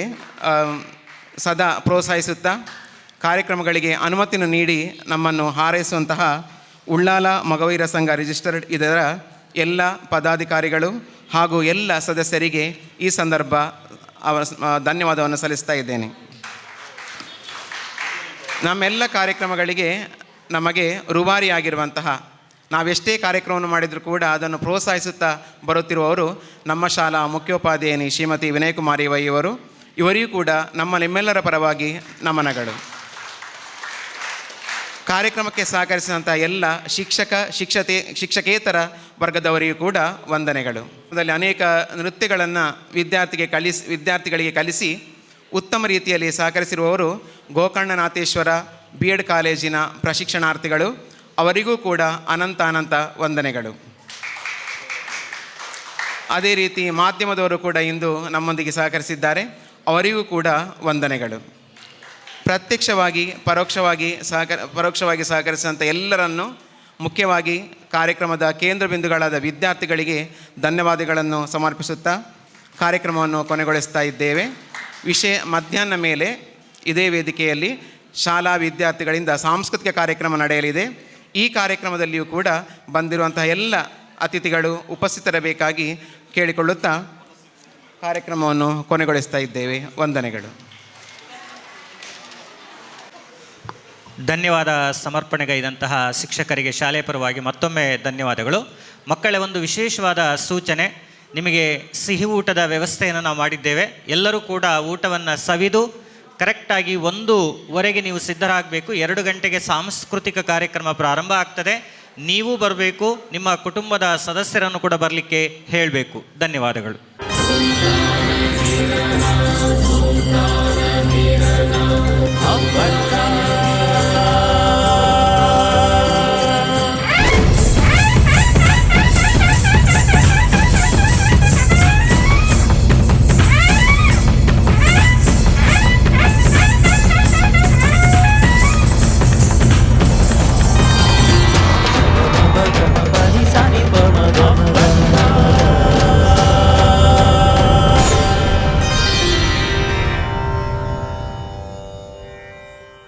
ಸದಾ ಪ್ರೋತ್ಸಾಹಿಸುತ್ತಾ ಕಾರ್ಯಕ್ರಮಗಳಿಗೆ ಅನುಮತಿಯನ್ನು ನೀಡಿ ನಮ್ಮನ್ನು ಹಾರೈಸುವಂತಹ ಉಳ್ಳಾಲ ಮೊಗವೀರ ಸಂಘ ರಿಜಿಸ್ಟರ್ಡ್ ಇದರ ಎಲ್ಲ ಪದಾಧಿಕಾರಿಗಳು ಹಾಗೂ ಎಲ್ಲ ಸದಸ್ಯರಿಗೆ ಈ ಸಂದರ್ಭ ಧನ್ಯವಾದವನ್ನು ಸಲ್ಲಿಸ್ತಾ ಇದ್ದೇನೆ. ನಮ್ಮೆಲ್ಲ ಕಾರ್ಯಕ್ರಮಗಳಿಗೆ ನಮಗೆ ರೂವಾರಿಯಾಗಿರುವಂತಹ ನಾವೆಷ್ಟೇ ಕಾರ್ಯಕ್ರಮವನ್ನು ಮಾಡಿದರೂ ಕೂಡ ಅದನ್ನು ಪ್ರೋತ್ಸಾಹಿಸುತ್ತಾ ಬರುತ್ತಿರುವವರು ನಮ್ಮ ಶಾಲಾ ಮುಖ್ಯೋಪಾಧ್ಯಾಯಿನಿ ಶ್ರೀಮತಿ ವಿನಯಕುಮಾರಿ ವೈ ಇವರು. ಇವರಿಗೂ ಕೂಡ ನಿಮ್ಮೆಲ್ಲರ ಪರವಾಗಿ ನಮನಗಳು. ಕಾರ್ಯಕ್ರಮಕ್ಕೆ ಸಹಕರಿಸಿದಂಥ ಎಲ್ಲ ಶಿಕ್ಷಕೇತರ ವರ್ಗದವರಿಗೂ ಕೂಡ ವಂದನೆಗಳು. ಅದರಲ್ಲಿ ಅನೇಕ ನೃತ್ಯಗಳನ್ನು ವಿದ್ಯಾರ್ಥಿಗಳಿಗೆ ಕಲಿಸಿ ಉತ್ತಮ ರೀತಿಯಲ್ಲಿ ಸಹಕರಿಸಿರುವವರು ಗೋಕರ್ಣನಾಥೇಶ್ವರ BEd ಕಾಲೇಜಿನ ಪ್ರಶಿಕ್ಷಣಾರ್ಥಿಗಳು. ಅವರಿಗೂ ಕೂಡ ಅನಂತ ವಂದನೆಗಳು. ಅದೇ ರೀತಿ ಮಾಧ್ಯಮದವರು ಕೂಡ ಇಂದು ನಮ್ಮೊಂದಿಗೆ ಸಹಕರಿಸಿದ್ದಾರೆ. ಅವರಿಗೂ ಕೂಡ ವಂದನೆಗಳು. ಪ್ರತ್ಯಕ್ಷವಾಗಿ ಪರೋಕ್ಷವಾಗಿ ಸಹಕರಿಸಿದಂಥ ಎಲ್ಲರನ್ನು, ಮುಖ್ಯವಾಗಿ ಕಾರ್ಯಕ್ರಮದ ಕೇಂದ್ರ ಬಿಂದುಗಳಾದ ವಿದ್ಯಾರ್ಥಿಗಳಿಗೆ ಧನ್ಯವಾದಗಳನ್ನು ಸಮರ್ಪಿಸುತ್ತಾ ಕಾರ್ಯಕ್ರಮವನ್ನು ಕೊನೆಗೊಳಿಸ್ತಾ ಇದ್ದೇವೆ. ಮಧ್ಯಾಹ್ನ ಮೇಲೆ ಇದೇ ವೇದಿಕೆಯಲ್ಲಿ ಶಾಲಾ ವಿದ್ಯಾರ್ಥಿಗಳಿಂದ ಸಾಂಸ್ಕೃತಿಕ ಕಾರ್ಯಕ್ರಮ ನಡೆಯಲಿದೆ. ಈ ಕಾರ್ಯಕ್ರಮದಲ್ಲಿಯೂ ಕೂಡ ಬಂದಿರುವಂತಹ ಎಲ್ಲ ಅತಿಥಿಗಳು ಉಪಸ್ಥಿತರಬೇಕಾಗಿ ಕೇಳಿಕೊಳ್ಳುತ್ತಾ ಕಾರ್ಯಕ್ರಮವನ್ನು ಕೊನೆಗೊಳಿಸ್ತಾ ಇದ್ದೇವೆ. ವಂದನೆಗಳು. ಧನ್ಯವಾದ ಸಮರ್ಪಣೆಗೈದಂತಹ ಶಿಕ್ಷಕರಿಗೆ ಶಾಲೆಯ ಪರವಾಗಿ ಮತ್ತೊಮ್ಮೆ ಧನ್ಯವಾದಗಳು. ಮಕ್ಕಳೇ, ಒಂದು ವಿಶೇಷವಾದ ಸೂಚನೆ, ನಿಮಗೆ ಸಿಹಿ ಊಟದ ವ್ಯವಸ್ಥೆಯನ್ನು ನಾವು ಮಾಡಿದ್ದೇವೆ. ಎಲ್ಲರೂ ಕೂಡ ಊಟವನ್ನು ಸವಿದು ಕರೆಕ್ಟಾಗಿ 1:00 ನೀವು ಸಿದ್ಧರಾಗಬೇಕು. 2 ಗಂಟೆಗೆ ಸಾಂಸ್ಕೃತಿಕ ಕಾರ್ಯಕ್ರಮ ಪ್ರಾರಂಭ ಆಗ್ತದೆ. ನೀವು ಬರಬೇಕು, ನಿಮ್ಮ ಕುಟುಂಬದ ಸದಸ್ಯರನ್ನು ಕೂಡ ಬರಲಿಕ್ಕೆ ಹೇಳಬೇಕು. ಧನ್ಯವಾದಗಳು.